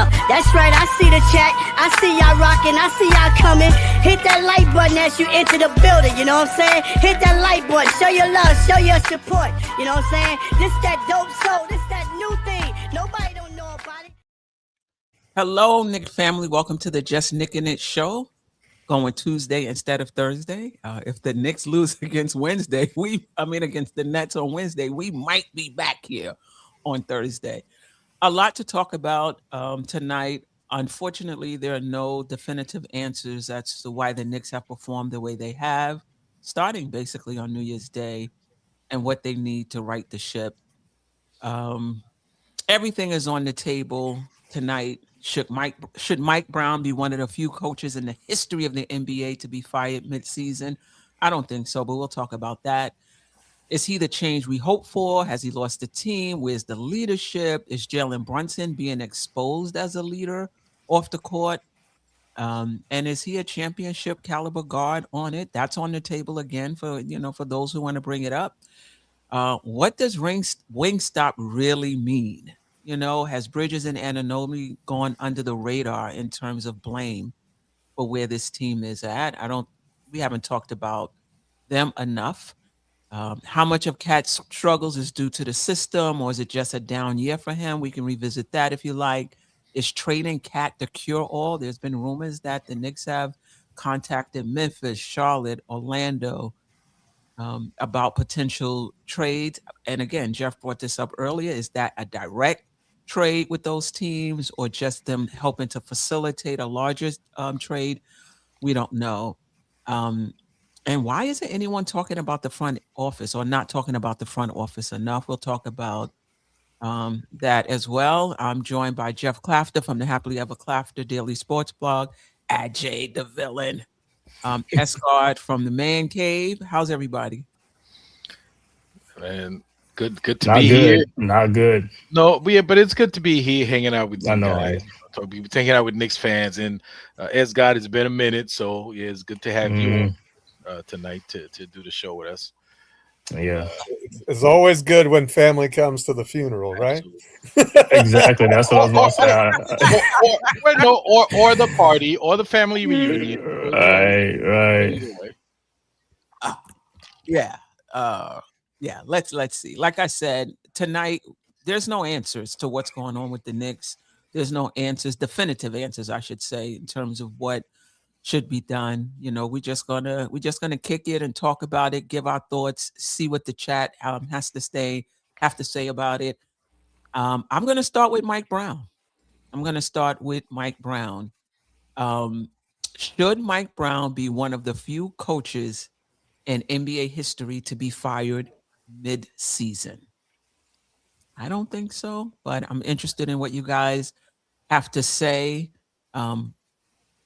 Yeah, that's right, I see the chat. I see y'all rocking, I see y'all coming. Hit that like button as you enter the building, you know what I'm saying? Hit that like button, show your love, show your support, you know what I'm saying? This that dope soul, this that new thing. Nobody don't know about it. Hello, Knick family. Welcome to the Just Knickin' It show. Going Tuesday instead of Thursday. If the Knicks lose against against the Nets on Wednesday, we might be back here on Thursday. A lot to talk about tonight. Unfortunately, there are no definitive answers as to why the Knicks have performed the way they have, starting basically on New Year's Day, and what they need to right the ship. Everything is on the table tonight. Should Mike Brown be one of the few coaches in the history of the NBA to be fired midseason? I don't think so, but we'll talk about that. Is he the change we hope for? Has he lost the team? Where's the leadership? Is Jalen Brunson being exposed as a leader off the court? And is he a championship caliber guard on it? That's on the table again for those who want to bring it up. What does Wingstop really mean? Has Bridges and Anunoby gone under the radar in terms of blame for where this team is at? We haven't talked about them enough. How much of Cat's struggles is due to the system, or is it just a down year for him? We can revisit that if you like. Is trading Cat the cure-all? There's been rumors that the Knicks have contacted Memphis, Charlotte, Orlando, about potential trades. And again, Geoff brought this up earlier. Is that a direct trade with those teams, or just them helping to facilitate a larger trade? We don't know. And why isn't anyone talking about the front office, or not talking about the front office enough? We'll talk about that as well. I'm joined by Geoff Klafter from the Happily Ever Klafter Daily Sports Blog, Ajay the Villain, Escard from the Man Cave. How's everybody? Man, good to be here. Not good. No, but it's good to be here hanging out with you guys. Right? We've been hanging out with Knicks fans, and Escard, it's been a minute, so yeah, it's good to have you tonight to do the show with us. Yeah, it's always good when family comes to the funeral, right? Exactly. That's what I was going to say. or the party, or the family reunion. Right. Yeah. Let's see. Like I said, tonight there's no answers to what's going on with the Knicks. There's no answers, definitive answers, I should say, in terms of what should be done. We're just gonna kick it and talk about it, give our thoughts, see what the chat have to say about it. I'm gonna start with Mike Brown. Should Mike Brown be one of the few coaches in NBA history to be fired mid-season? I don't think so, but I'm interested in what you guys have to say and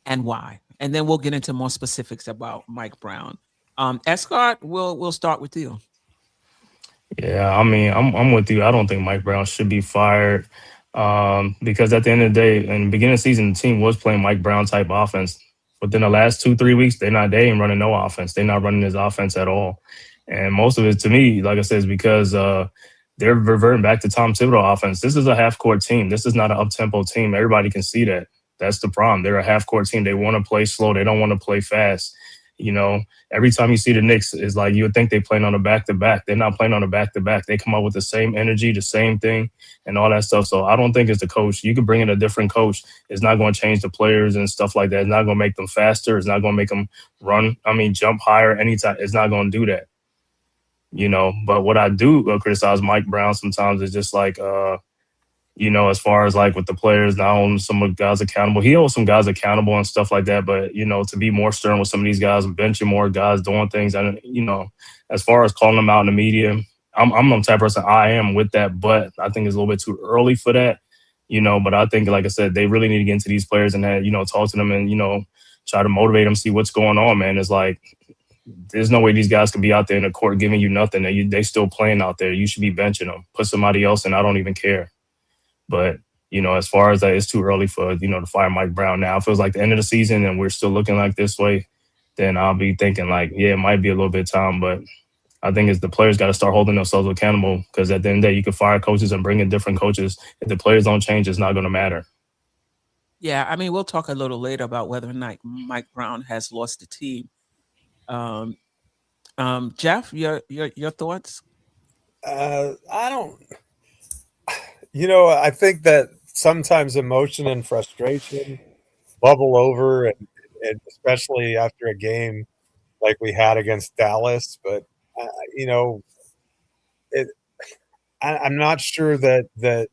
why. And then we'll get into more specifics about Mike Brown. Escart, we'll start with you. Yeah, I mean, I'm with you. I don't think Mike Brown should be fired because at the end of the day, in the beginning of the season, the team was playing Mike Brown type offense. Within the last 2-3 weeks, they ain't running no offense. They're not running his offense at all. And most of it, to me, like I said, is because they're reverting back to Tom Thibodeau offense. This is a half-court team. This is not an up-tempo team. Everybody can see that. That's the problem. They're a half-court team. They want to play slow. They don't want to play fast. Every time you see the Knicks, it's like you would think they're playing on a back-to-back. They're not playing on a back-to-back. They come up with the same energy, the same thing, and all that stuff. So I don't think it's the coach. You could bring in a different coach. It's not going to change the players and stuff like that. It's not going to make them faster. It's not going to make them jump higher anytime. It's not going to do that. But what I do criticize Mike Brown sometimes is just like, as far as like with the players, not holding some of the guys accountable. He holds some guys accountable and stuff like that. But, to be more stern with some of these guys, benching more guys, doing things. And, as far as calling them out in the media, I'm the type of person I am with that. But I think it's a little bit too early for that, But I think, like I said, they really need to get into these players and, talk to them and, try to motivate them, see what's going on, man. It's like, there's no way these guys could be out there in the court giving you nothing. They still playing out there. You should be benching them. Put somebody else in. I don't even care. But, as far as that, it's too early for, to fire Mike Brown now. If it was like the end of the season and we're still looking like this way, then I'll be thinking like, yeah, it might be a little bit of time. But I think it's the players got to start holding themselves accountable because at the end of the day, you can fire coaches and bring in different coaches. If the players don't change, it's not going to matter. Yeah, I mean, we'll talk a little later about whether or not Mike Brown has lost the team. Um, Jeff, your thoughts? I don't. You know, I think that sometimes emotion and frustration bubble over, and especially after a game like we had against Dallas. But uh, you know, it, I'm not sure that a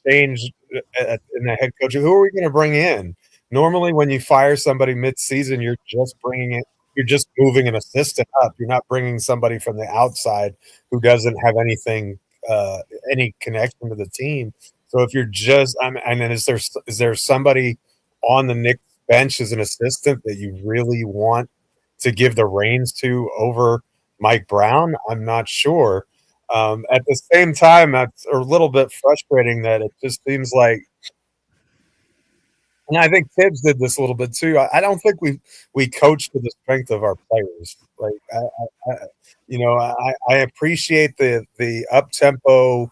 change in the head coach. Who are we going to bring in? Normally, when you fire somebody mid-season, you're just bringing it. You're just moving an assistant up. You're not bringing somebody from the outside who doesn't have anything, uh, any connection to the team. So if you're just, and then is there somebody on the Knicks bench as an assistant that you really want to give the reins to over Mike Brown? I'm not sure. At the same time, that's a little bit frustrating that it just seems like, and I think Tibbs did this a little bit too. I don't think we coach to the strength of our players. Like, I appreciate the up tempo,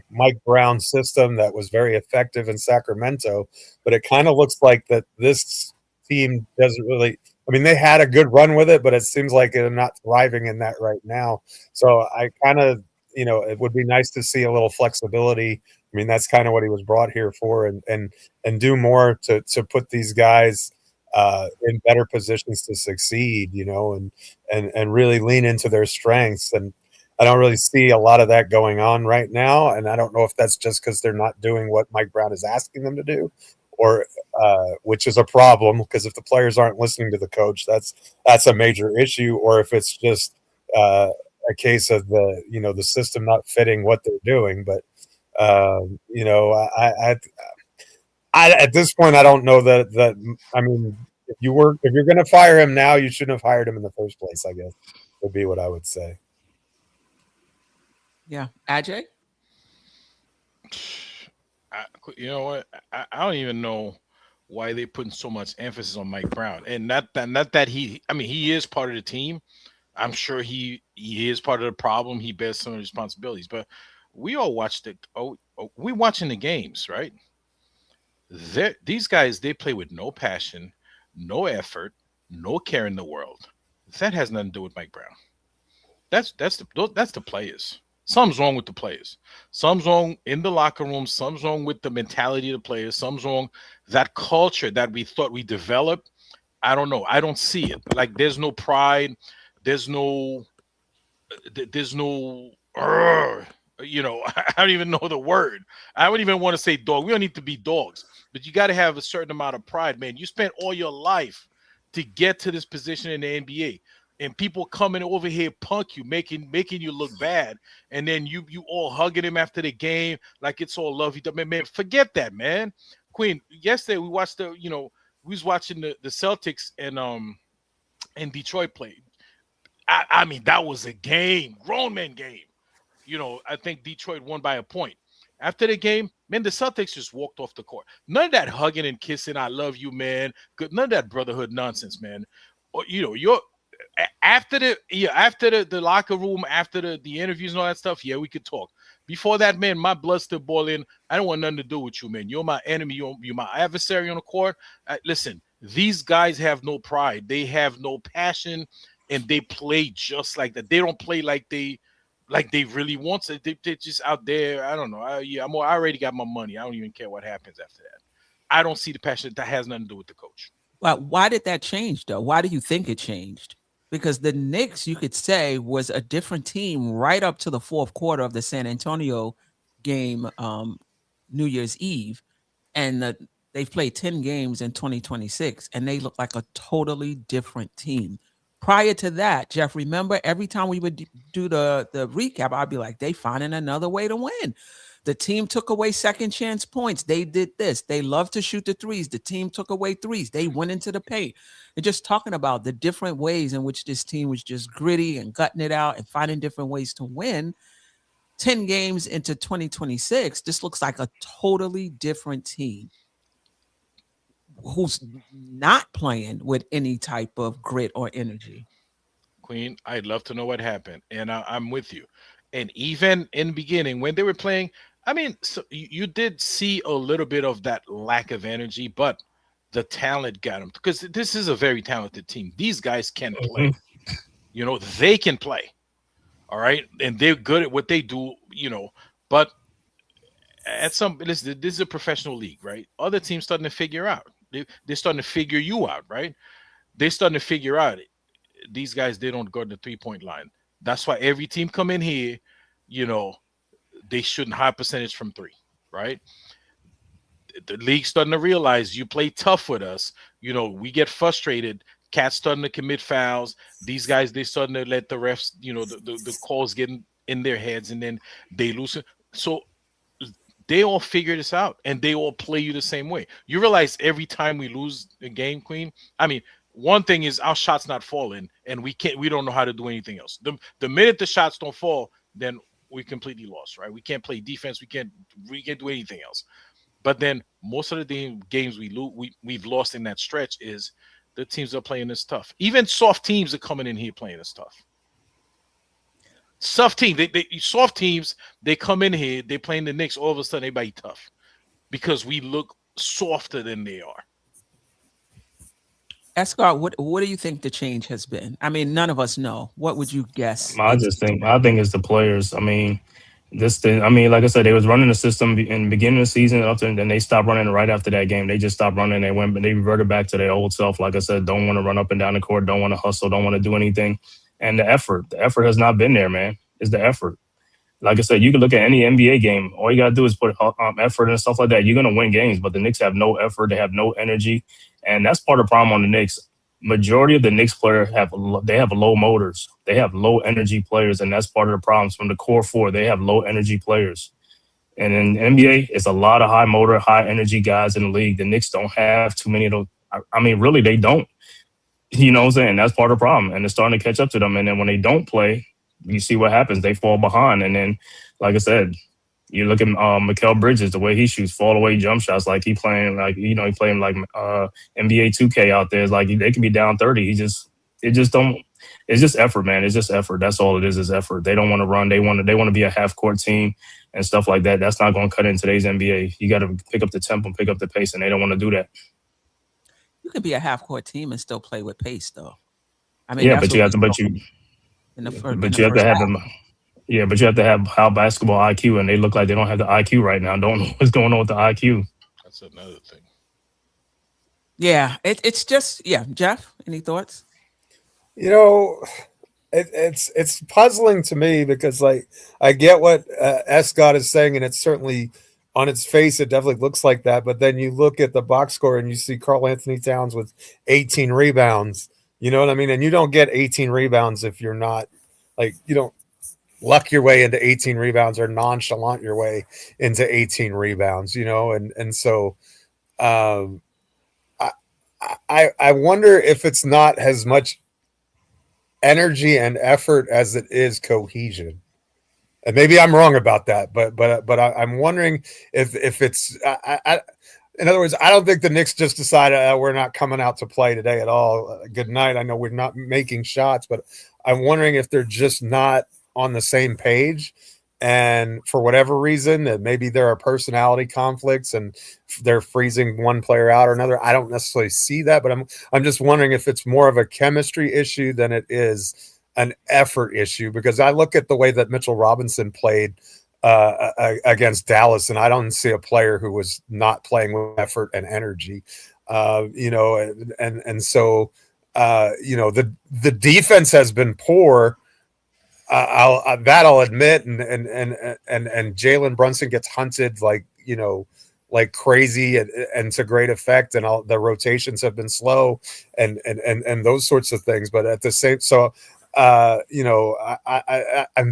Mike Brown system that was very effective in Sacramento, but it kind of looks like that this team doesn't really. I mean, they had a good run with it, but it seems like they're not thriving in that right now. So I kind of, it would be nice to see a little flexibility. I mean, that's kind of what he was brought here for, and do more to put these guys in better positions to succeed, and really lean into their strengths. And I don't really see a lot of that going on right now. And I don't know if that's just because they're not doing what Mike Brown is asking them to do, or which is a problem, because if the players aren't listening to the coach, that's a major issue, or if it's just a case of the system not fitting what they're doing. But I at this point, I don't know that. I mean, if you're going to fire him now, you shouldn't have hired him in the first place, I guess, would be what I would say. Yeah, Ajay. You know what? I don't even know why they're putting so much emphasis on Mike Brown, and not that he. I mean, he is part of the team. I'm sure he is part of the problem. He bears some responsibilities, but we all watch we watching the games, right? These guys, they play with no passion, no effort, no care in the world. That has nothing to do with Mike Brown. That's the players. Something's wrong with the players. Something's wrong in the locker room. Something's wrong with the mentality of the players. Something's wrong, that culture that we thought we developed. I don't know. I don't see it. Like, there's no pride. There's no. There's no. I don't even know the word. I wouldn't even want to say dog. We don't need to be dogs, but you got to have a certain amount of pride, man. You spent all your life to get to this position in the NBA, and people coming over here punk you, making you look bad, and then you all hugging him after the game like it's all lovey. Man, forget that, man. Queen, yesterday we watched we was watching the Celtics and Detroit play. I mean, that was a game, grown man game. I think Detroit won by a point. After the game, man, the Celtics just walked off the court. None of that hugging and kissing, I love you, man. Good, none of that brotherhood nonsense, man. Or, you're after the locker room, after the interviews and all that stuff, yeah, we could talk. Before that, man, my blood's still boiling. I don't want nothing to do with you, man. You're my enemy. You're my adversary on the court. Listen, these guys have no pride. They have no passion, and they play just like that. They don't play like they really want to. They're just out there. I don't know. I already got my money. I don't even care what happens after that. I don't see the passion. That has nothing to do with the coach. Well, why did that change, though? Why do you think it changed? Because the Knicks, you could say, was a different team right up to the fourth quarter of the San Antonio game, New Year's Eve. And they've played 10 games in 2026, and they look like a totally different team. Prior to that, Jeff, remember every time we would do the recap, I'd be like, they finding another way to win. The team took away second chance points. They did this. They love to shoot the threes. The team took away threes. They went into the paint. And just talking about the different ways in which this team was just gritty and gutting it out and finding different ways to win. 10 games into 2026, this looks like a totally different team who's not playing with any type of grit or energy. Queen, I'd love to know what happened. And I'm with you. And even in the beginning, when they were playing, I mean, so you did see a little bit of that lack of energy, but the talent got them, because this is a very talented team. These guys can play. Mhm. They can play. All right, and they're good at what they do. But at this is a professional league, right? Other teams starting to figure out. They're starting to figure you out, right? They're starting to figure out these guys. They don't go to the 3-point line. That's why every team come in here, you know, they shooting high percentage from three, right? The league's starting to realize you play tough with us. We get frustrated. Cats starting to commit fouls. These guys, they starting to let the refs, the calls get in their heads, and then they lose it. So they all figure this out, and they all play you the same way. You realize every time we lose a game, Queen. I mean, one thing is our shots not falling, and we don't know how to do anything else. The minute the shots don't fall, then we completely lost, right? We can't play defense. We can't do anything else. But then most of the games we've lost in that stretch is the teams are playing this tough. Even soft teams are coming in here playing this tough. Soft teams, they come in here, they playing the Knicks, all of a sudden everybody tough because we look softer than they are. Escott, what do you think the change has been? I mean, none of us know. What would you guess? I think it's the players. I mean, like I said, they was running the system in the beginning of the season, and then they stopped running right after that game. They just stopped running. They reverted back to their old self. Like I said, don't want to run up and down the court, don't want to hustle, don't want to do anything. And the effort has not been there, man. It's the effort. Like I said, you can look at any NBA game. All you got to do is put effort and stuff like that. You're going to win games, but the Knicks have no effort. They have no energy. And that's part of the problem on the Knicks. Majority of the Knicks players have low motors. They have low energy players, and that's part of the problems. From the core four, they have low energy players. And in the NBA, it's a lot of high motor, high energy guys in the league. The Knicks don't have too many of those. I mean, really, they don't. You know what I'm saying? That's part of the problem. And it's starting to catch up to them. And then when they don't play, you see what happens. They fall behind. And then, like I said, you look at Mikal Bridges, the way he shoots fall away jump shots, like he playing like, he playing like NBA 2K out there. It's like they can be down 30. It's just effort, man. It's just effort. That's all it is effort. They don't want to run. They want to be a half court team and stuff like that. That's not going to cut in today's NBA. You got to pick up the tempo, pick up the pace, and they don't want to do that. You could be a half court team and still play with pace, though. I mean, yeah, but you have to have high basketball IQ, and they look like they don't have the IQ right now. Don't know what's going on with the IQ. That's another thing. Yeah, it's just, Geoff, any thoughts? It's puzzling to me because, like, I get what Escott is saying, and it's certainly on its face, it definitely looks like that. But then you look at the box score and you see Karl Anthony Towns with 18 rebounds. You know what I mean? And you don't get 18 rebounds if you're not, like, you don't luck your way into 18 rebounds or nonchalant your way into 18 rebounds, and so I wonder if it's not as much energy and effort as it is cohesion. And maybe I'm wrong about that, but I'm wondering if it's in other words, I don't think the Knicks just decided we're not coming out to play today at all. Good night. I know we're not making shots, but I'm wondering if they're just not on the same page, and for whatever reason, that maybe there are personality conflicts and they're freezing one player out or another. I don't necessarily see that, but I'm just wondering if it's more of a chemistry issue than it is an effort issue, because I look at the way that Mitchell Robinson played against Dallas, and I don't see a player who was not playing with effort and energy, so the defense has been poor. I'll admit, and Jalen Brunson gets hunted like crazy and to great effect, and all the rotations have been slow and those sorts of things. But at the same, and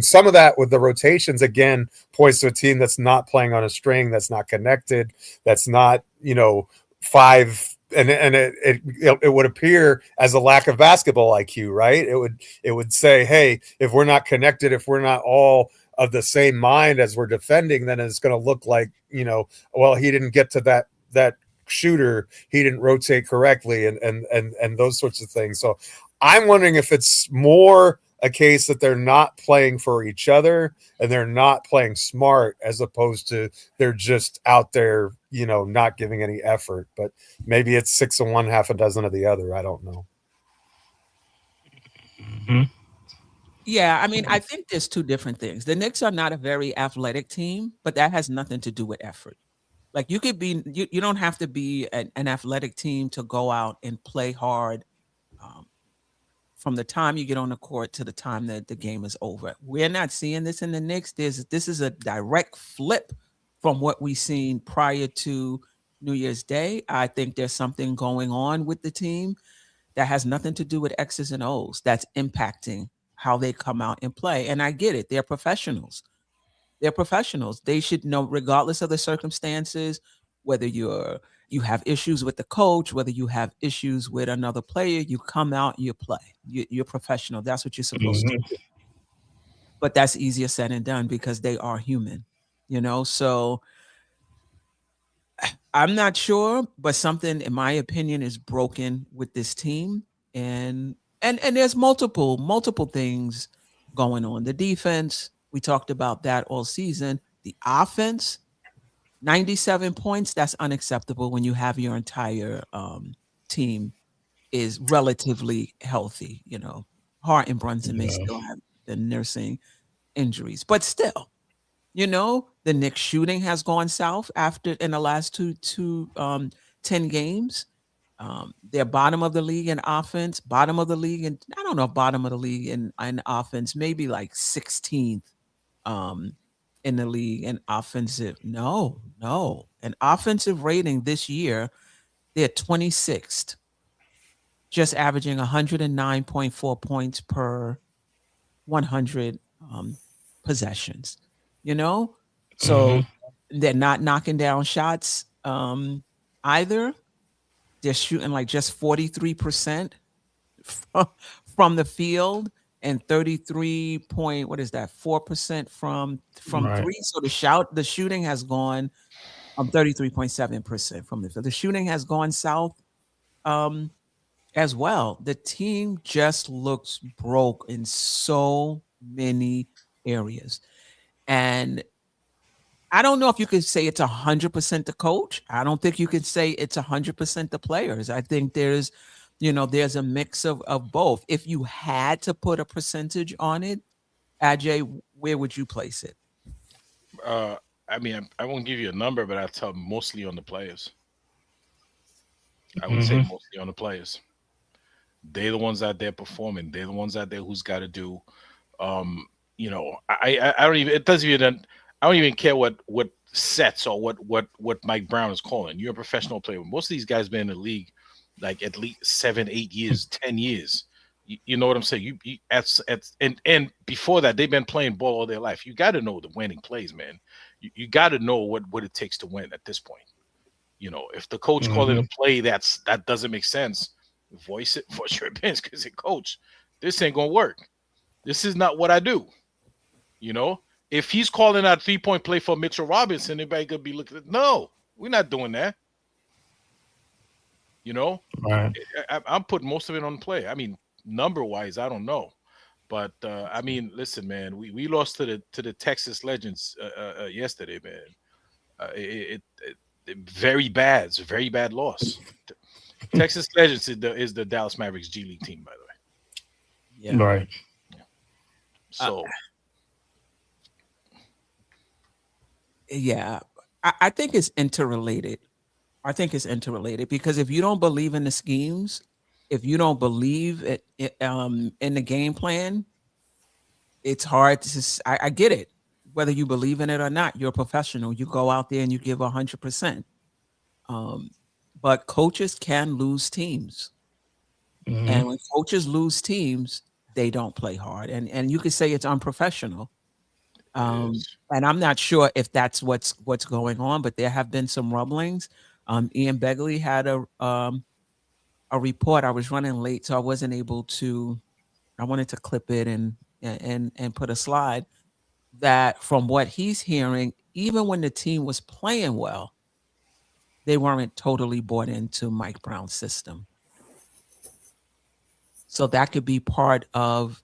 some of that with the rotations again points to a team that's not playing on a string, that's not connected, that's not five. And it would appear as a lack of basketball IQ, right? It would say, hey, if we're not connected, if we're not all of the same mind as we're defending, then it's going to look like, well, he didn't get to that shooter, he didn't rotate correctly, and those sorts of things. So I'm wondering if it's more a case that they're not playing for each other and they're not playing smart, as opposed to they're just out there, not giving any effort. But maybe it's 6 of one, half a dozen of the other. I don't know. Mm-hmm. Yeah, I mean, I think there's two different things. The Knicks are not a very athletic team, but that has nothing to do with effort. Like you could be, you don't have to be an athletic team to go out and play hard um, from the time you get on the court to the time that the game is over. We're not seeing this in the Knicks. This is a direct flip from what we've seen prior to New Year's Day. I think there's something going on with the team that has nothing to do with X's and O's that's impacting how they come out and play. And I get it. They're professionals. They're professionals. They should know, regardless of the circumstances, whether you have issues with the coach, whether you have issues with another player, you come out, you play. You're professional. That's what you're supposed to do. But that's easier said than done because they are human, So I'm not sure, but something, in my opinion, is broken with this team, and there's multiple things going on. The defense, we talked about that all season. The offense, 97 points, that's unacceptable when you have your entire team is relatively healthy. Hart and Brunson may still have been nursing injuries, but still. The Knicks shooting has gone south in the last two 10 games. They're bottom of the league in offense, bottom of the league, and I don't know if bottom of the league in offense, maybe like 16th in the league in offensive. No. An offensive rating this year, they're 26th, just averaging 109.4 points per 100 possessions. So they're not knocking down shots either. They're shooting like just 43% from the field and 4% from three. So the shooting has gone 33.7% from the field. The shooting has gone south as well. The team just looks broke in so many areas. And I don't know if you could say it's 100% the coach. I don't think you could say it's 100% the players. I think there's a mix of both. If you had to put a percentage on it, Ajay, where would you place it? I mean, I won't give you a number, but I'll tell mostly on the players. I would say mostly on the players. They're the ones out there performing. They're the ones out there who's got to do. I don't even. It doesn't even. I don't even care what sets or what Mike Brown is calling. You're a professional player. Most of these guys been in the league like at least 7, 8 years, 10 years. You know what I'm saying? And before that, they've been playing ball all their life. You got to know the winning plays, man. You got to know what it takes to win at this point. If the coach calling a play that doesn't make sense, voice it for your opinions because coach, this ain't gonna work. This is not what I do. If he's calling out 3-point play for Mitchell Robinson, anybody could be looking at, no, we're not doing that. Right. I'm putting most of it on play. I mean, number wise, I don't know, but I mean, listen, man, we lost to the Texas Legends yesterday, man. It very bad. It's a very bad loss. Texas Legends is the Dallas Mavericks G League team, by the way. Yeah. Right. Yeah. So. Yeah, I think it's interrelated. Because if you don't believe in the schemes, if you don't believe in the game plan, it's hard to. I get it. Whether you believe in it or not, you're a professional. You go out there and you give 100%. But coaches can lose teams, and when coaches lose teams, they don't play hard, and you could say it's unprofessional. And I'm not sure if that's what's going on, but there have been some rumblings. Ian Begley had a report. I was running late, so I wasn't able to. I wanted to clip it and put a slide that from what he's hearing, even when the team was playing well, they weren't totally bought into Mike Brown's system. So that could be part of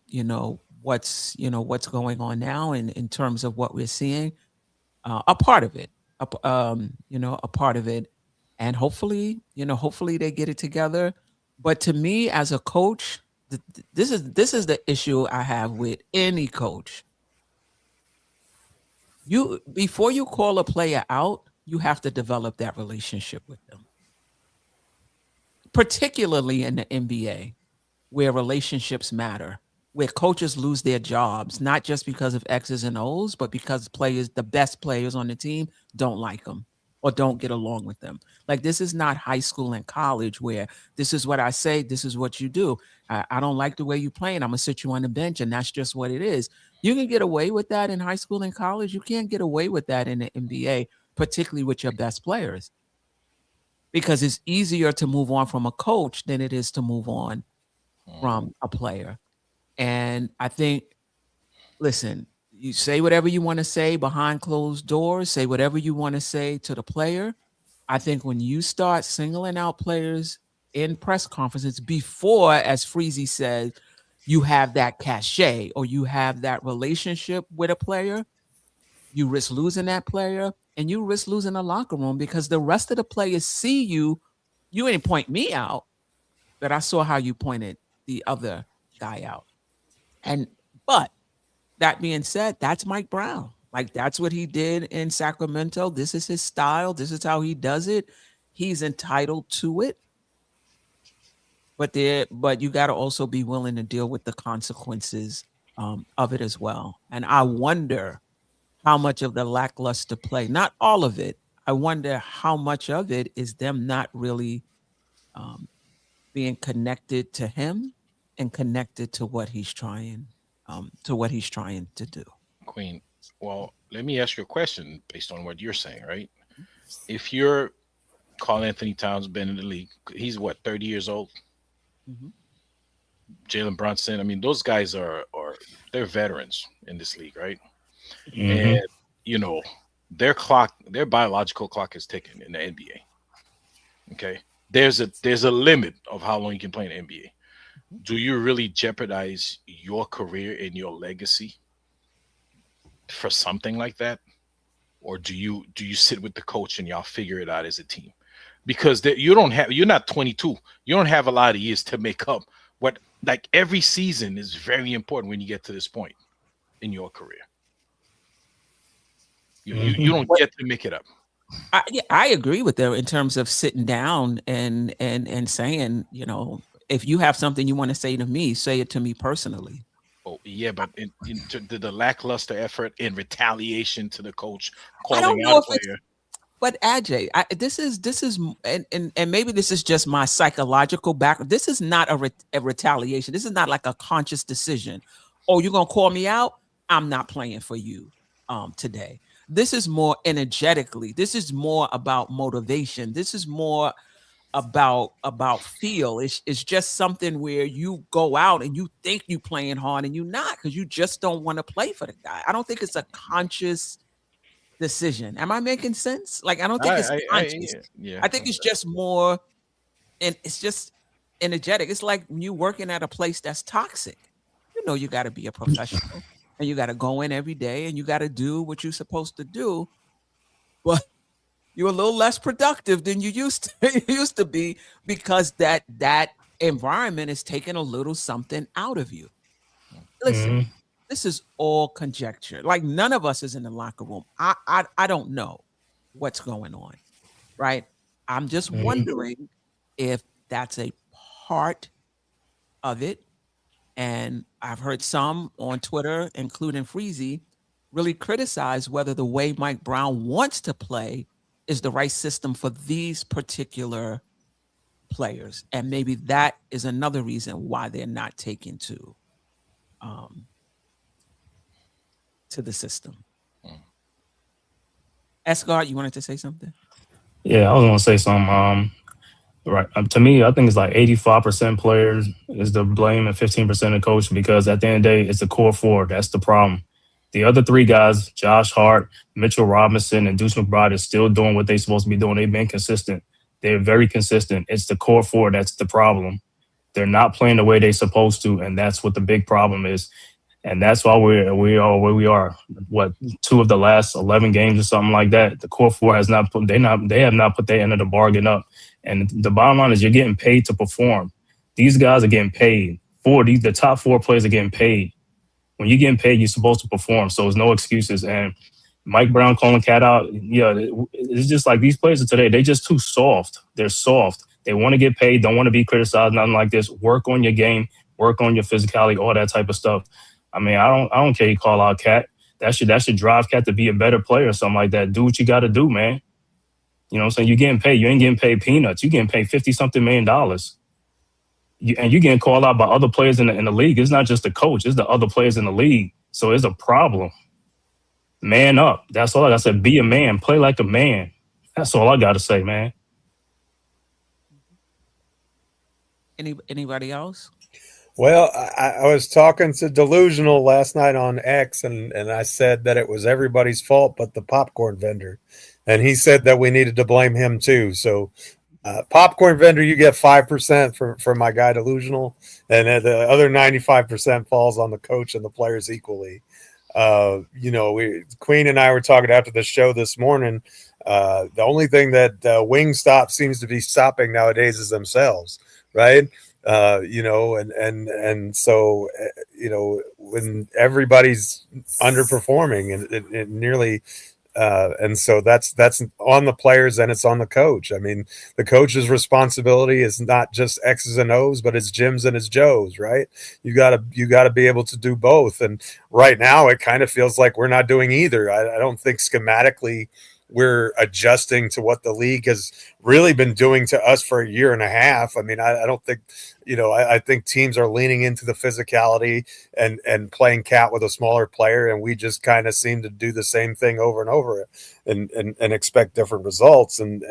what's going on now in terms of what we're seeing. A part of it, a part of it, and hopefully they get it together. But to me, as a coach, this is the issue I have with any coach. Before you call a player out, you have to develop that relationship with them, particularly in the NBA, where relationships matter, where coaches lose their jobs, not just because of X's and O's, but because the best players on the team don't like them or don't get along with them. Like, this is not high school and college where this is what I say, this is what you do. I don't like the way you play, and I'm going to sit you on the bench, and that's just what it is. You can get away with that in high school and college. You can't get away with that in the NBA, particularly with your best players, because it's easier to move on from a coach than it is to move on from a player. And I think, listen, you say whatever you want to say behind closed doors, say whatever you want to say to the player. I think when you start singling out players in press conferences before, as Freezy said, you have that cachet or you have that relationship with a player, you risk losing that player and you risk losing the locker room, because the rest of the players see you. You didn't point me out, but I saw how you pointed the other guy out. But that being said, that's Mike Brown. Like, that's what he did in Sacramento. This is his style. This is how he does it. He's entitled to it. But you got to also be willing to deal with the consequences of it as well. And I wonder how much of the lackluster play, not all of it, I wonder how much of it is them not really being connected to him and connected to what he's trying to do. Queen, well, let me ask you a question based on what you're saying, right? If you're Karl Anthony Towns, been in the league, he's what, 30 years old? Mm-hmm. Jalen Brunson, I mean, those guys they're veterans in this league, right? Mm-hmm. And their biological clock is ticking in the NBA. Okay, there's a limit of how long you can play in the NBA. Do you really jeopardize your career and your legacy for something like that? Or do you sit with the coach and y'all figure it out as a team? Because you're not 22. You don't have a lot of years to make up what, like, every season is very important when you get to this point in your career. You don't get to make it up. I agree with them in terms of sitting down and saying, if you have something you want to say to me, say it to me personally. Oh yeah, but into the lackluster effort in retaliation to the coach calling out a player. But Ajay, this is, and maybe this is just my psychological background. This is not a retaliation. This is not like a conscious decision. Oh, you're gonna call me out? I'm not playing for you today. This is more energetically. This is more about motivation. This is more about feel. It's just something where you go out and you think you playing hard and you're not, because you just don't want to play for the guy. I don't think it's a conscious decision. Am I making sense? Like, I don't think it's conscious. I think it's just more, and it's just energetic. It's like when you're working at a place that's toxic. You got to be a professional and you got to go in every day and you got to do what you're supposed to do, but you're a little less productive than you used to be, because that environment is taking a little something out of you. Listen, this is all conjecture. Like, none of us is in the locker room. I don't know what's going on, right? I'm just wondering if that's a part of it. And I've heard some on Twitter, including Freezy, really criticize whether the way Mike Brown wants to play is the right system for these particular players. And maybe that is another reason why they're not taken to the system. Escart, you wanted to say something? Yeah, I was going to say something. Right. To me, I think it's like 85% players is the blame and 15% the coach, because at the end of the day, it's the core four. That's the problem. The other three guys, Josh Hart, Mitchell Robinson, and Deuce McBride, is still doing what they're supposed to be doing. They've been consistent. They're very consistent. It's the core four that's the problem. They're not playing the way they're supposed to, and that's what the big problem is. And that's why we are where we are. What, 2 of the last 11 games or something like that? The core 4 has not put they have not put their end of the bargain up. And the bottom line is you're getting paid to perform. These guys are getting paid. The top 4 players are getting paid. When you're getting paid, you're supposed to perform. So there's no excuses. And Mike Brown calling Cat out, yeah, it's just like these players of today. They're just too soft. They're soft. They want to get paid. Don't want to be criticized. Nothing like this. Work on your game. Work on your physicality. All that type of stuff. I mean, I don't care you call out Cat. That should drive Cat to be a better player or something like that. Do what you got to do, man. You know what I'm saying? You're getting paid. You ain't getting paid peanuts. You're getting paid $50-something million. And you're getting called out by other players in the league. It's not just the coach. It's the other players in the league. So it's a problem. Man up. That's all I said. Be a man. Play like a man. That's all I got to say, man. Anybody else? Well, I was talking to Delusional last night on X, and I said that it was everybody's fault but the popcorn vendor. And he said that we needed to blame him too. So popcorn vendor, you get 5% for my guy Delusional, and the other 95% falls on the coach and the players equally. Queen and I were talking after the show this morning. The only thing that Wingstop seems to be stopping nowadays is themselves, right? And so when everybody's underperforming and it nearly and so that's on the players and it's on the coach. I mean, the coach's responsibility is not just X's and O's, but it's Jim's and it's Joe's, right? You gotta be able to do both. And right now it kind of feels like we're not doing either. I don't think schematically we're adjusting to what the league has really been doing to us for a year and a half. I mean, I don't think, I think teams are leaning into the physicality and playing cat with a smaller player. And we just kind of seem to do the same thing over and over and expect different results. And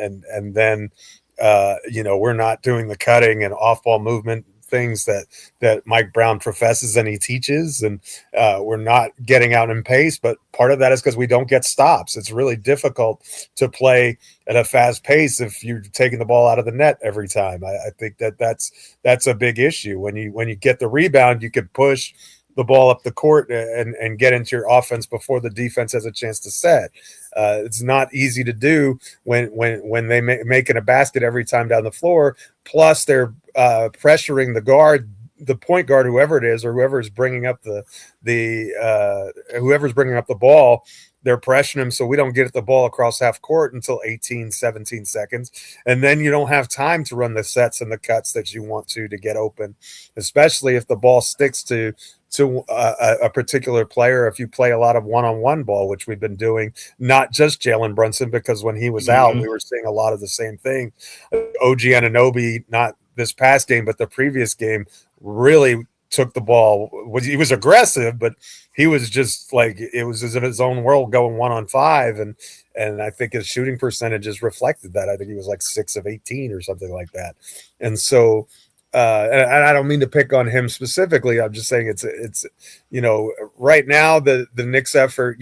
then, we're not doing the cutting and off ball movement things that Mike Brown professes and he teaches, and we're not getting out in pace, but part of that is because we don't get stops. It's really difficult to play at a fast pace if you're taking the ball out of the net every time. I think that's a big issue. When you get the rebound, you could push the ball up the court and get into your offense before the defense has a chance to set. It's not easy to do when they making a basket every time down the floor. Plus, they're pressuring the guard, the point guard, whoever it is, or whoever's bringing up the ball. They're pressuring him so we don't get the ball across half court until 18, 17 seconds. And then you don't have time to run the sets and the cuts that you want to get open, especially if the ball sticks to a particular player. If you play a lot of one-on-one ball, which we've been doing, not just Jalen Brunson, because when he was out, we were seeing a lot of the same thing. OG Anunoby, not this past game, but the previous game, really took the ball. He was aggressive, but he was just like, it was as if his own world going 1-on-5. And I think his shooting percentages reflected that. I think he was like 6 of 18 or something like that. And so, and I don't mean to pick on him specifically. I'm just saying it's right now the Knicks effort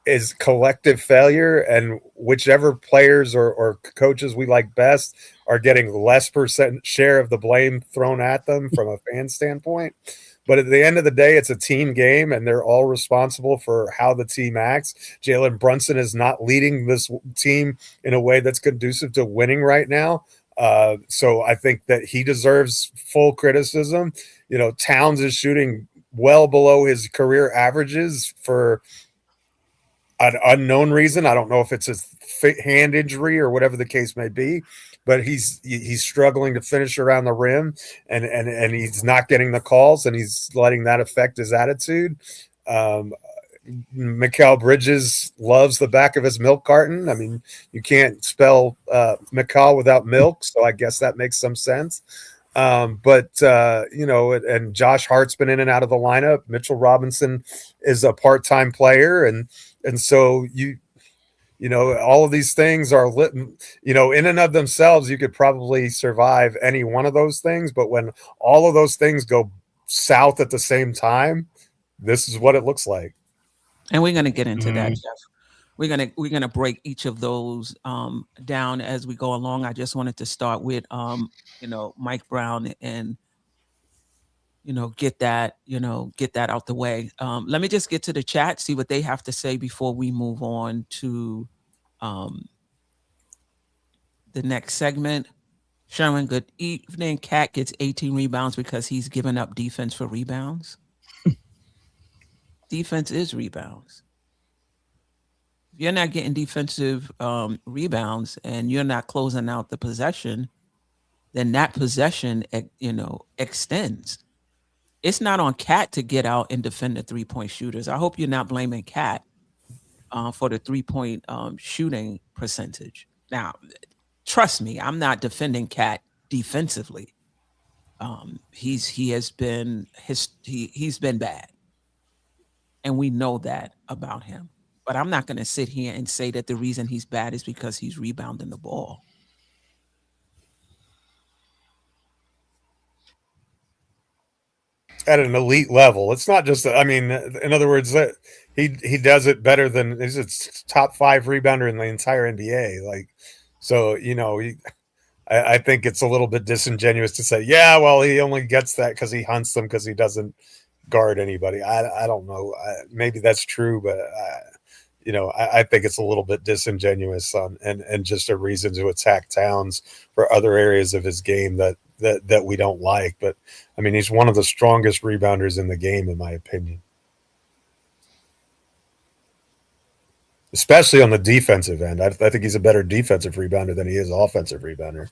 is collective failure, and whichever players or coaches we like best are getting less % share of the blame thrown at them from a fan standpoint. But at the end of the day, it's a team game, and they're all responsible for how the team acts. Jalen Brunson is not leading this team in a way that's conducive to winning right now. So I think that he deserves full criticism. Towns is shooting well below his career averages for an unknown reason. I don't know if it's a hand injury or whatever the case may be, but he's struggling to finish around the rim, and he's not getting the calls, and he's letting that affect his attitude. Mikal Bridges loves the back of his milk carton. I mean, you can't spell Mikal without milk, so I guess that makes some sense. But and Josh Hart's been in and out of the lineup. Mitchell Robinson is a part-time player, and so all of these things are lit. In and of themselves, you could probably survive any one of those things. But when all of those things go south at the same time, this is what it looks like. And we're going to get into that, Geoff. We're gonna break each of those down as we go along. I just wanted to start with Mike Brown and get that out the way. Let me just get to the chat, see what they have to say before we move on to the next segment. Sharon, good evening. Cat gets 18 rebounds because he's given up defense for rebounds. Defense is rebounds. If you're not getting defensive rebounds and you're not closing out the possession, then that possession, extends. It's not on Cat to get out and defend the three-point shooters. I hope you're not blaming Cat for the three-point shooting percentage. Now, trust me, I'm not defending Cat defensively. He's been bad, and we know that about him. But I'm not going to sit here and say that the reason he's bad is because he's rebounding the ball. At an elite level, it's not just. I mean, in other words, he does it better than he's a top 5 rebounder in the entire NBA. Like, so I think it's a little bit disingenuous to say, yeah, well, he only gets that because he hunts them because he doesn't guard anybody. I don't know. Maybe that's true, but I think it's a little bit disingenuous and just a reason to attack Towns for other areas of his game that we don't like. But I mean, he's one of the strongest rebounders in the game, in my opinion, especially on the defensive end. I think he's a better defensive rebounder than he is offensive rebounder.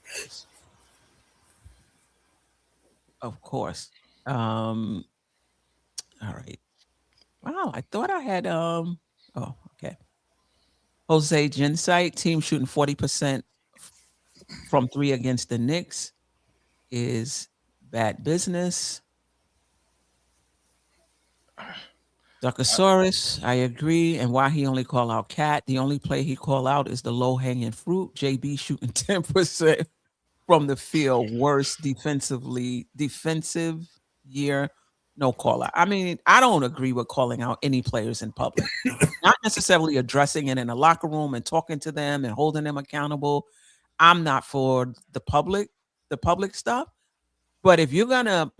Of course. All right. Wow, I thought I had okay. Jose Gensight, team shooting 40% from 3 against the Knicks is bad business. Duckosaurus, I agree. And why he only call out Cat? The only play he call out is the low-hanging fruit. JB shooting 10% from the field. Worst defensive year. No call out. I mean, I don't agree with calling out any players in public. Not necessarily addressing it in a locker room and talking to them and holding them accountable. I'm not for the public stuff. But if you're gonna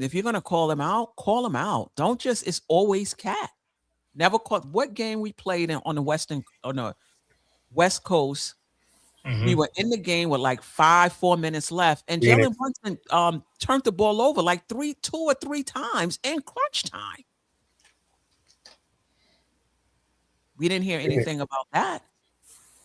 call them out. Don't just, it's always Cat. Never call. What game we played on the West Coast? Mm-hmm. We were in the game with like 4 minutes left, and Jalen Brunson turned the ball over like 2 or 3 times in crunch time. We didn't hear anything about that.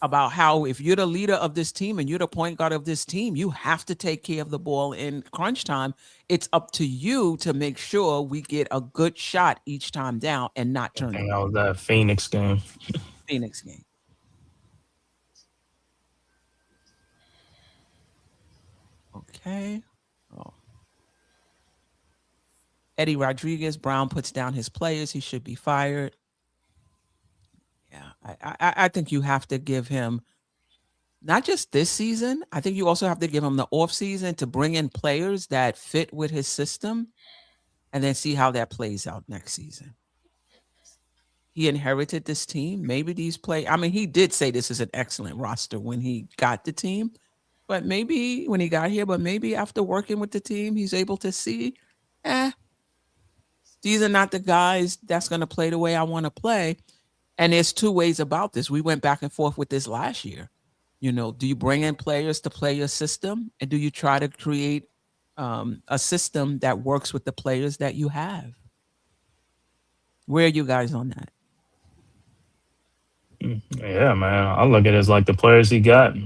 About how if you're the leader of this team and you're the point guard of this team, you have to take care of the ball in crunch time. It's up to you to make sure we get a good shot each time down and not turn it. That was that Phoenix game. Okay. Oh. Eddie Rodriguez, Brown puts down his players. He should be fired. Yeah, I think you have to give him not just this season. I think you also have to give him the off season to bring in players that fit with his system and then see how that plays out next season. He inherited this team. Maybe he did say this is an excellent roster when he got the team. But maybe when he got here, maybe after working with the team, he's able to see, these are not the guys that's going to play the way I want to play. And there's 2 ways about this. We went back and forth with this last year. Do you bring in players to play your system? And do you try to create a system that works with the players that you have? Where are you guys on that? Yeah, man. I look at it as like the players he got.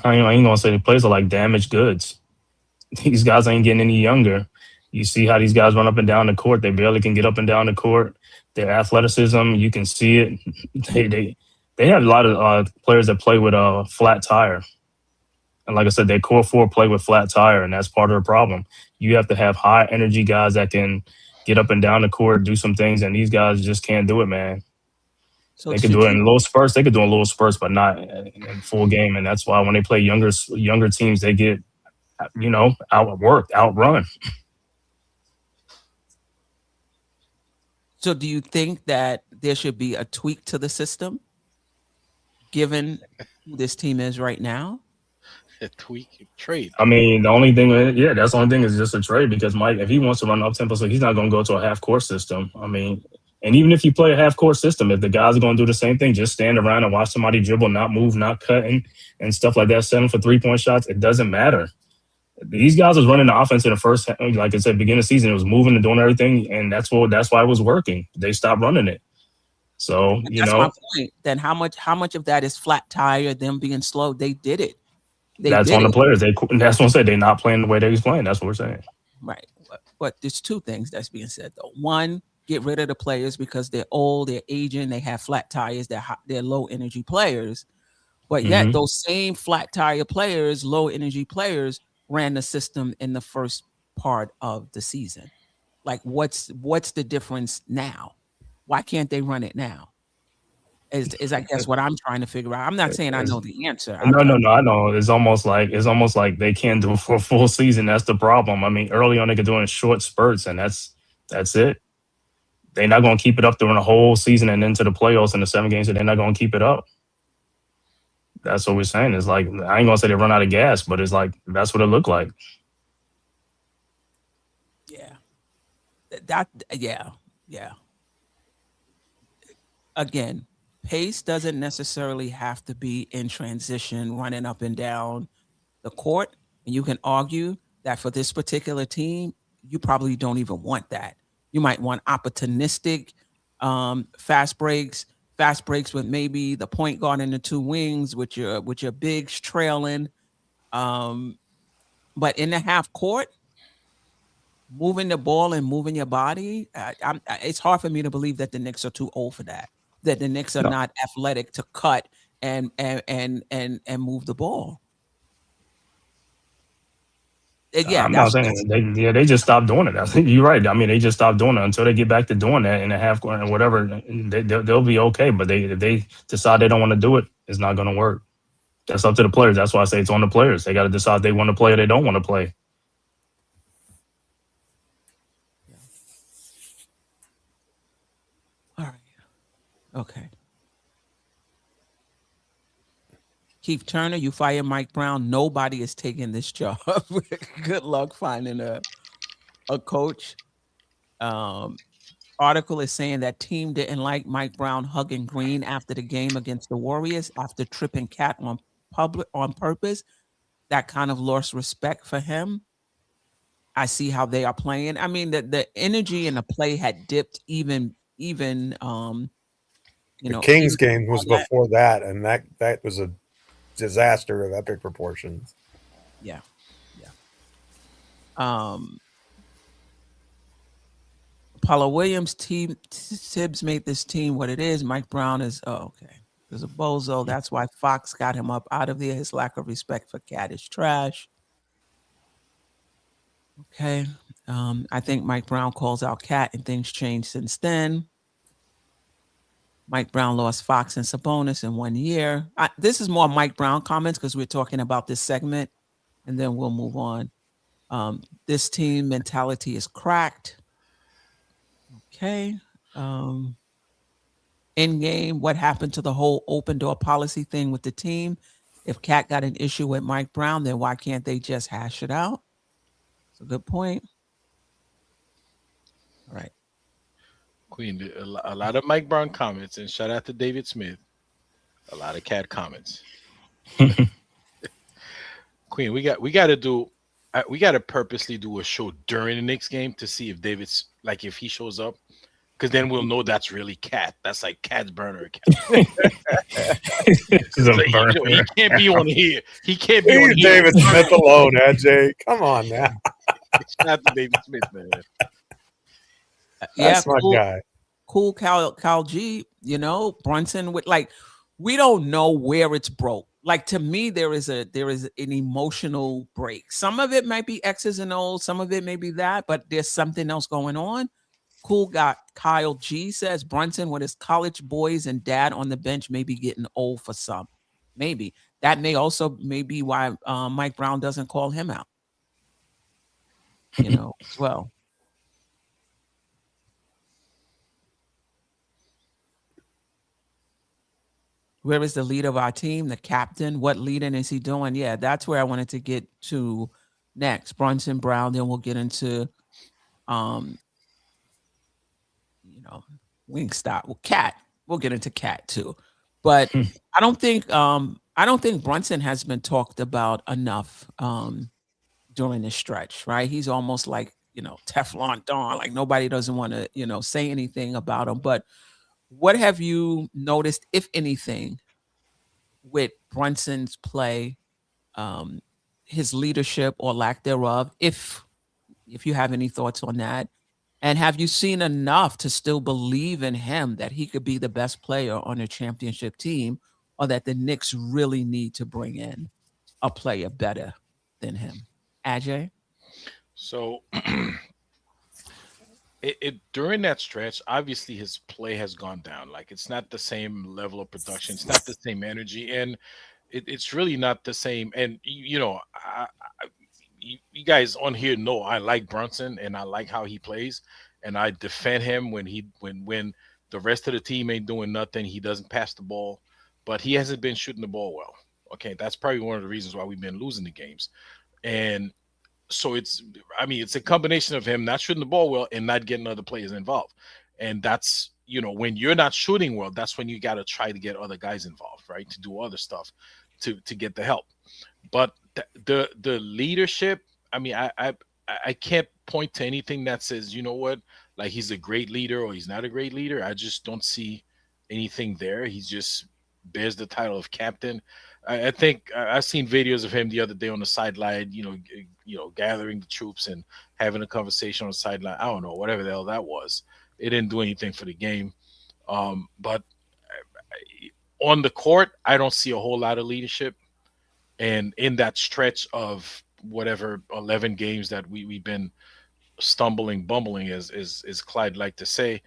I ain't gonna say the players are like damaged goods. These guys ain't getting any younger. You see how these guys run up and down the court. They barely can get up and down the court. Their athleticism, you can see it. They have a lot of players that play with a flat tire. And like I said, their core 4 play with flat tire, and that's part of the problem. You have to have high energy guys that can get up and down the court, do some things, and these guys just can't do it, man. So they can do it in little spurts. They could do it in little spurts, but not in full game. And that's why when they play younger teams, they get, outworked, outrun. So do you think that there should be a tweak to the system, given who this team is right now? A tweak trade. I mean, the only thing, that's the only thing is just a trade because Mike, if he wants to run up tempo, so he's not going to go to a half court system. I mean, and even if you play a half court system, if the guys are going to do the same thing, just stand around and watch somebody dribble, not move, not cutting, and stuff like that, setting for 3-point shots, it doesn't matter. These guys was running the offense in the first, like I said, beginning of the season, it was moving and doing everything, and that's why it was working. They stopped running it. So, And that's my point. Then how much of that is flat tire, them being slow? They did it. That's on the players. That's what I'm saying. They're not playing the way they was playing. That's what we're saying. Right. But there's two things that's being said, though. One, get rid of the players because they're old, they're aging, they have flat tires, they're low energy players. But yet those same flat tire players, low energy players, ran the system in the first part of the season. Like, what's the difference now? Why can't they run it now? Is I guess what I'm trying to figure out. I'm not saying I know the answer. No, I know. It's almost like they can't do it for a full season. That's the problem. I mean, early on they could do it in short spurts, and that's it. They're not going to keep it up during the whole season and into the playoffs in the 7 games. So they're not going to keep it up. That's what we're saying. It's like, I ain't gonna say they run out of gas, but it's like that's what it looked like. Yeah. Again, pace doesn't necessarily have to be in transition, running up and down the court. And you can argue that for this particular team, you probably don't even want that. You might want opportunistic fast breaks with maybe the point guard and the 2 wings with your bigs trailing. But in the half court, moving the ball and moving your body, it's hard for me to believe that the Knicks are too old for that. That the Knicks are not athletic to cut and move the ball. I'm not saying they just stopped doing it. I think you're right. I mean, they just stopped doing it until they get back to doing that in the half court and whatever. They'll be okay. But if they decide they don't want to do it, it's not going to work. That's up to the players. That's why I say it's on the players. They got to decide they want to play or they don't want to play. All right. Okay. Keith Turner, you fire Mike Brown. Nobody is taking this job. Good luck finding a coach. Article is saying that team didn't like Mike Brown hugging Green after the game against the Warriors after tripping Cat on purpose. That kind of lost respect for him. I see how they are playing. I mean, the energy and the play had dipped even the Kings game was before that, and that was a disaster of epic proportions. Yeah. Paula Williams, Tibbs made this team what it is. Mike Brown is there's a bozo. That's why Fox got him up out of there. His lack of respect for Cat is trash. Okay. I think Mike Brown calls out Cat and things changed since then. Mike Brown lost Fox and Sabonis in 1 year. This is more Mike Brown comments because we're talking about this segment, and then we'll move on. This team mentality is cracked. Okay. In game, what happened to the whole open door policy thing with the team? If Cat got an issue with Mike Brown, then why can't they just hash it out? It's a good point. All right. Queen, a lot of Mike Brown comments, and shout out to David Smith. A lot of Cat comments. Queen, we got to purposely do a show during the Knicks game to see if David's like if he shows up, because then we'll know that's really Cat. That's like Cat's burner account. He can't be on here. He can't be on here. David Smith alone, Jay. Come on now. Shout out to David Smith, man. That's my guy. Cool Cal G, Brunson with we don't know where it's broke. Like, to me, there is an emotional break. Some of it might be X's and O's, some of it may be that, but there's something else going on. Cool guy Kyle G says Brunson with his college boys and dad on the bench may be getting old for some. Maybe. That may also be why Mike Brown doesn't call him out. As well. Where is the leader of our team, the captain? What leading is he doing? Yeah, that's where I wanted to get to next. Brunson, Brown, then we'll get into Wingstop. Well, Cat. We'll get into Cat too. But I don't think Brunson has been talked about enough during this stretch, right? He's almost like, Teflon Don, like nobody doesn't want to, say anything about him. But what have you noticed, if anything, with Brunson's play, his leadership or lack thereof, if you have any thoughts on that? And have you seen enough to still believe in him that he could be the best player on a championship team, or that the Knicks really need to bring in a player better than him? Ajay? So during that stretch, obviously his play has gone down. Like, it's not the same level of production. It's not the same energy. And it's really not the same. And, you guys on here know I like Brunson and I like how he plays, and I defend him when the rest of the team ain't doing nothing. He doesn't pass the ball, but he hasn't been shooting the ball well. Okay, that's probably one of the reasons why we've been losing the games. And so it's a combination of him not shooting the ball well and not getting other players involved. And that's, when you're not shooting well, that's when you got to try to get other guys involved, right? To do other stuff to get the help. But the leadership, I can't point to anything that says, like he's a great leader or he's not a great leader. I just don't see anything there. He just bears the title of captain. I think I've seen videos of him the other day on the sideline, gathering the troops and having a conversation on the sideline. I don't know, whatever the hell that was. It didn't do anything for the game. But on the court, I don't see a whole lot of leadership. And in that stretch of whatever 11 games that we've been bumbling, as Clyde like to say,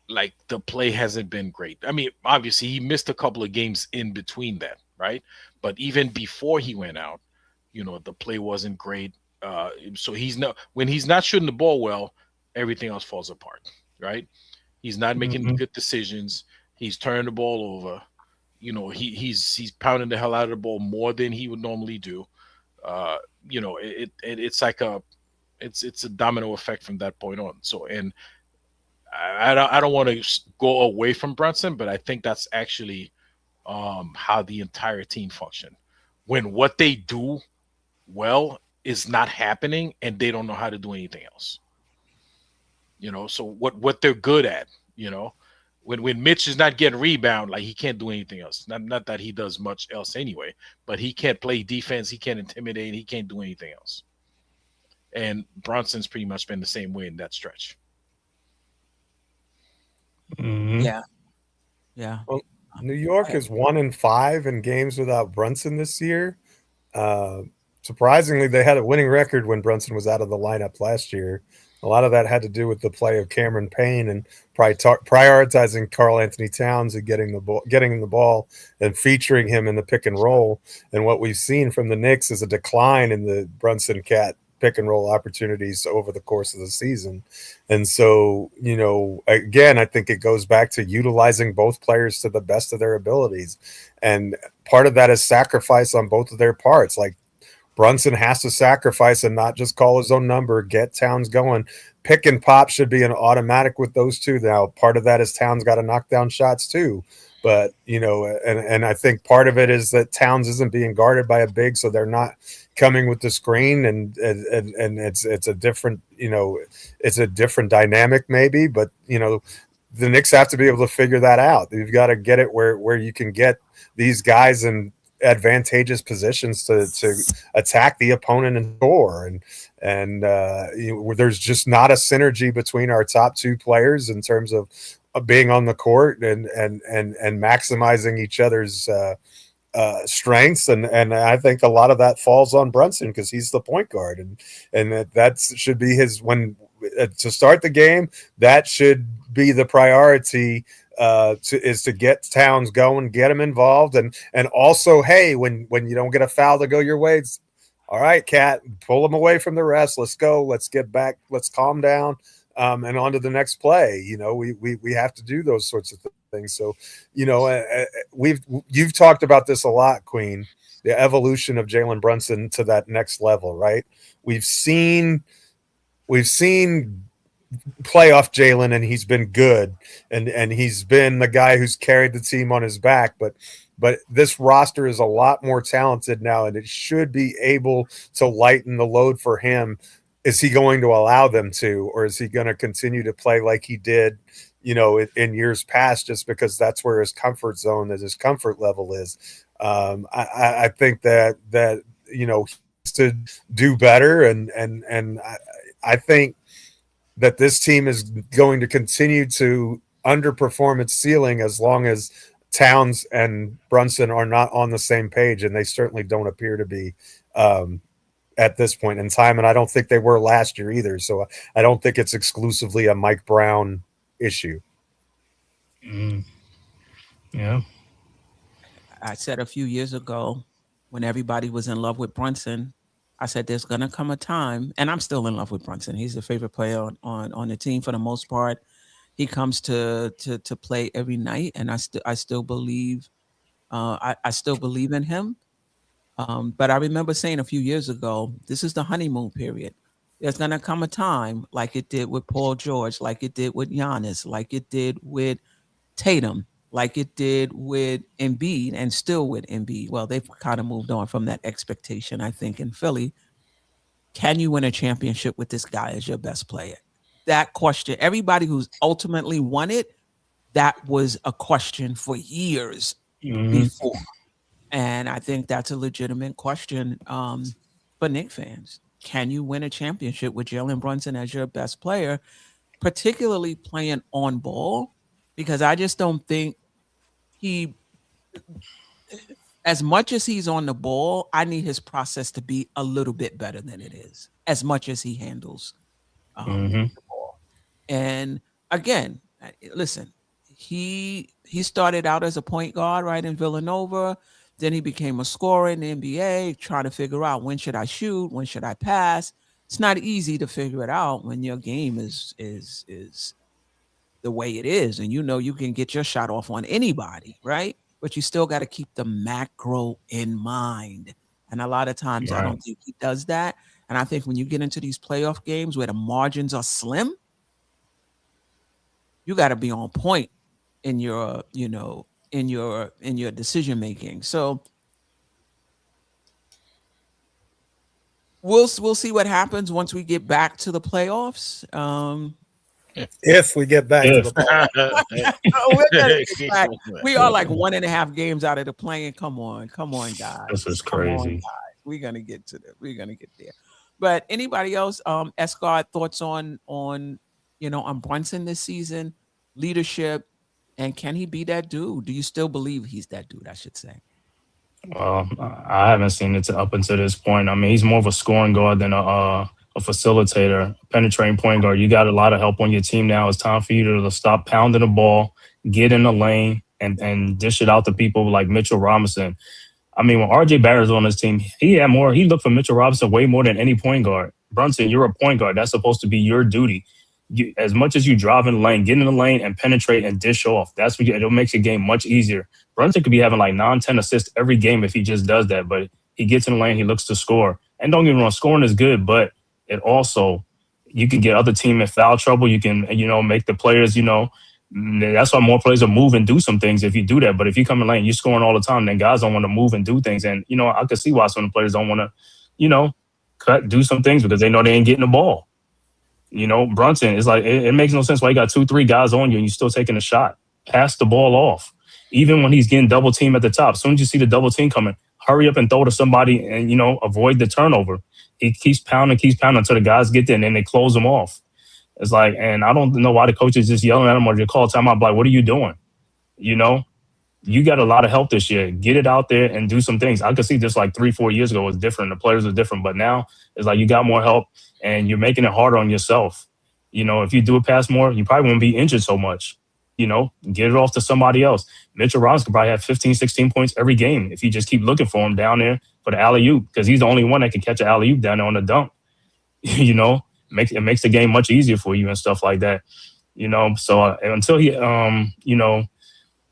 like the play hasn't been great. Obviously he missed a couple of games in between that, right? But even before he went out, the play wasn't great. So when he's not shooting the ball well, everything else falls apart, right? He's not making good decisions. He's turning the ball over. He's pounding the hell out of the ball more than he would normally do. It's like it's a domino effect from that point on. So, and I don't want to go away from Brunson, but I think that's actually how the entire team function. When what they do well is not happening and they don't know how to do anything else. So what they're good at, when Mitch is not getting rebound, like he can't do anything else. Not that he does much else anyway, but he can't play defense. He can't intimidate. He can't do anything else. And Brunson's pretty much been the same way in that stretch. Yeah. Well, New York is 1-5 in games without Brunson this year. Surprisingly, they had a winning record when Brunson was out of the lineup last year. A lot of that had to do with the play of Cameron Payne and prioritizing Karl Anthony Towns and getting him the ball and featuring him in the pick and roll. And what we've seen from the Knicks is a decline in the Brunson Cat pick and roll opportunities over the course of the season. And so, again, I think it goes back to utilizing both players to the best of their abilities. And part of that is sacrifice on both of their parts. Like, Brunson has to sacrifice and not just call his own number, get Towns going. Pick and pop should be an automatic with those two. Now, part of that is Towns got to knock down shots too. But, and I think part of it is that Towns isn't being guarded by a big, so they're not coming with the screen, and it's a different, it's a different dynamic maybe, but, the Knicks have to be able to figure that out. You've got to get it where you can get these guys in advantageous positions to attack the opponent and score, and there's just not a synergy between our top two players in terms of being on the court and maximizing each other's strengths, and I think a lot of that falls on Brunson because he's the point guard, and that should be his to start the game. That should be the priority. Is to get Towns going, get him involved, and also, hey, when you don't get a foul to go your way, it's, all right, Cat, pull him away from the rest. Let's go. Let's get back. Let's calm down, and on to the next play. We have to do those sorts of things. things. So, you've talked about this a lot, Queen, the evolution of Jalen Brunson to that next level, right? We've seen playoff Jalen, and he's been good, and he's been the guy who's carried the team on his back, but this roster is a lot more talented now, and it should be able to lighten the load for him. Is he going to allow them to, or is he going to continue to play like he did, in years past, just because that's where his comfort zone, his comfort level is? I think that he has to do better, and I think that this team is going to continue to underperform its ceiling as long as Towns and Brunson are not on the same page, and they certainly don't appear to be at this point in time, and I don't think they were last year either. So I don't think it's exclusively a Mike Brown issue. Yeah. I said a few years ago when everybody was in love with Brunson, I said there's going to come a time, and I'm still in love with Brunson. He's the favorite player on the team for the most part. He comes to play every night, and I still believe I still believe in him. But I remember saying a few years ago, this is the honeymoon period. There's going to come a time like it did with Paul George, like it did with Giannis, like it did with Tatum, like it did with Embiid, and still with Embiid. Well, they've kind of moved on from that expectation, I think, in Philly. Can you win a championship with this guy as your best player? That question, everybody who's ultimately won it, that was a question for years before. And I think that's a legitimate question for Knicks fans. Can you win a championship with Jalen Brunson as your best player, particularly playing on ball? Because I just don't think as much as he's on the ball, I need his process to be a little bit better than it is, as much as he handles the ball. And again, listen, he started out as a point guard, right, in Villanova. Then he became a scorer in the NBA, trying to figure out when should I shoot, when should I pass. It's not easy to figure it out when your game is the way it is, and you can get your shot off on anybody, right? But you still got to keep the macro in mind. And a lot of times I don't think he does that. And I think when you get into these playoff games where the margins are slim, you got to be on point in your, in your decision making. So we'll see what happens once we get back to the playoffs. If we get back to the we're back. We are like 1.5 games out of the play-in. Come on, guys. This is crazy. We're gonna get to that. We're gonna get there. But anybody else, Escott, thoughts on Brunson this season, leadership, and can he be that dude? Do you still believe he's that dude? I should say. I haven't seen it up until this point. I mean, he's more of a scoring guard than a facilitator, penetrating point guard. You got a lot of help on your team now. It's time for you to stop pounding the ball, get in the lane, and dish it out to people like Mitchell Robinson. I mean, when RJ Barrett's on his team, he looked for Mitchell Robinson way more than any point guard. Brunson, you're a point guard. That's supposed to be your duty. As much as you drive in the lane, get in the lane and penetrate and dish off. That's what it'll make your game much easier. Brunson could be having like 9-10 assists every game if he just does that. But he gets in the lane, he looks to score. And don't get me wrong, scoring is good, but it also, you can get other team in foul trouble. You can, make the players, that's why more players will move and do some things if you do that. But if you come in lane, you're scoring all the time, then guys don't want to move and do things. And, I could see why some of the players don't want to, do some things because they know they ain't getting the ball. Brunson is like, it makes no sense why you got 2-3 guys on you and you're still taking a shot. Pass the ball off. Even when he's getting double team at the top, as soon as you see the double team coming, hurry up and throw to somebody and, avoid the turnover. He keeps pounding until the guys get there and then they close him off. It's like, and I don't know why the coach is just yelling at him or they call timeout. Like, what are you doing? You got a lot of help this year. Get it out there and do some things. I could see this like 3-4 years ago was different. The players are different, but now it's like you got more help and you're making it harder on yourself. If you do it pass more, you probably won't be injured so much. Get it off to somebody else. Mitchell Robinson could probably have 15, 16 points every game if you just keep looking for him down there for the alley-oop because he's the only one that can catch an alley-oop down there on the dunk. It makes the game much easier for you and stuff like that. So until he,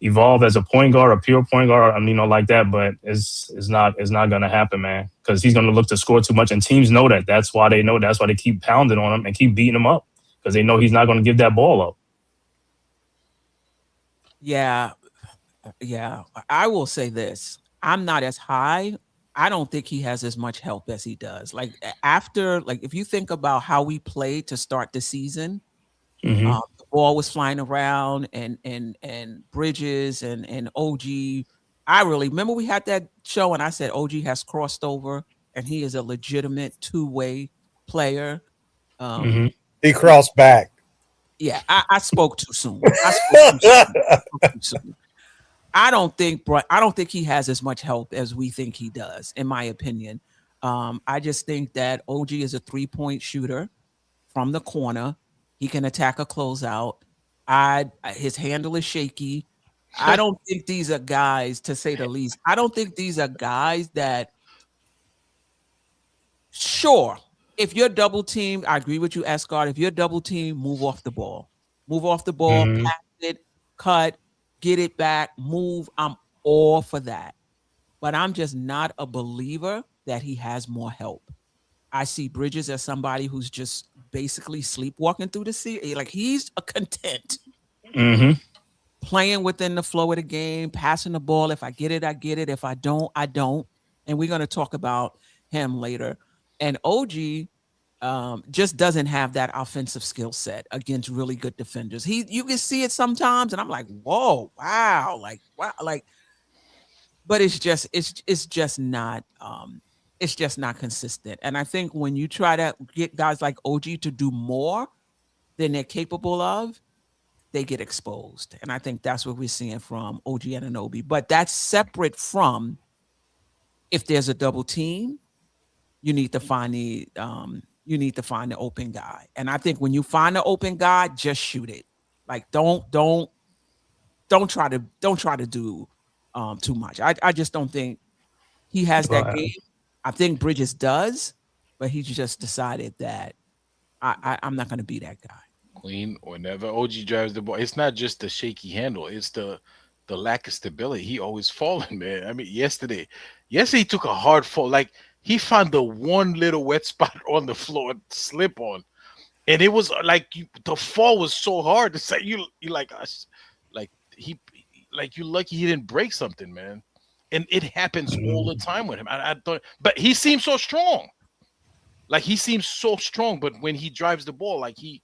evolve as a point guard, a pure point guard, I mean, like that. But it's not going to happen, man, because he's going to look to score too much, and teams know that. That's why they know. That's why they keep pounding on him and keep beating him up, because they know he's not going to give that ball up. Yeah, I will say this: I'm not as high. I don't think he has as much help as he does. Like after, like if you think about how we played to start the season, Mm-hmm. the ball was flying around, and Bridges and OG. I really remember we had that show, and I said OG has crossed over, and he is a legitimate two-way player. Mm-hmm. He crossed back. Yeah, I spoke too soon. I spoke too soon. I don't think he has as much help as we think he does, in my opinion. I just think that OG is a 3-point shooter from the corner. He can attack a closeout. His handle is shaky. I don't think these are guys, to say the least. I don't think these are guys that, sure, if you're double teamed, I agree with you, Escott. If you're double teamed, move off the ball. Move off the ball, Mm-hmm. pass it, cut, get it back, move. I'm all for that. But I'm just not a believer that he has more help. I see Bridges as somebody who's just basically sleepwalking through the sea. Like he's a content. Mm-hmm. Playing within the flow of the game, passing the ball. If I get it, I get it. If I don't, I don't. And we're going to talk about him later. And OG just doesn't have that offensive skill set against really good defenders. You can see it sometimes, and I'm like, whoa, wow, like. But it's just not consistent. And I think when you try to get guys like OG to do more than they're capable of, they get exposed. And I think that's what we're seeing from OG Anunoby. But that's separate from, if there's a double team, you need to find the open guy. And I think when you find the open guy, just shoot it. Like don't try to do too much. I just don't think he has that game. I think Bridges does, but he just decided that I'm not going to be that guy. Queen, whenever OG drives the ball, it's not just the shaky handle, it's the lack of stability. He always falling, man. I mean, yesterday he took a hard fall. Like he found the one little wet spot on the floor to slip on, and it was like the fall was so hard to say you like us, like you're lucky he didn't break something, man. And it happens all the time with him. I thought, but he seems so strong. Like he seems so strong, but when he drives the ball, like he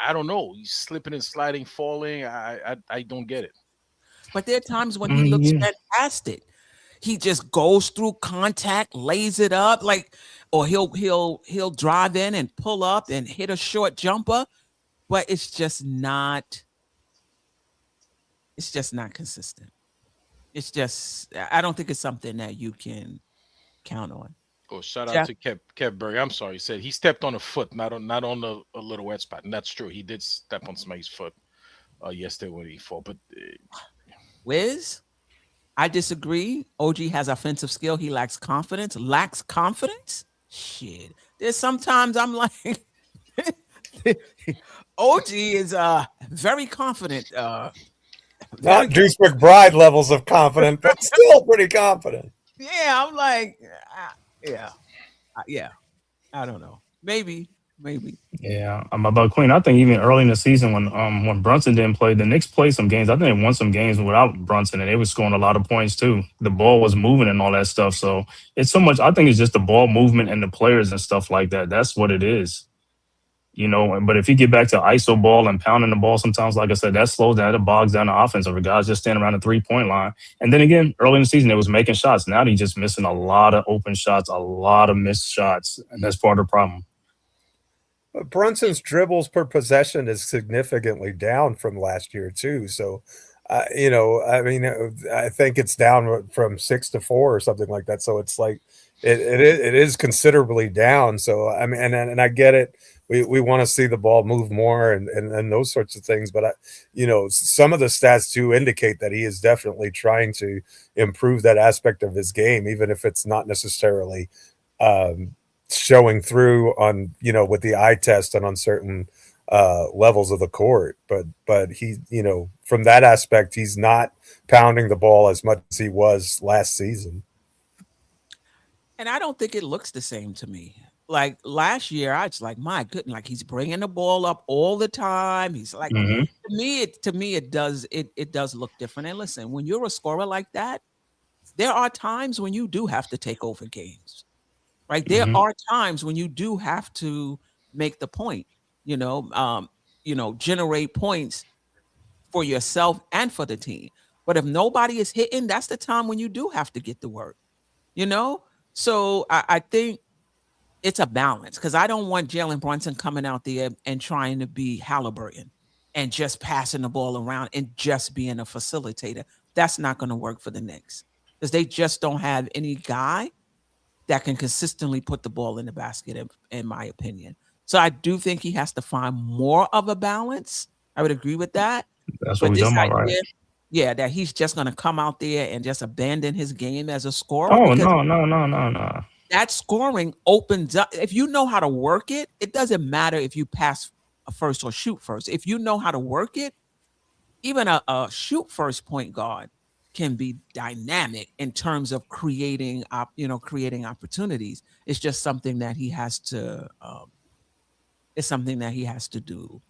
I don't know, he's slipping and sliding, falling. I don't get it. But there are times when he looks fantastic. He just goes through contact, lays it up, like, or he'll drive in and pull up and hit a short jumper, but it's just not consistent. It's just, I don't think it's something that you can count on. Oh, shout Jeff? out to Kev Berg. I'm sorry. He said he stepped on a foot, not on a little wet spot. And that's true. He did step on somebody's foot yesterday when he fought. But Wiz, I disagree. OG has offensive skill. He lacks confidence. Shit. There's sometimes I'm like, OG is very confident. Not Deuce McBride levels of confident, but still pretty confident. Yeah, I'm like, yeah. I don't know. Maybe. Yeah, I'm about Queen. I think even early in the season when Brunson didn't play, the Knicks played some games. I think they won some games without Brunson, and they were scoring a lot of points too. The ball was moving and all that stuff. So it's so much. I think it's just the ball movement and the players and stuff like that. That's what it is. But if you get back to ISO ball and pounding the ball, sometimes, like I said, that slows down, it bogs down the offense of guys just standing around the 3-point line. And then again, early in the season, it was making shots. Now he's just missing a lot of open shots, a lot of missed shots, and that's part of the problem. But Brunson's dribbles per possession is significantly down from last year too. So, I think it's down from 6 to 4 or something like that. So it's like it is considerably down. So I mean, and I get it. We want to see the ball move more and those sorts of things. But some of the stats do indicate that he is definitely trying to improve that aspect of his game, even if it's not necessarily showing through on, with the eye test and on certain levels of the court. But he, from that aspect, he's not pounding the ball as much as he was last season. And I don't think it looks the same to me. Like last year, I was like, my goodness, like he's bringing the ball up all the time. He's like, Mm-hmm. to me, it does look different. And listen, when you're a scorer like that, there are times when you do have to take over games, right? There Mm-hmm. are times when you do have to make the point, generate points for yourself and for the team. But if nobody is hitting, that's the time when you do have to get to work, So I think it's a balance because I don't want Jalen Brunson coming out there and trying to be Halliburton and just passing the ball around and just being a facilitator. That's not going to work for the Knicks because they just don't have any guy that can consistently put the ball in the basket, in my opinion. So I do think he has to find more of a balance. I would agree with that. That's what But we're this talking about, idea, right? yeah, that he's just going to come out there and just abandon his game as a scorer. Oh, because no. that scoring opens up. If you know how to work it, it doesn't matter if you pass first or shoot first. If you know how to work it, even a shoot first point guard can be dynamic in terms of creating opportunities. It's just something that he has to. It's something that he has to do.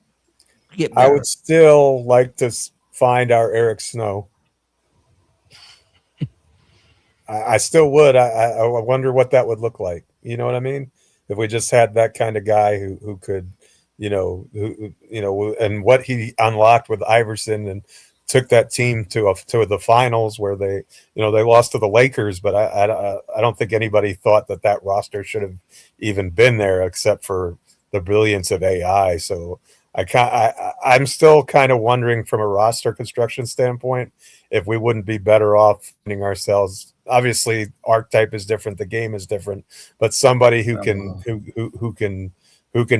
Get better. I would still like to find our Eric Snow. I still would. I wonder what that would look like. You know what I mean? If we just had that kind of guy who could, and what he unlocked with Iverson and took that team to the finals where they lost to the Lakers. But I don't think anybody thought that roster should have even been there except for the brilliance of AI. So I'm still kind of wondering from a roster construction standpoint if we wouldn't be better off finding ourselves. Obviously, archetype is different, the game is different, but somebody who can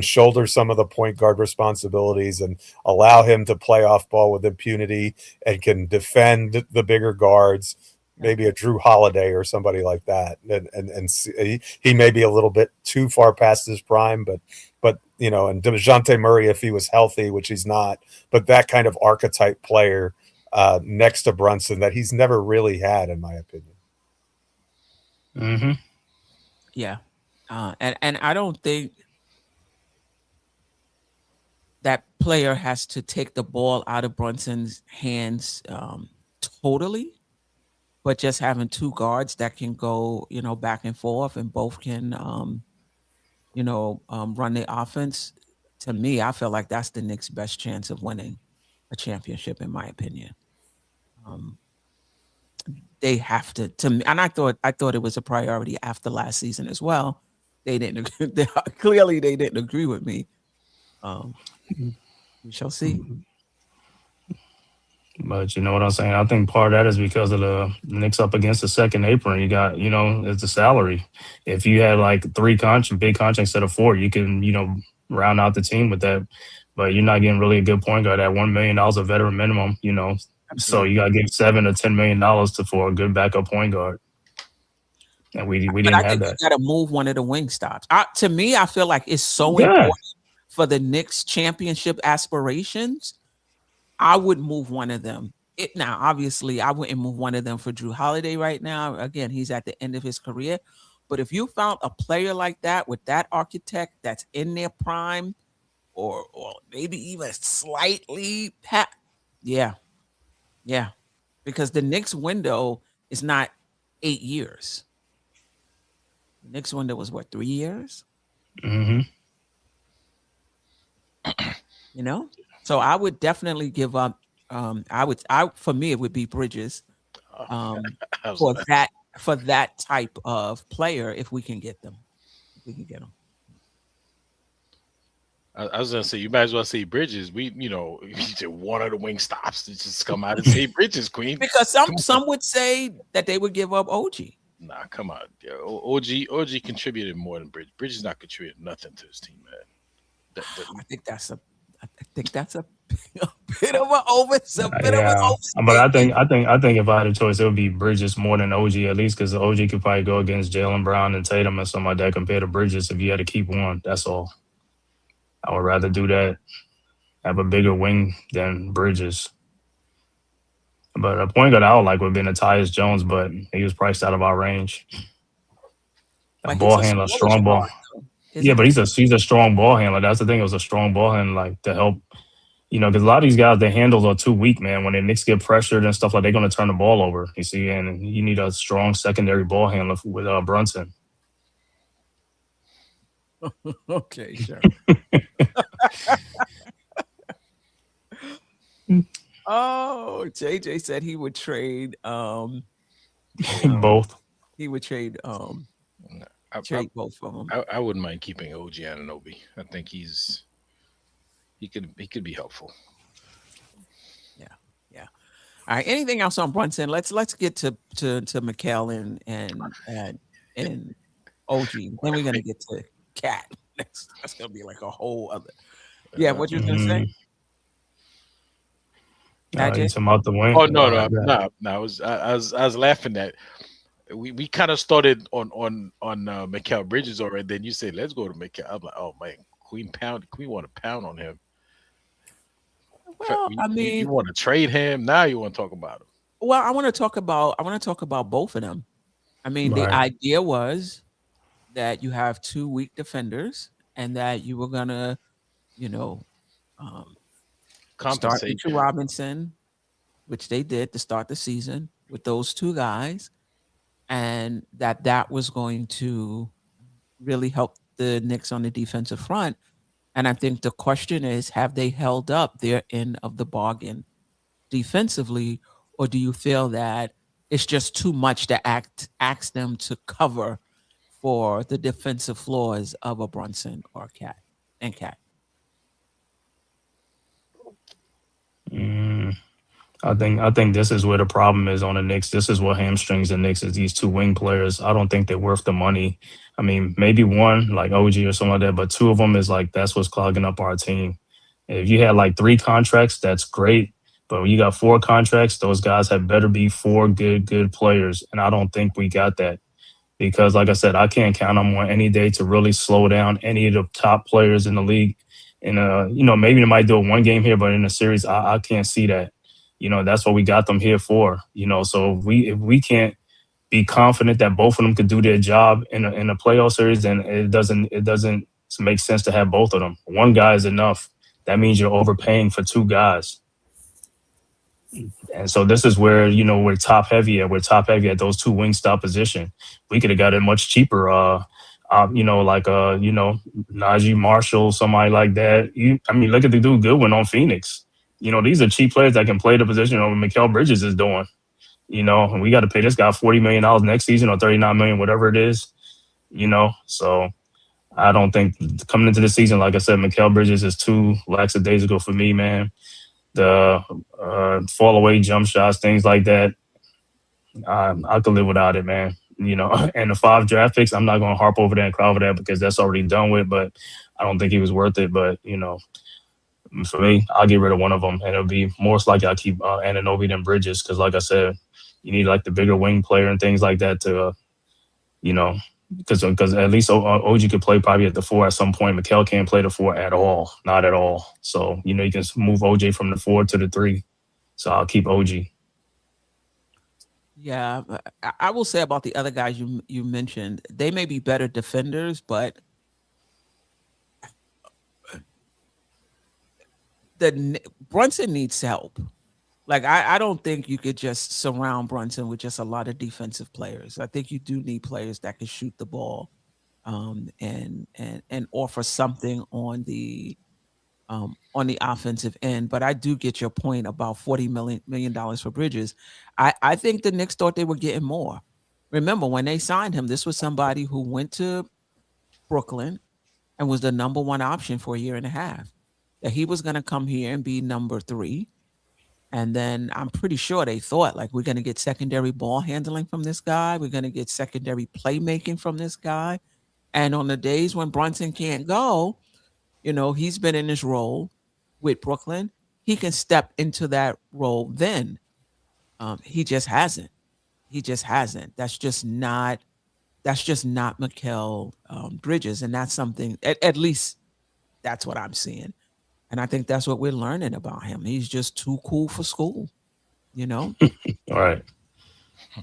shoulder some of the point guard responsibilities and allow him to play off ball with impunity and can defend the bigger guards. Maybe a Drew Holiday or somebody like that, and he may be a little bit too far past his prime, but and DeJounte Murray if he was healthy, which he's not, but that kind of archetype player next to Brunson that he's never really had, in my opinion. Mm-hmm. Yeah, and I don't think that player has to take the ball out of Brunson's hands totally. But just having two guards that can go, back and forth and both can, run the offense, to me, I feel like that's the Knicks' best chance of winning a championship, in my opinion. They have to me, and I thought it was a priority after last season as well. They didn't clearly they didn't agree with me. We shall see. But you know what I'm saying? I think part of that is because of the Knicks up against the second apron. You got, it's the salary. If you had like big contracts instead of 4, you can, round out the team with that. But you're not getting really a good point guard at $1 million a veteran minimum, So you got to give $7 to $10 million for a good backup point guard. And we didn't have that. You got to move one of the wing stops. To me, I feel like it's so important for the Knicks championship aspirations. I would move one of them. Now, obviously, I wouldn't move one of them for Drew Holiday right now. Again, he's at the end of his career. But if you found a player like that with that architect that's in their prime, or maybe even slightly, yeah, because the Knicks window is not 8 years. The Knicks window was what, 3 years? Mm-hmm. So I would definitely give up. For me, it would be Bridges for that type of player if we can get them. If we can get them. I was gonna say you might as well say Bridges. One of the wing stops to just come out and say Bridges, Queen. Because some would say that they would give up OG. Nah, come on. Yeah, OG contributed more than Bridges. Bridges not contributed nothing to his team, man. I think that's a bit of an overstatement. But I think if I had a choice, it would be Bridges more than OG, at least because OG could probably go against Jalen Brown and Tatum and something like that compared to Bridges. If you had to keep one, that's all. I would rather do that. Have a bigger wing than Bridges. But a point guard I would like would have been a Tyus Jones, but he was priced out of our range. A But he's ball a handler, smallish strong ball. guard, though, Yeah, isn't but he? he's a strong ball handler. That's the thing. It was a strong ball handler, like to help. Because a lot of these guys, their handles are too weak, man. When the Knicks get pressured and stuff like, they're going to turn the ball over. You see, and you need a strong secondary ball handler with Brunson. Okay, sure. Oh, JJ said he would trade Both. he would trade I, both of them. I wouldn't mind keeping OG Anunoby. I think he could be helpful. Yeah. All right. Anything else on Brunson? Let's get to Mikal and OG. Then we're gonna get to Cat. That's gonna be like a whole other. Yeah, what you was gonna say? You talking about the wing? Oh no. I was laughing at. We kind of started on Mikal Bridges already. Then you say let's go to Mikal. I'm like, oh man, Queen want to pound on him. Well, I mean, you want to trade him now. You want to talk about him. Well, I want to talk about both of them. I mean, the idea was that you have two weak defenders, and that you were gonna, start Mitchell Robinson, which they did to start the season with those two guys, and that was going to really help the Knicks on the defensive front. And I think the question is, have they held up their end of the bargain defensively, or do you feel that it's just too much to ask them to cover for the defensive flaws of a Brunson or Cat? I think this is where the problem is on the Knicks. This is what hamstrings the Knicks is these two wing players. I don't think they're worth the money. I mean, maybe one like OG or something like that, but two of them is like that's what's clogging up our team. If you had like 3 contracts, that's great. But when you got 4 contracts, those guys have better be 4 good players. And I don't think we got that. Because like I said, I can't count on one any day to really slow down any of the top players in the league. And maybe they might do it one game here, but in a series, I can't see that. That's what we got them here for. So if we can't be confident that both of them could do their job in a playoff series, then it doesn't make sense to have both of them. One guy is enough. That means you're overpaying for 2 guys. And so this is where, we're top heavy at. We're top heavy at those 2 wing stop position. We could have got it much cheaper. Najee Marshall, somebody like that. Look at the dude Goodwin on Phoenix. These are cheap players that can play the position Mikal Bridges is doing. And we got to pay this guy $40 million next season or $39 million, whatever it is. So I don't think coming into the season, like I said, Mikal Bridges is too lackadaisical for me, man. The fall away jump shots, things like that. I could live without it, man. And the 5 draft picks, I'm not going to harp over that and cry over that because that's already done with. But I don't think he was worth it. But for me, I'll get rid of one of them, and it'll be most likely I'll keep Anunoby than Bridges because, like I said, you need like the bigger wing player and things like that to, because at least OG could play probably at the 4 at some point. Mikal can't play the 4 at all, not at all. So you can move OJ from the 4 to the 3. So I'll keep OG. Yeah, I will say about the other guys you mentioned, they may be better defenders, but Brunson needs help. Like I don't think you could just surround Brunson with just a lot of defensive players. I think you do need players that can shoot the ball, and offer something on the offensive end. But I do get your point about $40 million for Bridges. I think the Knicks thought they were getting more. Remember, when they signed him, this was somebody who went to Brooklyn and was the number 1 option for a year and a half. That he was going to come here and be number 3. And then I'm pretty sure they thought, like, we're going to get secondary ball handling from this guy. We're going to get secondary playmaking from this guy. And on the days when Brunson can't go, he's been in this role with Brooklyn. He can step into that role then. He just hasn't. That's just not Mikal Bridges. And that's something, at least that's what I'm seeing. And I think that's what we're learning about him. He's just too cool for school. You know, All right.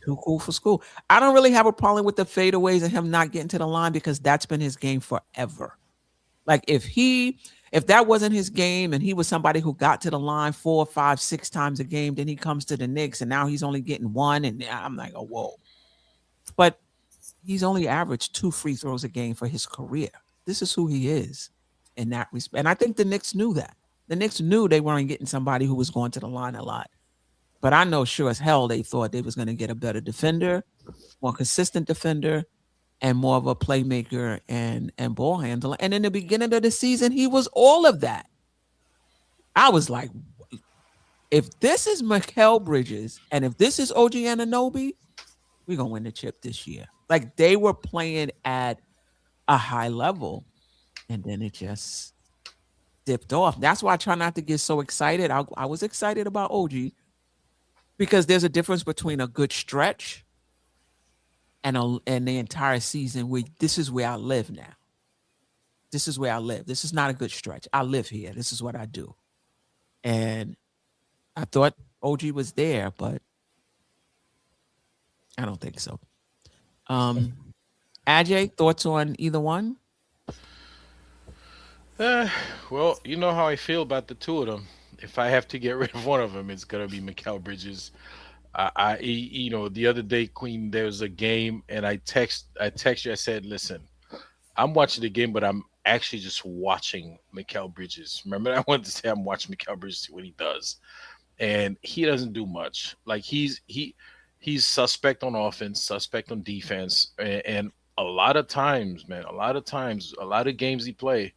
too cool for school. I don't really have a problem with the fadeaways and him not getting to the line because that's been his game forever. Like if that wasn't his game and he was somebody who got to the line 4, 5, 6 times a game, then he comes to the Knicks and now he's only getting one, and I'm like, oh whoa. But he's only averaged 2 free throws a game for his career. This is who he is in that respect. And I think the Knicks knew that. The Knicks knew they weren't getting somebody who was going to the line a lot. But I know sure as hell they thought they was going to get a better defender, more consistent defender, and more of a playmaker and ball handler. And in the beginning of the season, he was all of that. I was like, if this is Mikal Bridges and if this is OG Anunoby, we're going to win the chip this year. Like, they were playing at a high level, and then it just dipped off. That's why I try not to get so excited. I was excited about OG because there's a difference between a good stretch and the entire season where this is where I live now. This is where I live. This is not a good stretch. I live here. This is what I do. And I thought OG was there, but I don't think so. Ajay, thoughts on either one? Well, you know how I feel about the two of them. If I have to get rid of one of them, it's gonna be Mikal Bridges. You know, the other day, Queen, there was a game, and I text you. I said, "Listen, I'm watching the game, but I'm actually just watching Mikal Bridges." Remember, I wanted to say I'm watching Mikal Bridges, see what he does, and he doesn't do much. Like he's suspect on offense, suspect on defense, and a lot of times, man, a lot of games he play,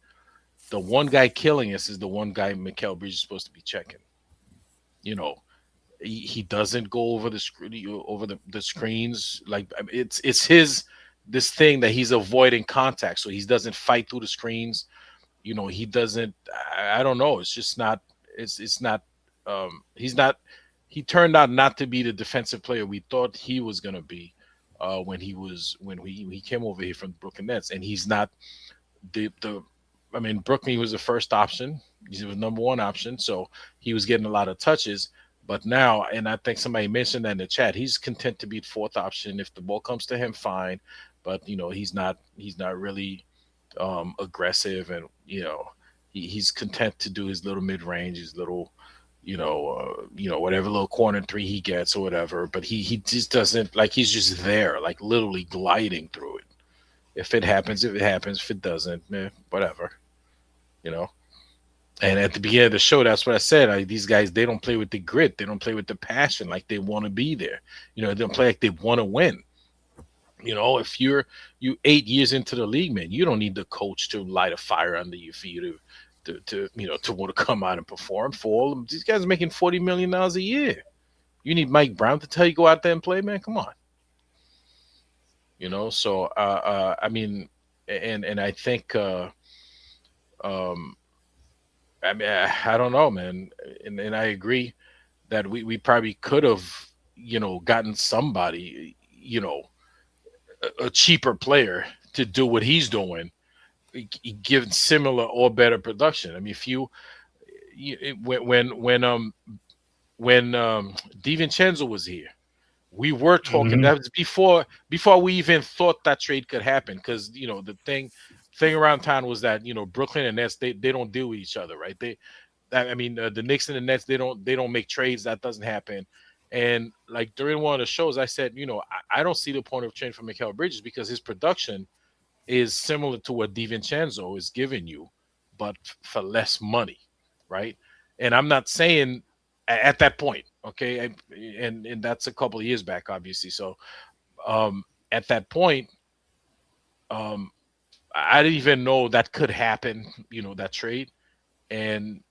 the one guy killing us is the one guy Mikal Bridges is supposed to be checking. You know, he doesn't go over the screens. Like, it's his this thing that he's avoiding contact, so he doesn't fight through the screens. You know, he doesn't. I don't know. It's just not. It's not. He's not. He turned out not to be the defensive player we thought he was gonna be when he came over here from the Brooklyn Nets, and he's not the. I mean, Brooklyn was the first option. He was number one option, so he was getting a lot of touches. But now, and I think somebody mentioned that in the chat, he's content to be the fourth option. If the ball comes to him, fine. But you know, he's not really aggressive, and you know, he's content to do his little mid range, his little, whatever little corner three he gets or whatever. But he just doesn't, like, he's just there, like literally gliding through it. If it happens, if it happens. If it doesn't, whatever. You know. And at the beginning of the show, that's what I said. These guys, they don't play with the grit. They don't play with the passion like they want to be there. You know, they don't play like they want to win. You know, if you 8 years into the league, man, you don't need the coach to light a fire under your feet to want to come out and perform for all of them. These guys are making $40 million a year. You need Mike Brown to tell you go out there and play, man. Come on. You know, so I mean, and I think I mean, I don't know, man. And I agree that we probably could have, gotten somebody, a cheaper player to do what he's doing, given similar or better production. I mean, if when DiVincenzo was here, we were talking. That was before we even thought that trade could happen, because the thing around town was that Brooklyn and Nets, they don't deal with each other, right? The Knicks and the Nets, they don't make trades. That doesn't happen. And like during one of the shows, I said, I don't see the point of trading for Mikal Bridges because his production is similar to what DiVincenzo is giving you, but for less money, right? And I'm not saying at that point, okay, and that's a couple of years back, obviously. So at that point, I didn't even know that could happen, that trade. And,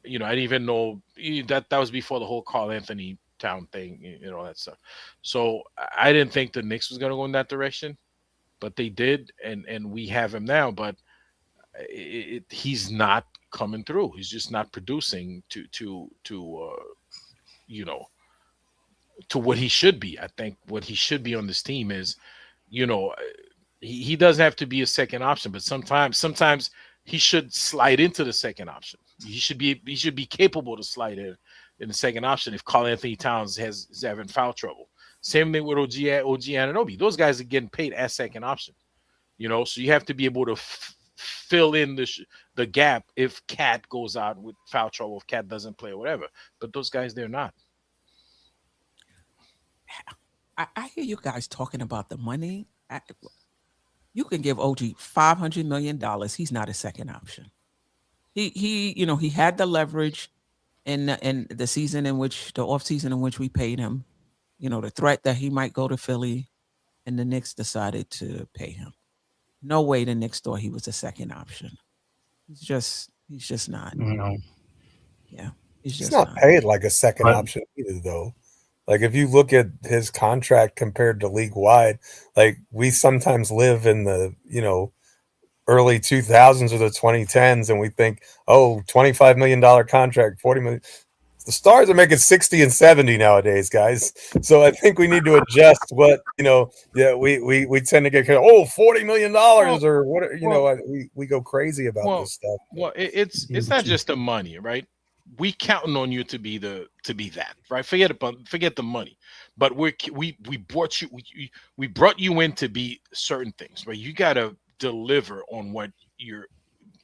I didn't even know that was before the whole Karl Anthony Town thing, all that stuff. So I didn't think the Knicks was going to go in that direction, but they did. And we have him now, but he's not coming through. He's just not producing to what he should be. I think what he should be on this team is, he doesn't have to be a second option, but sometimes he should slide into the second option. He should be capable to slide in in the second option if Karl Anthony Towns is having foul trouble. Same thing with OG Anunoby. Those guys are getting paid as second option. You know, so you have to be able to fill in the gap if Cat goes out with foul trouble, if Cat doesn't play or whatever. But those guys, they're not. I hear you guys talking about the money. You can give OG $500 million. He's not a second option. He had the leverage in the season in which the offseason in which we paid him. You know, the threat that he might go to Philly, and the Knicks decided to pay him. No way the Knicks thought he was a second option. He's just not. No. Yeah, he's not paid like a second option either, though. Like if you look at his contract compared to league wide, like we sometimes live in the early 2000s or the 2010s, and we think, oh, $25 million contract, $40 million. The stars are making 60 and 70 nowadays, guys. So I think we need to adjust what, we tend to get, $40 million or what, we go crazy about this stuff. Well, it's not just the money, right? We counting on you to be that, right? Forget the money, but we brought you in to be certain things, right? You got to deliver on what you're,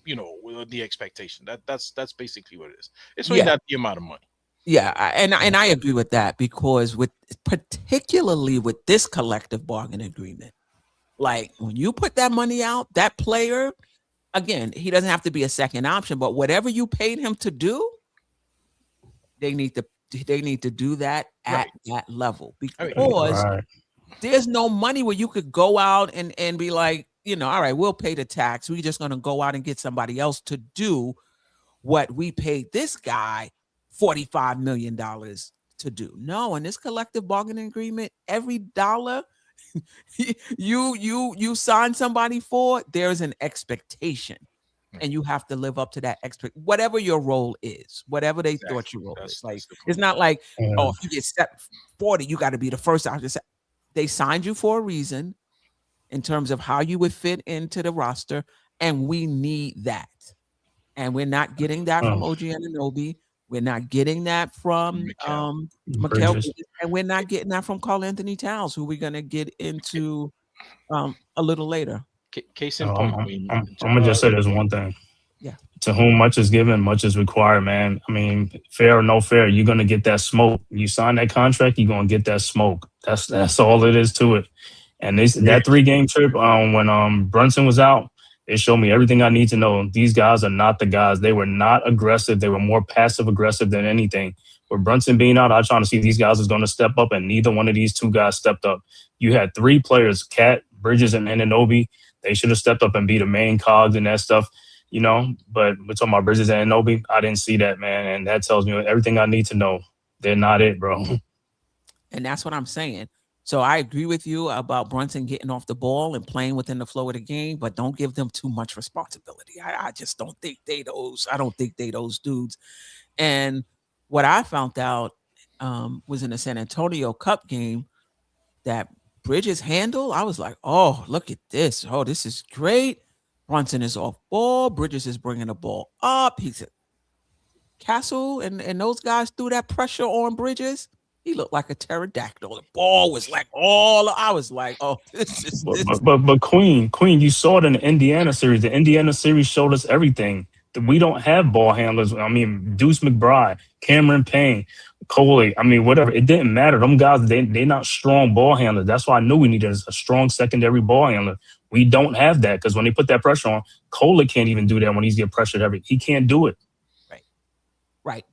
the expectation. That's basically what it is. It's really not the amount of money. Yeah, and I agree with that, because particularly with this collective bargaining agreement, like when you put that money out, that player, again, he doesn't have to be a second option, but whatever you paid him to do, they need to do that at that level, because there's no money where you could go out and be like, all right, we'll pay the tax. We're just going to go out and get somebody else to do what we paid this guy $45 million to do. No, in this collective bargaining agreement, every dollar you sign somebody for, there's an expectation, and you have to live up to that whatever your role is, whatever they thought your role is. Like it's not like, if you get set 40, you got to be the first. They signed you for a reason in terms of how you would fit into the roster, and we need that. And we're not getting that from OG Anunoby. We're not getting that from Mikal Bridges, and we're not getting that from Karl Anthony Towns, who we're going to get into a little later. Case in point. I'm going to just say there's one thing. Yeah. To whom much is given, much is required, man. I mean, fair or no fair, you're going to get that smoke. You sign that contract, you're going to get that smoke. That's all it is to it. And that 3-game trip when Brunson was out, it showed me everything I need to know. These guys are not the guys. They were not aggressive. They were more passive-aggressive than anything. With Brunson being out, I was trying to see if these guys was going to step up, and neither one of these two guys stepped up. You had 3 players, Cat, Bridges, and Anunoby. They should have stepped up and be the main cogs and that stuff, But we're talking about Bridges and Anunoby. I didn't see that, man, and that tells me everything I need to know. They're not it, bro. And that's what I'm saying. So I agree with you about Brunson getting off the ball and playing within the flow of the game, but don't give them too much responsibility. I just don't think they those dudes. And what I found out was in the San Antonio Cup game that Bridges handle. I was like, oh, look at this. Oh, this is great. Brunson is off ball. Bridges is bringing the ball up. He's a Castle and those guys threw that pressure on Bridges. He looked like a pterodactyl. The ball was like I was like, oh, this is. But Queen, you saw it in the Indiana series. The Indiana series showed us everything. We don't have ball handlers. I mean, Deuce McBride, Cameron Payne, Coley. I mean, whatever. It didn't matter. Them guys, they're not strong ball handlers. That's why I knew we needed a strong secondary ball handler. We don't have that, because when they put that pressure on, Coley can't even do that when he's getting pressured. He can't do it. Right.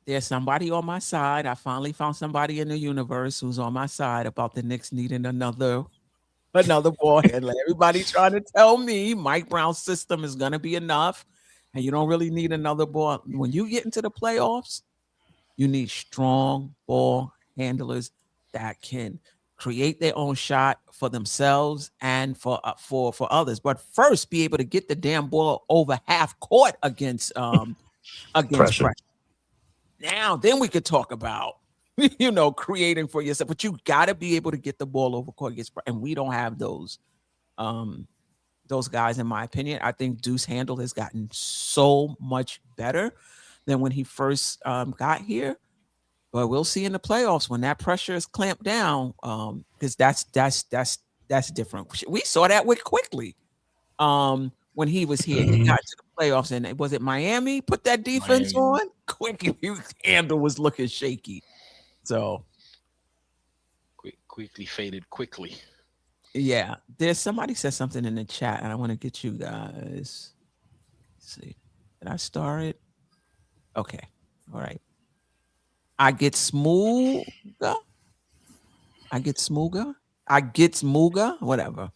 There's somebody on my side. I finally found somebody in the universe who's on my side about the Knicks needing another ball handler. Everybody trying to tell me Mike Brown's system is going to be enough, and you don't really need another ball. When you get into the playoffs, you need strong ball handlers that can create their own shot for themselves and for others. But first, be able to get the damn ball over half court against pressure. Now, then we could talk about, creating for yourself. But you got to be able to get the ball over court against, and we don't have those guys, in my opinion. I think Deuce handle has gotten so much better. than when he first got here. But we'll see in the playoffs when that pressure is clamped down, because that's different. We saw that with Quickly when he was here. He got to the playoffs, and was it Miami put that defense Miami. on? Quickly, his handle was looking shaky. So Quickly faded quickly. yeah, there's somebody said something in the chat, and I want to get you guys. Let's see, did I start it? Okay, all right. I get smoother. I get smoother. Whatever.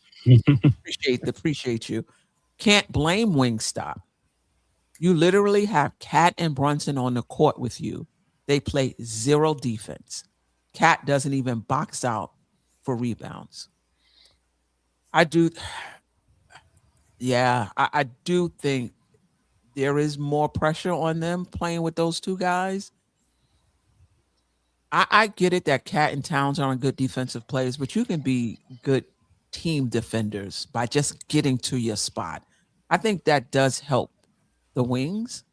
Appreciate you. Can't blame Wingstop. You literally have Cat and Brunson on the court with you. They play zero defense. Cat doesn't even box out for rebounds. I do think there is more pressure on them playing with those two guys. I get it that Cat and Towns aren't good defensive players, but you can be good team defenders by just getting to your spot. I think that does help the Wings.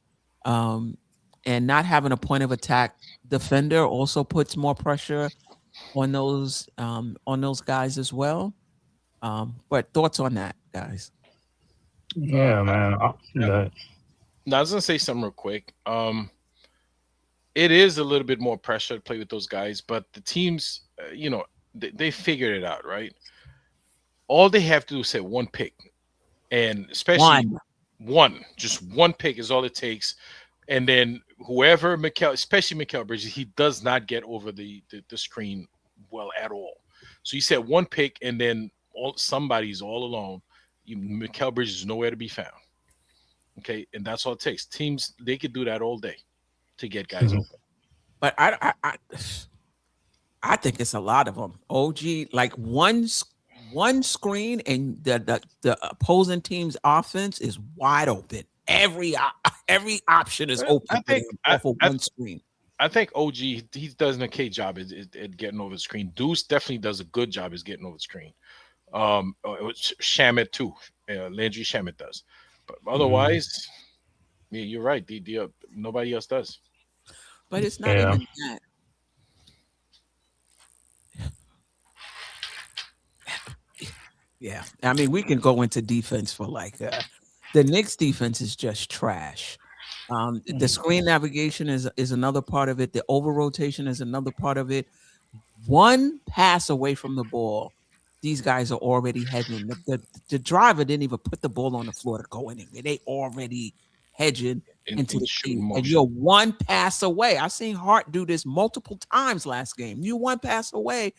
And not having a point of attack defender also puts more pressure on those guys as well. But thoughts on that, guys? Yeah, man. Now, I was gonna say something real quick. It is a little bit more pressure to play with those guys, but the teams, they figured it out, right? All they have to do is say one pick, and especially just one pick is all it takes. And then whoever especially Mikal Bridges, he does not get over the screen well at all. So you said one pick, and then somebody's all alone. Mikal Bridges is nowhere to be found. Okay, and that's all it takes. Teams, they could do that all day to get guys open. But I think it's a lot of them. OG, like one screen, and the opposing team's offense is wide open. Every option is open. Off of one screen. I think OG, he does an okay job at getting over the screen. Deuce definitely does a good job at getting over the screen. Shamet too. Landry Shamet does. But otherwise, yeah, you're right. Nobody else does. But it's not even that. Yeah, I mean, we can go into defense for like the Knicks defense is just trash. The screen navigation is another part of it. The over rotation is another part of it. One pass away from the ball, these guys are already hedging. The driver didn't even put the ball on the floor to go anywhere. They already hedging into the team. And you're one pass away. I've seen Hart do this multiple times last game. You one pass away,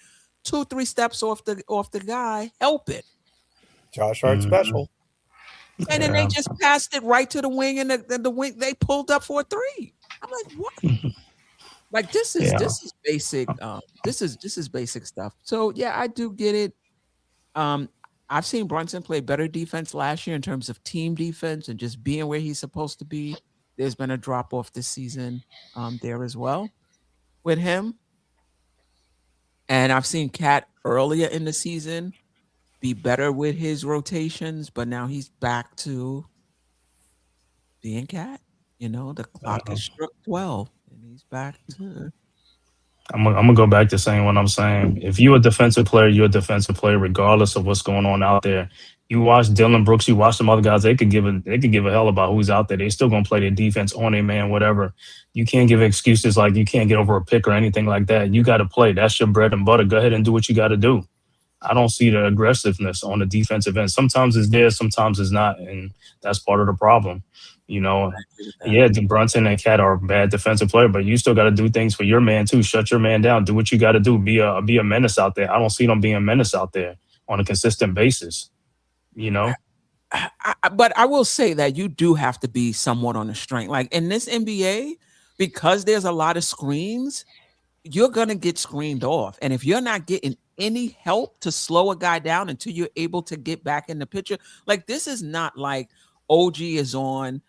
2-3 steps off the guy. Help it. Josh Hart special. And then they just passed it right to the wing, and the wing they pulled up for a 3. I'm like, what? Like this is basic. This is basic stuff. So yeah, I do get it. I've seen Brunson play better defense last year in terms of team defense and just being where he's supposed to be. There's been a drop off this season there as well with him. And I've seen Cat earlier in the season be better with his rotations, but now he's back to being Cat. The clock is struck 12, and he's back to. I'm gonna go back to saying what I'm saying. If you're a defensive player, you're a defensive player, regardless of what's going on out there. You watch Dillon Brooks, you watch some other guys. They could give a hell about who's out there. They still gonna play their defense on a man, whatever. You can't give excuses like you can't get over a pick or anything like that. You got to play. That's your bread and butter. Go ahead and do what you got to do. I don't see the aggressiveness on the defensive end. Sometimes it's there, sometimes it's not, and that's part of the problem. Yeah, Brunson and Cat are bad defensive players, but you still got to do things for your man too. Shut your man down. Do what you got to do. Be a menace out there. I don't see them being a menace out there on a consistent basis. But I will say that you do have to be somewhat on the strength. Like in this NBA, because there's a lot of screens, you're gonna get screened off, and if you're not getting any help to slow a guy down until you're able to get back in the picture, like this is not like OG is on.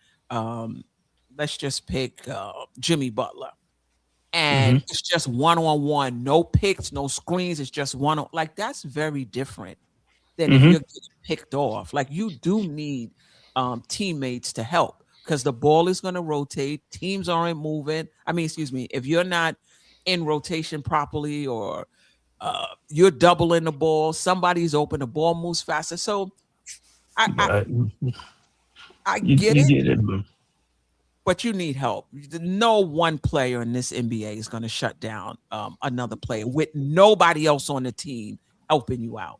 Let's just pick Jimmy Butler, and it's just one-on-one, no picks, no screens. It's just one. Like that's very different than if you're getting picked off. Like you do need teammates to help. because the ball is going to rotate. Teams aren't moving. I mean, excuse me, if you're not in rotation properly or you're doubling the ball, somebody's open, the ball moves faster. So I get it. Get it. But you need help. No one player in this NBA is going to shut down another player with nobody else on the team helping you out.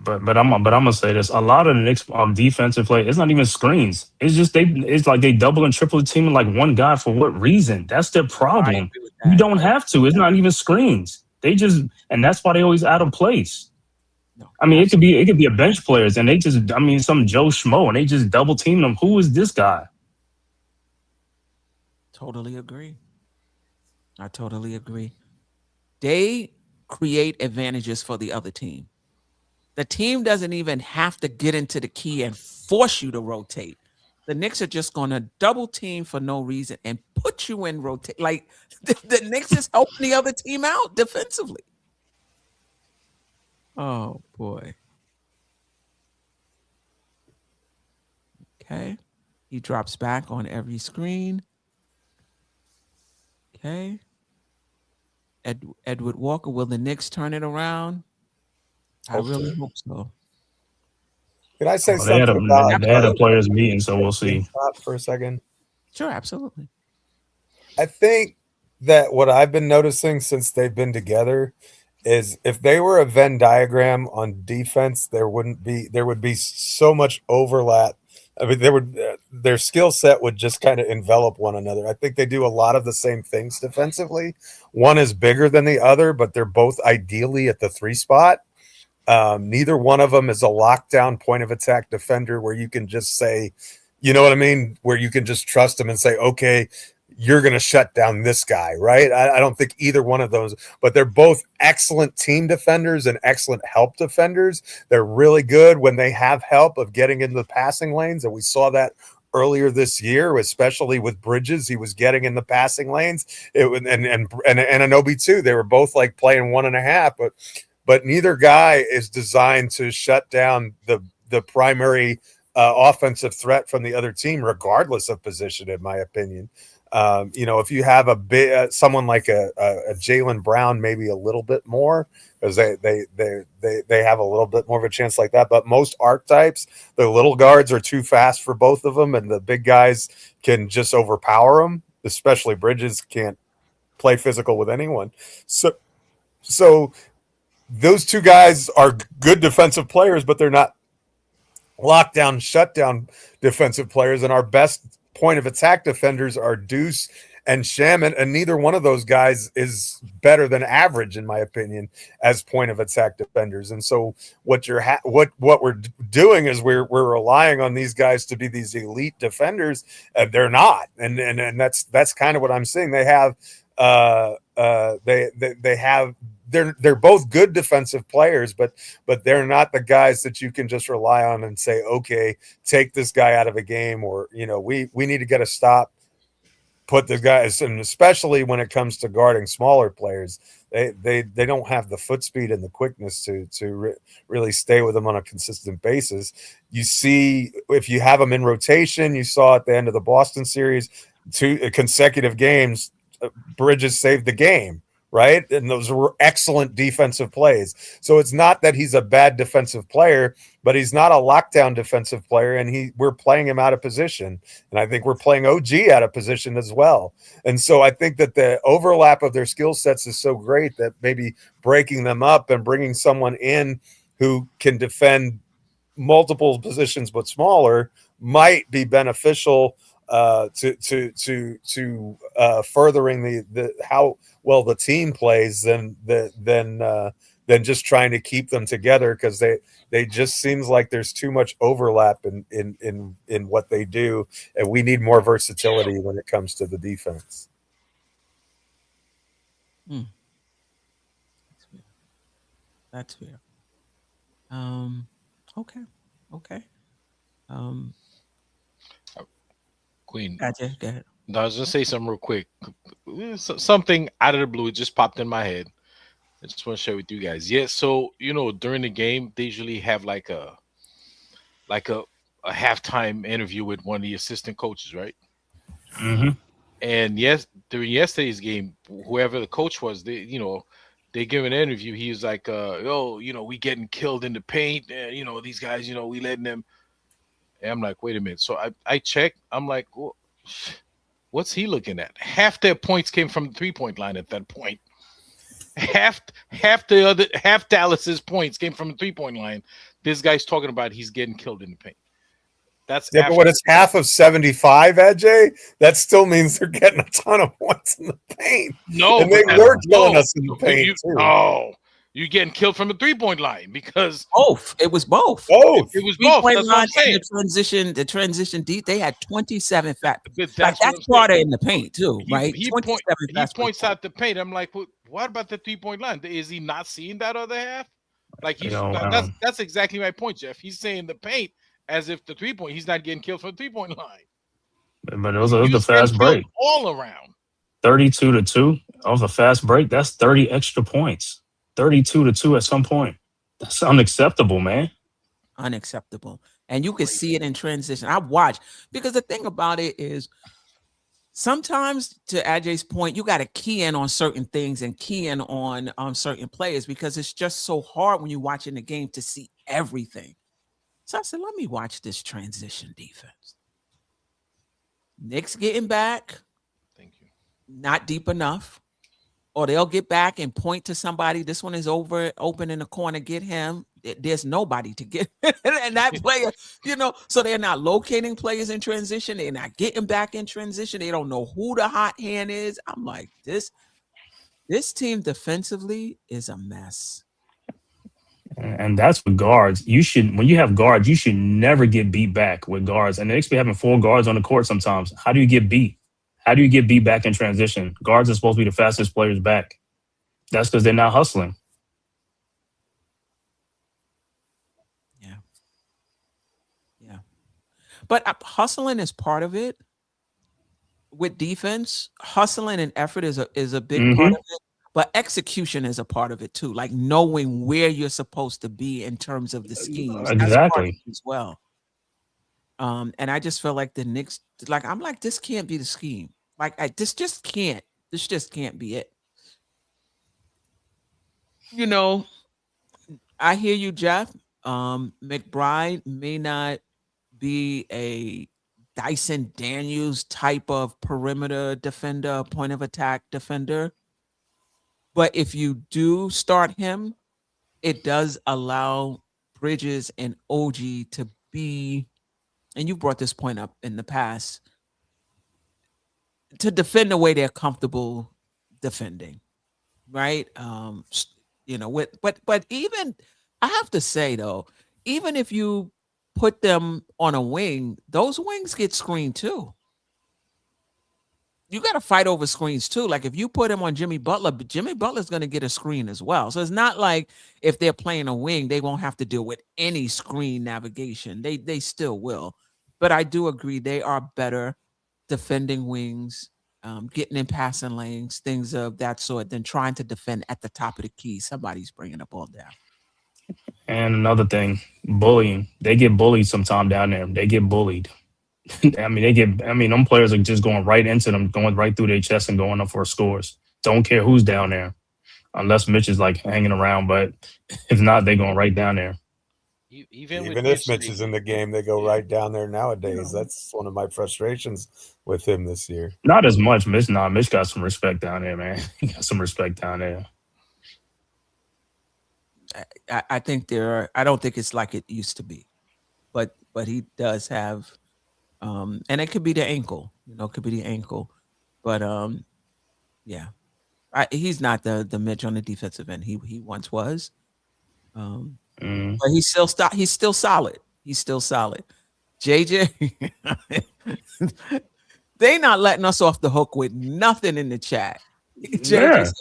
But I'm gonna say this: a lot of the Knicks defensive play, it's not even screens. It's just it's like they double and triple teaming like one guy for what reason? That's their problem. You don't have to. It's not even screens. They just, and that's why they always out of place. No, I mean, it could be a bench players, and they just, I mean, some Joe Schmo, and they just double team them. Who is this guy? Totally agree. I totally agree. They create advantages for the other team. The team doesn't even have to get into the key and force you to rotate. The Knicks are just going to double team for no reason and put you in rotate. Like the Knicks is helping the other team out defensively. Oh, boy. Okay. He drops back on every screen. Okay. Edward Walker, will the Knicks turn it around? I really hope so. Can I say They something about they had a players meeting, so we'll see. For a second? Sure, absolutely. I think that what I've been noticing since they've been together is if they were a Venn diagram on defense, there would be so much overlap. I mean, their skill set would just kind of envelop one another. I think they do a lot of the same things defensively. One is bigger than the other, but they're both ideally at the 3 spot. Neither one of them is a lockdown point of attack defender where you can just say, you know what I mean? Where you can just trust them and say, okay, you're going to shut down this guy, right? I don't think either one of those, but they're both excellent team defenders and excellent help defenders. They're really good when they have help of getting into the passing lanes. And we saw that earlier this year, especially with Bridges. He was getting in the passing lanes. And Anunoby too. They were both like playing 1.5, but neither guy is designed to shut down the primary offensive threat from the other team, regardless of position, in my opinion. If you have someone like a Jalen Brown, maybe a little bit more, because they have a little bit more of a chance like that. But most archetypes, the little guards are too fast for both of them, and the big guys can just overpower them. Especially Bridges can't play physical with anyone. So those two guys are good defensive players, but they're not lockdown, shutdown defensive players. And our best point of attack defenders are Deuce and Shaman, and neither one of those guys is better than average, in my opinion, as point of attack defenders. And so what we're doing is we're relying on these guys to be these elite defenders, and they're not. And that's kind of what I'm seeing. They have they're both good defensive players, but they're not the guys that you can just rely on and say, okay, take this guy out of a game, or we need to get a stop, put the guys, and especially when it comes to guarding smaller players, they don't have the foot speed and the quickness to really stay with them on a consistent basis. You see, if you have them in rotation, you saw at the end of the Boston series, 2 consecutive games, Bridges saved the game. Right. And those were excellent defensive plays. So it's not that he's a bad defensive player, but he's not a lockdown defensive player. And we're playing him out of position. And I think we're playing OG out of position as well. And so I think that the overlap of their skill sets is so great that maybe breaking them up and bringing someone in who can defend multiple positions but smaller might be beneficial to furthering the how well the team plays than just trying to keep them together, because they just seems like there's too much overlap in what they do, and we need more versatility when it comes to the defense. That's fair. Okay. Queen. Gotcha. Go ahead. No, I was just say something real quick. Something out of the blue, it just popped in my head. I just want to share with you guys. Yeah, so during the game, they usually have like a a halftime interview with one of the assistant coaches, right? Mm-hmm. And yes, during yesterday's game, whoever the coach was, they give an interview. He was like, "Oh, we getting killed in the paint, and these guys, we letting them." And I'm like, "Wait a minute." So I checked. I'm like, "What's he looking at?" Half their points came from the 3-point line at that point. Half Dallas's points came from the 3-point line. This guy's talking about he's getting killed in the paint. That's Yeah, but when it's half of 75, AJ, that still means they're getting a ton of points in the paint. No, and they were killing us in the paint too. No, you're getting killed from the 3-point line because both. It was both. Both. It was both. Three-point That's what line I'm saying. and the transition deep. They had 27 fat. But That's what I'm harder saying. in the paint too, right? He 27 fast points break. out the paint. I'm like, what about the 3-point line? Is he not seeing that other half? Like that's exactly my point, Jeff. He's saying the paint as if the 3-point. He's not getting killed from the 3-point line. But it was a fast break. All around. 32-2. That was a fast break. That's 30 extra points. 32-2 at some point. That's unacceptable, man. Unacceptable. And you can see it in transition. I watch because the thing about it is sometimes, to Ajay's point, you got to key in on certain things and key in on certain players because it's just so hard when you're watching the game to see everything. So I said, let me watch this transition defense. Knicks getting back. Thank you. Not deep enough. Or they'll get back and point to somebody. This one is open in the corner. Get him. There's nobody to get. And that player, so they're not locating players in transition. They're not getting back in transition. They don't know who the hot hand is. I'm like, this team defensively is a mess. And that's with guards. When you have guards, you should never get beat back with guards. And the Knicks be having 4 guards on the court sometimes. How do you get beat? How do you get beat back in transition? Guards are supposed to be the fastest players back. That's because they're not hustling. Yeah. But hustling is part of it. With defense, hustling and effort is a big part of it. But execution is a part of it too, like knowing where you're supposed to be in terms of the schemes. Exactly. As well. And I just feel like the Knicks, I'm like, this can't be the scheme. Like, this just can't be it. I hear you, Jeff. McBride may not be a Dyson Daniels type of perimeter defender, point of attack defender. But if you do start him, it does allow Bridges and OG to be, and you brought this point up in the past, to defend the way they're comfortable defending, right? But even, I have to say though, even if you put them on a wing, those wings get screened too. You got to fight over screens too. Like if you put him on Jimmy Butler's going to get a screen as well. So it's not like if they're playing a wing, they won't have to deal with any screen navigation. They still will. But I do agree they are better defending wings, getting in passing lanes, things of that sort, than trying to defend at the top of the key. Somebody's bringing up all down. And another thing, bullying. They get bullied sometime down there. They get bullied. Them players are just going right into them, going right through their chest and going up for scores. Don't care who's down there, unless Mitch is like hanging around. But if not, they're going right down there. Even if Mitch is in the game, they go right down there nowadays. That's one of my frustrations with him this year. Not as much, Mitch. Mitch got some respect down there, man. He got some respect down there. I think I don't think it's like it used to be, but he does have. And it could be the ankle, but yeah, he's not the Mitch on the defensive end. He once was, but he's still solid. He's still solid. JJ, they not letting us off the hook with nothing in the chat. JJ said,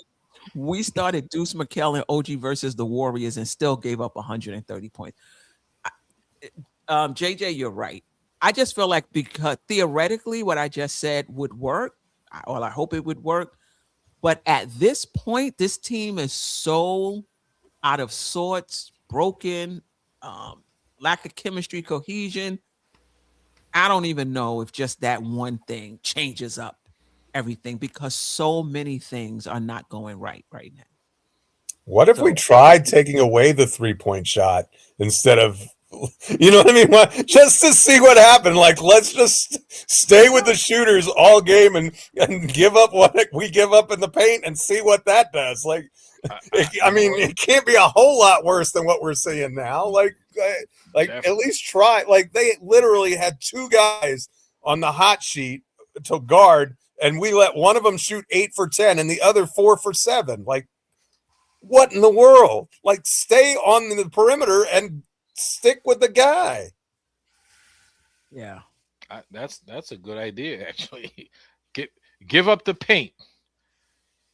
we started Deuce McKell and OG versus the Warriors and still gave up 130 points. JJ, you're right. I just feel like because theoretically what I just said would work, or I hope it would work. But at this point, this team is so out of sorts, broken, lack of chemistry, cohesion. I don't even know if just that one thing changes up everything, because so many things are not going right now. What if we tried taking away the 3-point shot instead of, you know what I mean? Just to see what happened. Like, let's just stay with the shooters all game and give up what we give up in the paint and see what that does. Like, I mean, it can't be a whole lot worse than what we're seeing now. Like at least try. Like, they literally had 2 guys on the hot sheet to guard, and we let one of them shoot 8 for 10 and the other 4 for 7. Like, what in the world? Like, stay on the perimeter and stick with the guy. Yeah, that's a good idea, actually. Give up the paint,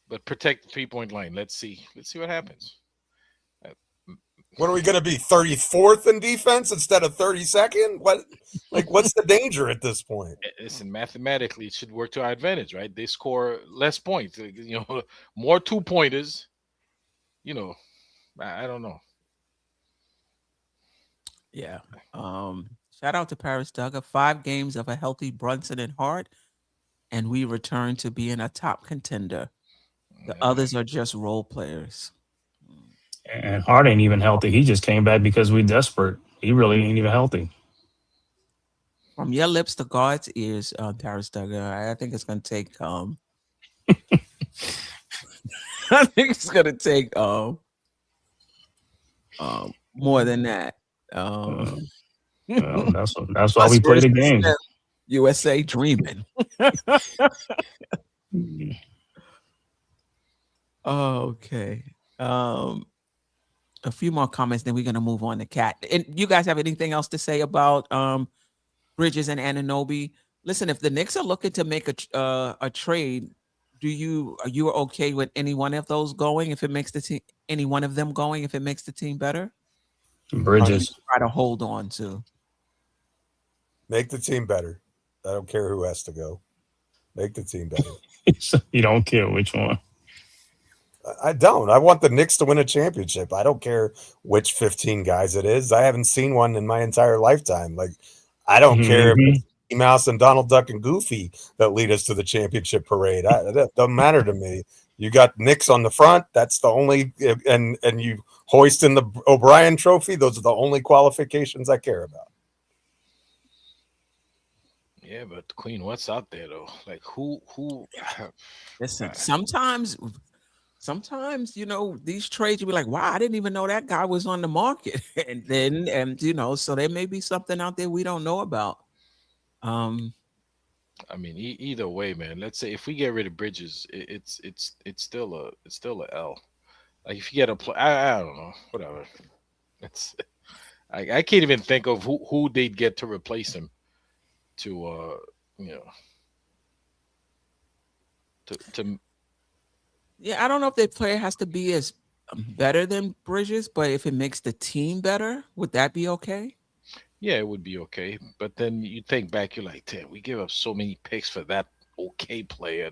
but protect the 3-point line. Let's see what happens. What are we going to be, 34th in defense instead of 32nd? What's the danger at this point? Listen, mathematically, it should work to our advantage, right? They score less points, more 2-pointers. I don't know. Yeah. Shout out to Paris Duggar. 5 games of a healthy Brunson and Hart, and we return to being a top contender. The others are just role players. And Hart ain't even healthy. He just came back because we're desperate. He really ain't even healthy. From your lips to God's ears, Paris Duggar. I think it's going to take. I think it's going to take more than that. Well, that's why we play the game. USA dreaming. Okay. A few more comments, then we're going to move on to Cat. And you guys have anything else to say about Bridges and Anunoby? Listen, if the Knicks are looking to make a trade, are you okay with any one of those going if it makes the team? Any one of them going if it makes the team better? Bridges. Try to hold on to. Make the team better. I don't care who has to go. Make the team better. You don't care which one. I don't. I want the Knicks to win a championship. I don't care which 15 guys it is. I haven't seen one in my entire lifetime. Like, I don't care if it's Mickey Mouse and Donald Duck and Goofy that lead us to the championship parade. That doesn't matter to me. You got Knicks on the front. That's the only, and you hoist in the O'Brien Trophy. Those are the only qualifications I care about. Yeah, but Queen, what's out there though? Like who? Listen, sometimes these trades you'll be like, wow, I didn't even know that guy was on the market. So there may be something out there we don't know about. I mean, either way, man. Let's say if we get rid of Bridges, it's still a L. Like if you get a play, I don't know, whatever. I can't even think of who they'd get to replace him. Yeah, I don't know if the player has to be as better than Bridges, but if it makes the team better, would that be okay? Yeah, it would be okay. But then you think back, you're like, damn, we give up so many picks for that okay player,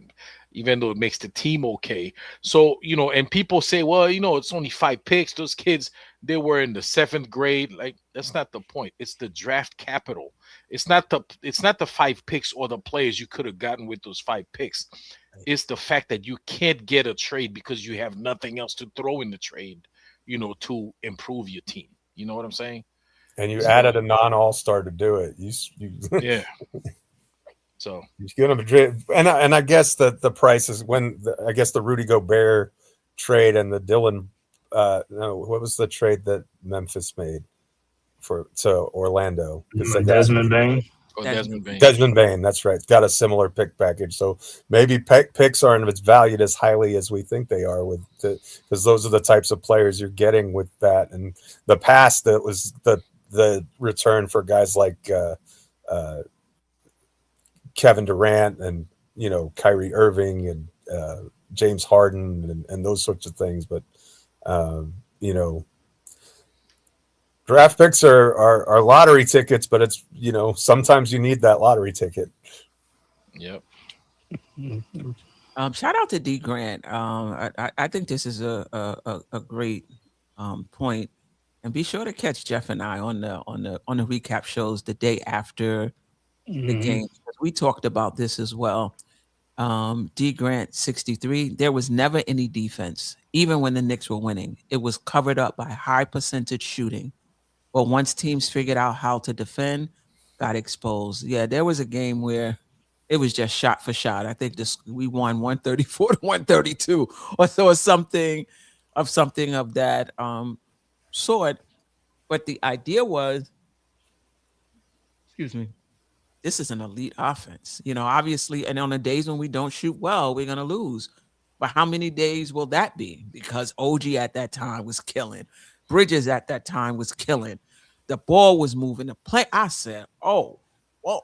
even though it makes the team okay. So, and people say, well, it's only 5 picks. Those kids, they were in the 7th grade. Like, that's not the point. It's the draft capital. It's not the 5 picks or the players you could have gotten with those 5 picks. It's the fact that you can't get a trade because you have nothing else to throw in the trade, to improve your team. You know what I'm saying? And you added a non-all-star to do it. Yeah. So you get them a trade, and I guess that the price is I guess the Rudy Gobert trade and the Dylan. What was the trade that Memphis made to Orlando? Desmond Bain. Desmond Bain, that's right. Got a similar pick package. So maybe picks aren't as valued as highly as we think they are because those are the types of players you're getting with that. And the past, that was the return for guys like Kevin Durant and Kyrie Irving and James Harden and those sorts of things. But draft picks are lottery tickets, but it's sometimes you need that lottery ticket. Yep. Shout out to D Grant. I think this is a great point, and be sure to catch Geoff and I on the recap shows the day after the game. We talked about this as well. D Grant 63. There was never any defense, even when the Knicks were winning. It was covered up by high percentage shooting. But once teams figured out how to defend, got exposed. Yeah, there was a game where it was just shot for shot. I think we won 134 to 132, or so, or something of that sort. But the idea was, excuse me, this is an elite offense. Obviously, and on the days when we don't shoot well, we're gonna lose. But how many days will that be? Because OG at that time was killing. Bridges at that time was killing. The ball was moving. The play. I said, oh, whoa.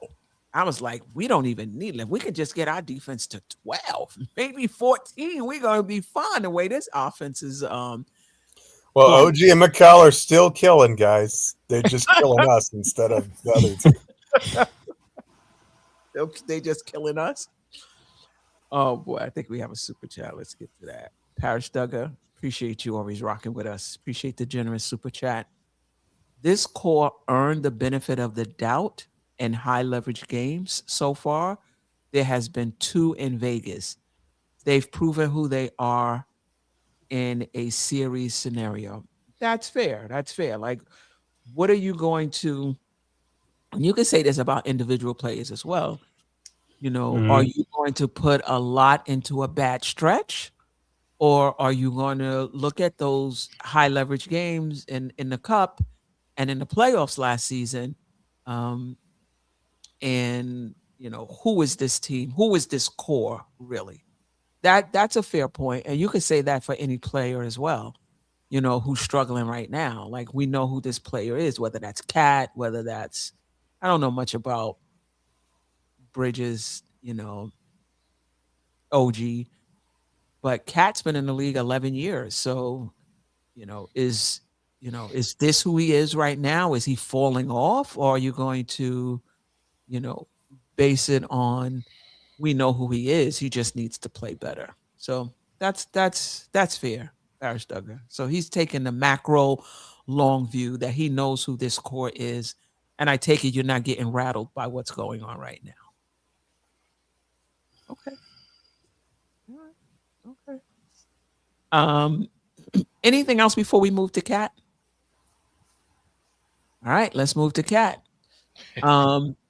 I was like, we don't even need it. If we could just get our defense to 12, maybe 14, we're gonna be fine. The way this offense is well, OG and Mikal are still killing, guys. They're just killing us instead of the other two. They just killing us. Oh boy, I think we have a super chat. Let's get to that. Parish Duggar, appreciate you always rocking with us. Appreciate the generous super chat. This core earned the benefit of the doubt in high leverage games so far. There has been 2 in Vegas. They've proven who they are in a series scenario. That's fair. That's fair. Like, what are you going to, and you can say this about individual players as well. Are you going to put a lot into a bad stretch? Or are you going to look at those high leverage games in the cup and in the playoffs last season? And who is this team? Who is this core really? That's a fair point. And you could say that for any player as well, who's struggling right now. Like, we know who this player is, whether that's Cat, whether that's, I don't know much about Bridges, OG, but Cat's been in the league 11 years. So, is this who he is right now? Is he falling off? Or are you going to, base it on, we know who he is. He just needs to play better. So that's fair, Parish Duggar. So he's taking the macro long view that he knows who this core is. And I take it you're not getting rattled by what's going on right now. Okay. All right. Okay. Anything else before we move to Cat? All right, let's move to Cat.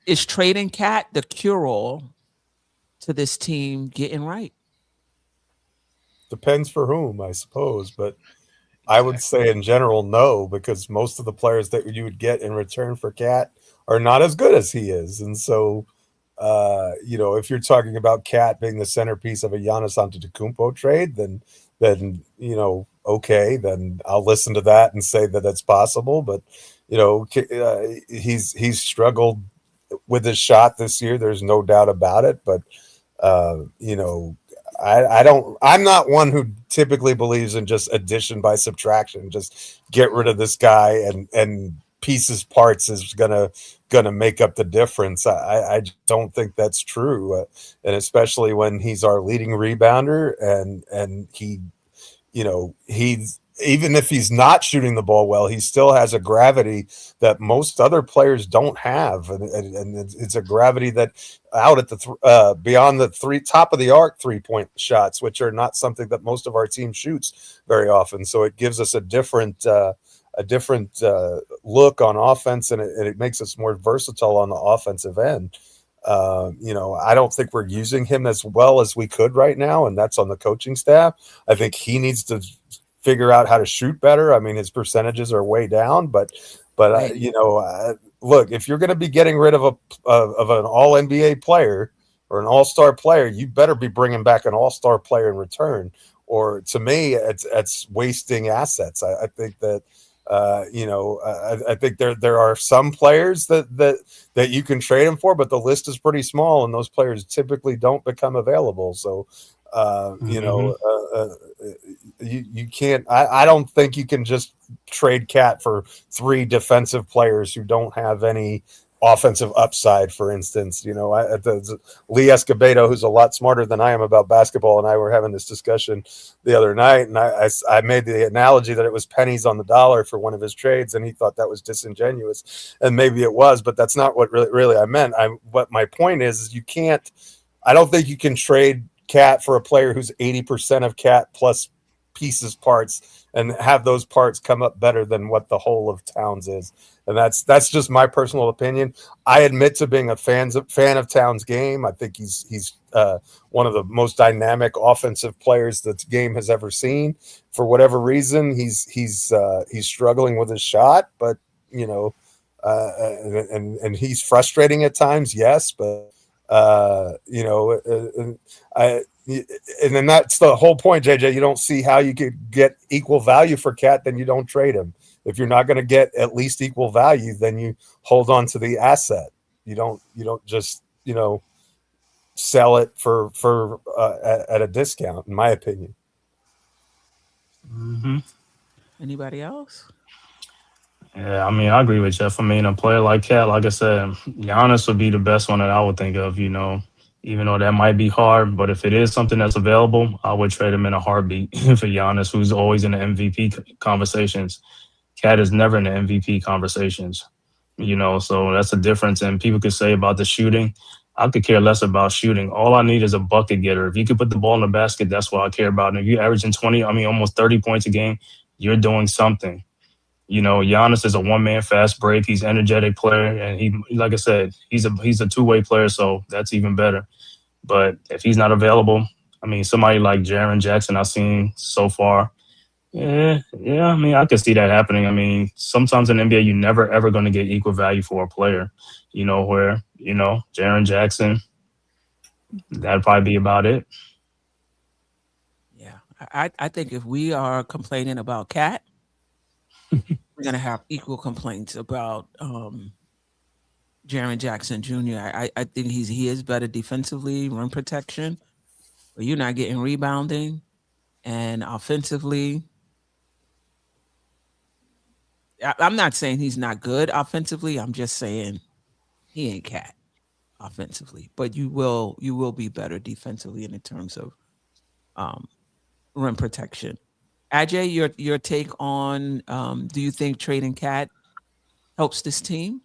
Is trading Cat the cure-all to this team getting right? Depends for whom, I suppose, but I would say in general, no, because most of the players that you would get in return for Cat are not as good as he is. And so, if you're talking about Cat being the centerpiece of a Giannis Antetokounmpo trade, then okay, then I'll listen to that and say that it's possible. But he's struggled with his shot this year. There's no doubt about it. But I'm not one who typically believes in just addition by subtraction. Just get rid of this guy and pieces parts is gonna make up the difference. I don't think that's true, and especially when he's our leading rebounder and he's even if he's not shooting the ball well, he still has a gravity that most other players don't have, and it's a gravity that out at the beyond the top of the arc 3-point shots, which are not something that most of our team shoots very often. So it gives us a different look on offense, and it makes us more versatile on the offensive end. I don't think we're using him as well as we could right now, and that's on the coaching staff. I think he needs to figure out how to shoot better. I mean, his percentages are way down, but Right. Look, if you're going to be getting rid of an all NBA player or an all-star player, you better be bringing back an all-star player in return. Or to me, it's wasting assets. I think that I think there are some players that you can trade him for, but the list is pretty small, and those players typically don't become available. So, you can't. I don't think you can just trade Cat for 3 defensive players who don't have any offensive upside, for instance. You know, Lee Escobedo, who's a lot smarter than I am about basketball, and I were having this discussion the other night, and I made the analogy that it was pennies on the dollar for one of his trades, and he thought that was disingenuous, and maybe it was, but that's not what really I meant. What my point is you can't. I don't think you can trade Cat for a player who's 80% of Cat plus pieces parts and have those parts come up better than what the whole of Towns is. And that's just my personal opinion. I admit to being a fan of Towns' game. I think he's one of the most dynamic offensive players that the game has ever seen. For whatever reason, he's struggling with his shot, but you know, and he's frustrating at times. Yes, but you know, and then that's the whole point, JJ. You don't see how you could get equal value for Cat, then you don't trade him. If you're not going to get at least equal value, then you hold on to the asset. You don't just, you know, sell it for at a discount, in my opinion. Mm-hmm. Anybody else? Yeah, I mean, I agree with Jeff. I mean, a player like Cat, like I said, Giannis would be the best one that I would think of, you know, even though that might be hard. But if it is something that's available, I would trade him in a heartbeat for Giannis, who's always in the MVP conversations. Cat is never in the MVP conversations, you know, so that's a difference. And people could say about the shooting, I could care less about shooting. All I need is a bucket getter. If you could put the ball in the basket, that's what I care about. And if you're averaging 20, I mean, almost 30 points a game, you're doing something. You know, Giannis is a one-man fast break. He's an energetic player, and he, like I said, he's a two-way player, so that's even better. But if he's not available, I mean, somebody like Jaren Jackson I've seen so far, yeah, I mean, I could see that happening. I mean, sometimes in the NBA, you're never ever going to get equal value for a player. You know, where Jaren Jackson, that'd probably be about it. Yeah, I think if we are complaining about Cat, we're gonna have equal complaints about Jaren Jackson Jr. I think he is better defensively, rim protection, but you're not getting rebounding, and offensively, I'm not saying he's not good offensively. I'm just saying he ain't Cat offensively, but you will be better defensively in terms of rim protection. Ajay, your take on do you think trading Cat helps this team?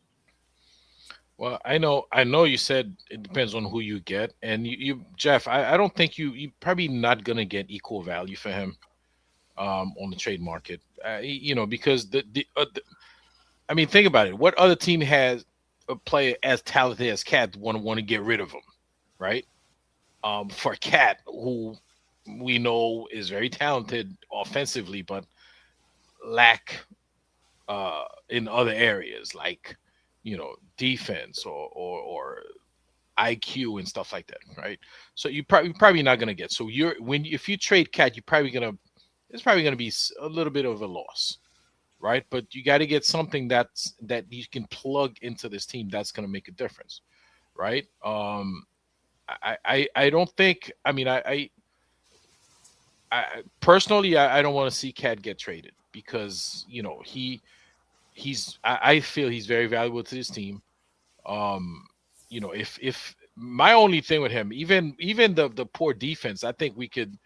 Well, I know you said it depends on who you get, and Jeff, I don't think you probably not gonna get equal value for him on the trade market. You know, because I mean, think about it. What other team has a player as talented as Cat want to get rid of him, right? For Cat, who we know is very talented offensively, but lack in other areas like defense or IQ and stuff like that, right? So you're probably not gonna get. So if you trade Cat, it's probably gonna be a little bit of a loss, right? But you got to get something that you can plug into this team that's gonna make a difference, right? I don't think. I mean, I personally I don't want to see Cat get traded because I feel he's very valuable to this team. If my only thing with him, even the poor defense, I think we could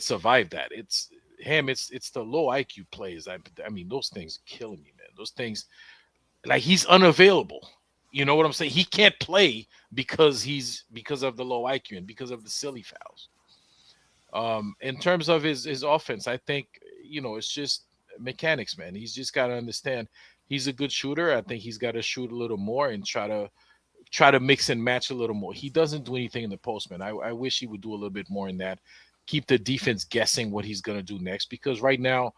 survive that. It's him. It's the low IQ plays. I mean, those things killing me, man. Those things, like, he's unavailable. You know what I'm saying? He can't play because of the low IQ and because of the silly fouls. In terms of his offense, I think it's just mechanics, man. He's just got to understand he's a good shooter. I think he's got to shoot a little more and try to mix and match a little more. He doesn't do anything in the post, man. I wish he would do a little bit more in that. Keep the defense guessing what he's going to do next, because right now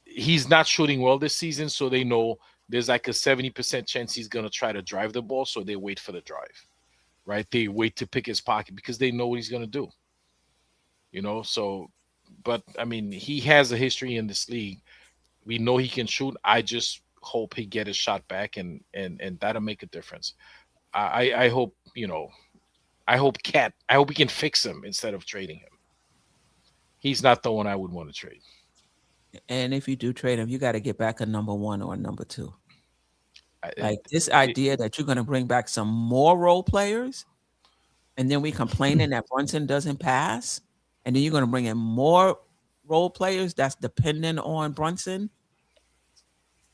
he's not shooting well this season, so they know there's like a 70% chance he's going to try to drive the ball, so they wait for the drive, right? They wait to pick his pocket because they know what he's going to do. So, but I mean, he has a history in this league. We know he can shoot. I just hope he get his shot back, and that'll make a difference. I hope, I hope we can fix him instead of trading him. He's not the one I would want to trade. And if you do trade him, you got to get back a number one or a number two. Like this idea that you're going to bring back some more role players, and then we complaining that Brunson doesn't pass, and then you're going to bring in more role players that's dependent on Brunson.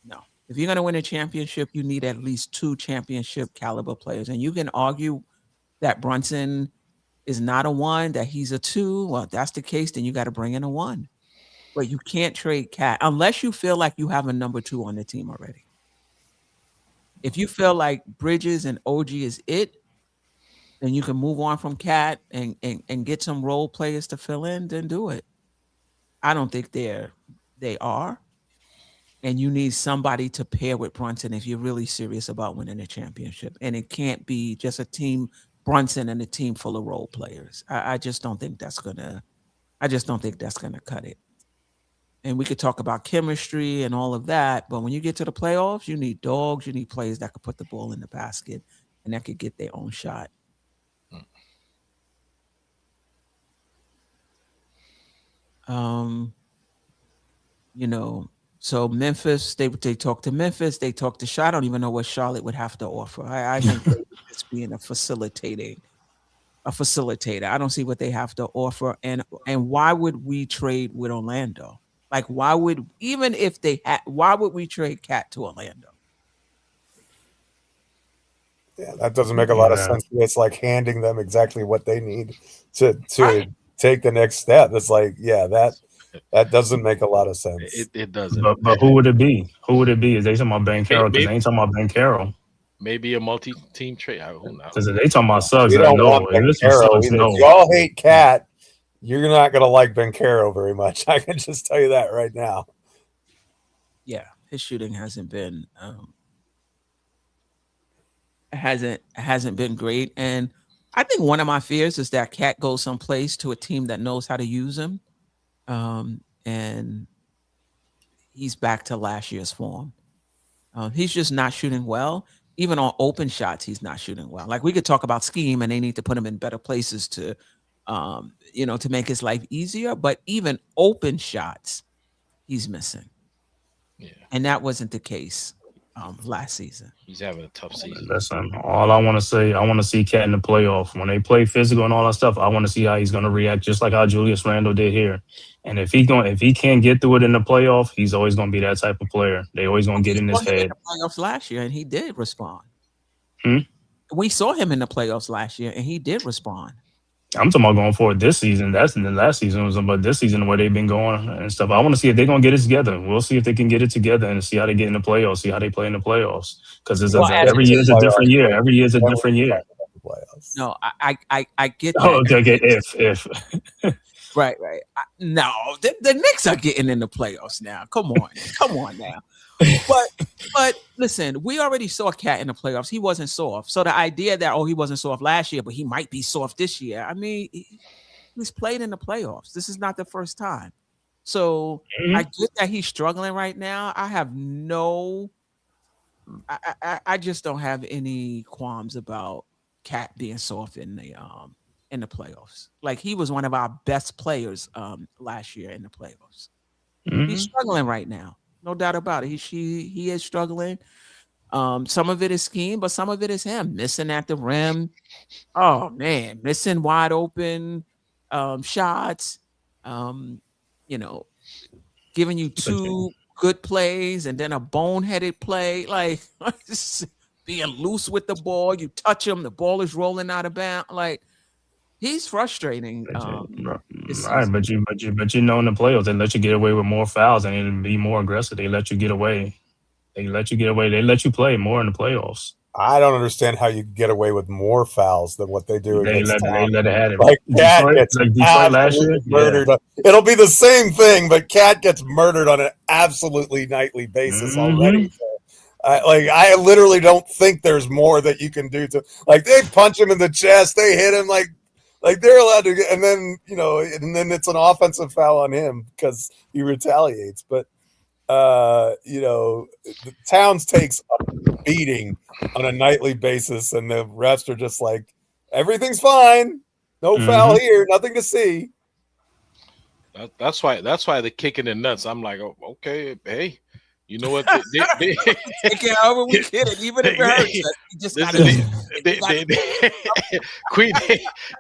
No, if you're going to win a championship, you need at least 2 championship caliber players, and you can argue that Brunson is not a 1, that he's a 2. Well, if that's the case, then you got to bring in a 1. But you can't trade Cat unless you feel like you have a number 2 on the team already. If you feel like Bridges and OG is it, then you can move on from Cat and get some role players to fill in, then do it. I don't think they are. And you need somebody to pair with Brunson if you're really serious about winning a championship. And it can't be just a team, Brunson and a team full of role players. I just don't think that's gonna cut it. And we could talk about chemistry and all of that, but when you get to the playoffs, you need dogs, you need players that could put the ball in the basket and that could get their own shot. So Memphis, they talk to Memphis, they talk to Charlotte. I don't even know what Charlotte would have to offer. I think it's being a facilitator. I don't see what they have to offer. And why would we trade with Orlando? Like, why would we trade Cat to Orlando? Yeah, that doesn't make a lot of sense. It's like handing them exactly what they need to take the next step. It's like, that doesn't make a lot of sense. It doesn't. But who would it be? Who would it be? Is they talking about Banchero? Because they ain't talking about Banchero. Maybe a multi-team trade. Who knows? Because they talking about Suggs. We don't want Banchero. If y'all hate Cat, you're not going to like Banchero very much. I can just tell you that right now. Yeah, his shooting hasn't been great. And I think one of my fears is that Cat goes someplace to a team that knows how to use him. And he's back to last year's form. He's just not shooting well. Even on open shots, he's not shooting well. Like, we could talk about scheme and they need to put him in better places to make his life easier. But even open shots, he's missing. Yeah. And that wasn't the case last season. He's having a tough season. Listen, all I want to say, I want to see Cat in the playoff. When they play physical and all that stuff, I want to see how he's going to react, just like how Julius Randle did here. And if he can't get through it in the playoff, he's always going to be that type of player. They always going to get in his head. In the playoffs last year, and he did respond. We saw him in the playoffs last year, and he did respond. I'm talking about going forward this season. That's in the last season was about this season where they've been going and stuff. I want to see if they're going to get it together. We'll see if they can get it together and see how they get in the playoffs, see how they play in the playoffs. Because every year is a different year. Every year is a different year. No, I get that. Oh, okay, if. Right. No, the Knicks are getting in the playoffs now. Come on now. But listen, we already saw Cat in the playoffs. He wasn't soft. So the idea that, he wasn't soft last year, but he might be soft this year. I mean, he's played in the playoffs. This is not the first time. So I get that he's struggling right now. I just don't have any qualms about Cat being soft in the playoffs. Like, he was one of our best players last year in the playoffs. He's struggling right now. No doubt about it. He is struggling. Some of it is scheme, but some of it is him missing at the rim. Oh man, missing wide open shots. Giving you 2 good plays and then a boneheaded play, like being loose with the ball. You touch him, the ball is rolling out of bounds. Like, he's frustrating. Right, but you know, in the playoffs, they let you get away with more fouls and it'll be more aggressive. They let you get away. They let you play more in the playoffs. I don't understand how you get away with more fouls than what they do. They let it happen. Like, Cat gets Detroit last year, murdered. It'll be the same thing, but Cat gets murdered on an absolutely nightly basis already. So, I literally don't think there's more that you can do to, like, they punch him in the chest, they hit him like they're allowed to get, and then it's an offensive foul on him because he retaliates. But the Towns takes a beating on a nightly basis, and the refs are just like, everything's fine, no foul here, nothing to see. That's why the kicking in nuts. I'm like, oh, okay, hey, You know what? They Take it however we get it, even if it hurts us. We just gotta.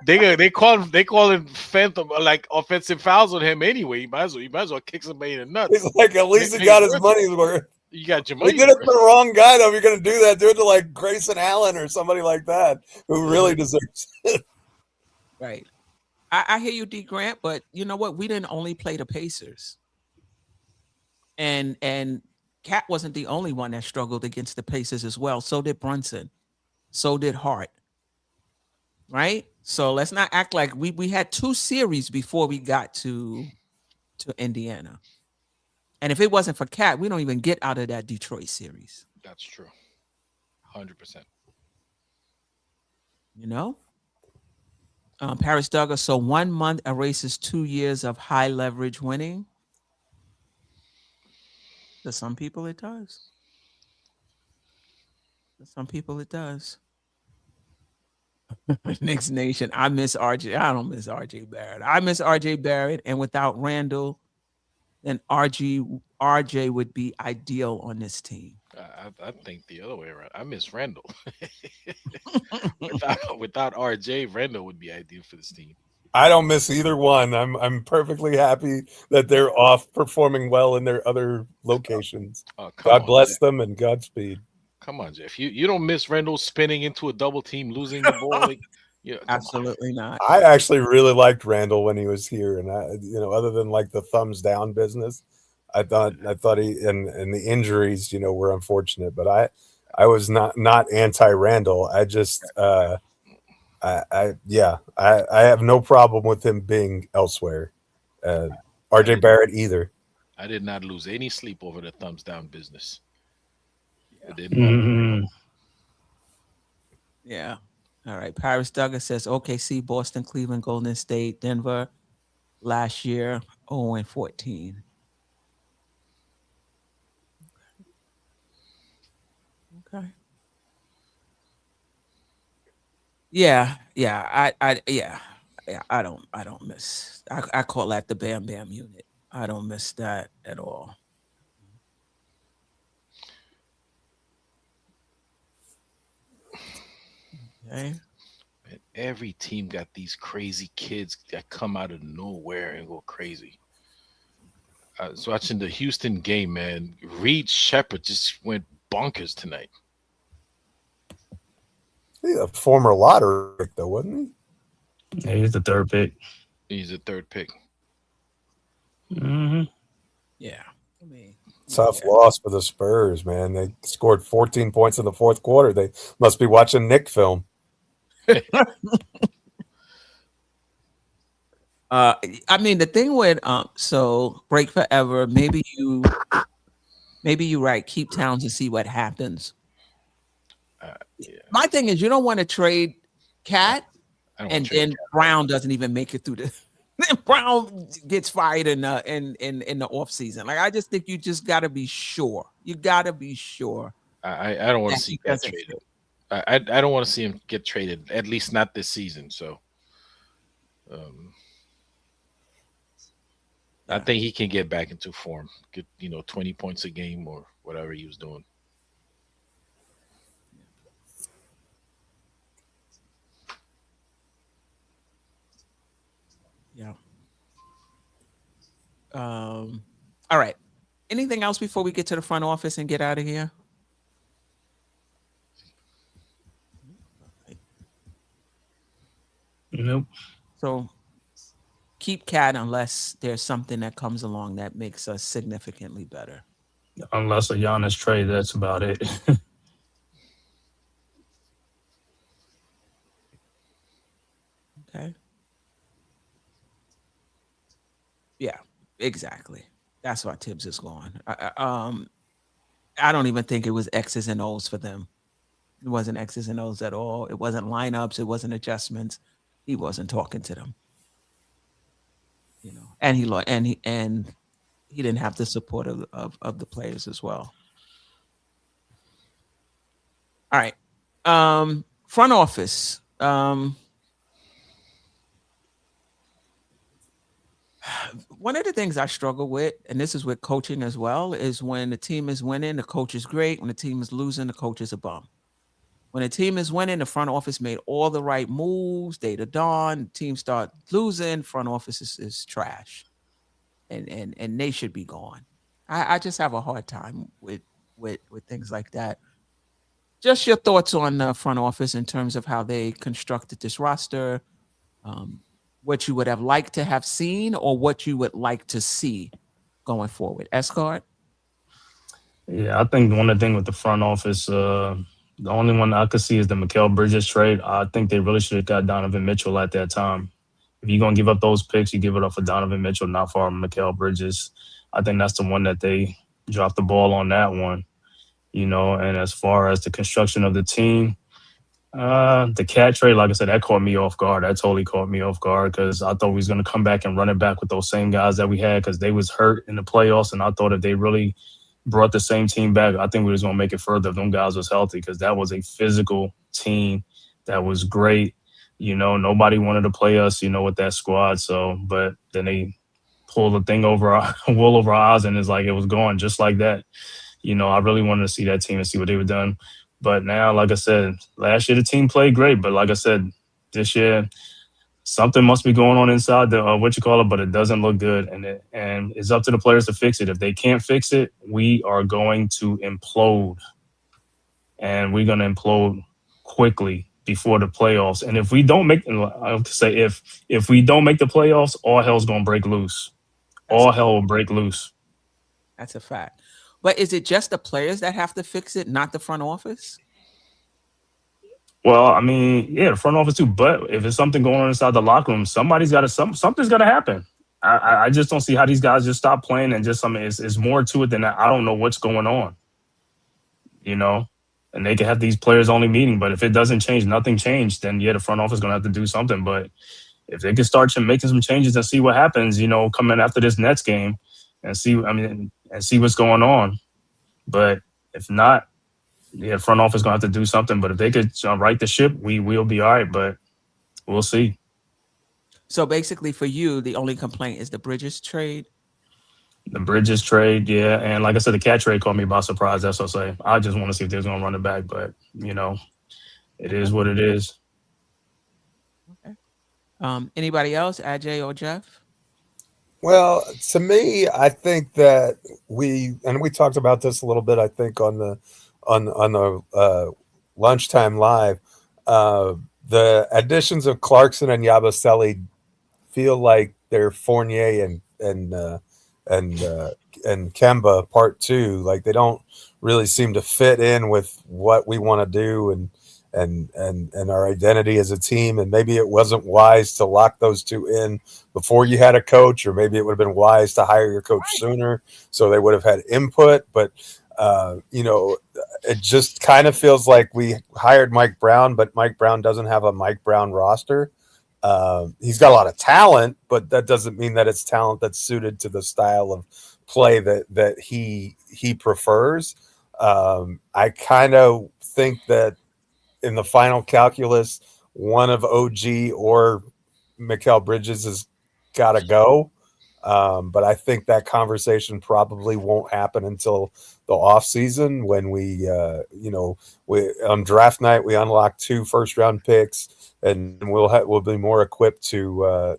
They call him phantom, like offensive fouls on him anyway. You might as well kick somebody in the nuts. He's like, at least he got his money's worth. You got your You money. did it to the wrong guy, though. If you're going to do that, do it to like Grayson Allen or somebody like that who really deserves it. Right. I hear you, D. Grant, but you know what? We didn't only play the Pacers. And Cat wasn't the only one that struggled against the Pacers as well. So did Brunson. So did Hart. Right? So let's not act like we had 2 series before we got to Indiana. And if it wasn't for Cat, we don't even get out of that Detroit series. That's true. 100%. You know? Paris Douglas, so 1 month erases 2 years of high leverage winning. To some people, it does. To some people, it does. Knicks Nation, I miss RJ. I don't miss RJ Barrett. I miss RJ Barrett, and without Randall, then RJ would be ideal on this team. I think the other way around. I miss Randall. without RJ, Randall would be ideal for this team. I don't miss either one. I'm perfectly happy that they're off performing well in their other locations. God bless them and Godspeed. Come on, Jeff. You don't miss Randall spinning into a double team, losing the ball. Absolutely not. I actually really liked Randall when he was here, and other than like the thumbs down business, I thought he and the injuries, were unfortunate. But I was not anti Randall. I just I have no problem with him being elsewhere. RJ Barrett either. I did not lose any sleep over the thumbs down business. It didn't. Yeah. All right. Paris Douglas says OKC, Boston, Cleveland, Golden State, Denver last year 0-14. Okay. Yeah. I don't miss. I call that the Bam Bam unit. I don't miss that at all. Okay. Man, every team got these crazy kids that come out of nowhere and go crazy. I was watching the Houston game, man. Reed Shepherd just went bonkers tonight. He's a former lottery pick, though, wasn't he? Yeah, he's the 3rd pick. He's the 3rd pick. Mm-hmm. Yeah. I mean, tough loss for the Spurs, man. They scored 14 points in the 4th quarter. They must be watching Knick film. I mean, the thing with so break forever. Maybe you right. Keep Towns and see what happens. My thing is, you don't want to trade Cat, and then Brown doesn't even make it through the. Then Brown gets fired in the off season. Like, I just think you just got to be sure. You got to be sure. I don't want to see Cat traded. I don't want to see him get traded, at least not this season. So, I think he can get back into form. Get 20 points a game or whatever he was doing. Yeah. All right. Anything else before we get to the front office and get out of here? Nope. So keep Cat unless there's something that comes along that makes us significantly better. Unless a Giannis trade, that's about it. Okay. Yeah, exactly. That's why Tibbs is gone. I don't even think it was X's and O's for them. It wasn't X's and O's at all. It wasn't lineups. It wasn't adjustments. He wasn't talking to them. And he didn't have the support of the players as well. All right. Front office. one of the things I struggle with, and this is with coaching as well, is when the team is winning, the coach is great. When the team is losing, the coach is a bum. When a team is winning, the front office made all the right moves, day to dawn. Team start losing, front office is trash, and they should be gone. I just have a hard time with things like that. Just your thoughts on the front office in terms of how they constructed this roster, what you would have liked to have seen, or what you would like to see going forward. Escort? Yeah, I think one of the things with the front office, the only one I could see is the Mikal Bridges trade. I think they really should have got Donovan Mitchell at that time. If you're going to give up those picks, you give it up for Donovan Mitchell, not for Mikal Bridges. I think that's the one that they dropped the ball on that one, And as far as the construction of the team, the cat trade, like I said, that caught me off guard. That totally caught me off guard because I thought we was going to come back and run it back with those same guys that we had because they was hurt in the playoffs, and I thought if they really brought the same team back, I think we was going to make it further if them guys was healthy because that was a physical team that was great. Nobody wanted to play us, with that squad. So, but then they pulled the thing over our wool over our eyes, and it's like it was gone just like that. I really wanted to see that team and see what they were done. But now, like I said, last year the team played great. But like I said, this year something must be going on inside the but it doesn't look good, and it's up to the players to fix it. If they can't fix it, we are going to implode, and we're going to implode quickly before the playoffs. And if we don't make, I have to say, if we don't make the playoffs, all hell's going to break loose. All hell will break loose. That's a fact. But is it just the players that have to fix it, not the front office? Well, I mean, yeah, the front office too. But if there's something going on inside the locker room, something's got to happen. I just don't see how these guys just stop playing and just it's more to it than that. I don't know what's going on, And they can have these players only meeting, but if it doesn't change, nothing changed, then yeah, the front office is going to have to do something. But if they can start making some changes and see what happens, coming after this Nets game, and see what's going on. But if not, yeah, the front office is going to have to do something. But if they could right the ship, we will be all right. But we'll see. So basically for you, the only complaint is the Bridges trade? The Bridges trade, yeah. And like I said, the cat trade caught me by surprise. That's what I say. I just want to see if they're going to run it back. But, it is what it is. Okay. Anybody else, Ajay or Geoff? Well, to me, I think that we talked about this a little bit, I think, on the lunchtime live. The additions of Clarkson and Yabusele feel like they're Fournier and Kemba part 2. Like they don't really seem to fit in with what we want to do and our identity as a team. And maybe it wasn't wise to lock those two in before you had a coach, or maybe it would have been wise to hire your coach sooner so they would have had input. But it just kind of feels like we hired Mike Brown, but Mike Brown doesn't have a Mike Brown roster. He's got a lot of talent, but that doesn't mean that it's talent that's suited to the style of play that he prefers. I kind of think that in the final calculus, one of OG or Mikal Bridges has got to go. But I think that conversation probably won't happen until the off season when we on draft night, we unlock 2 first-round picks, and we'll be more equipped to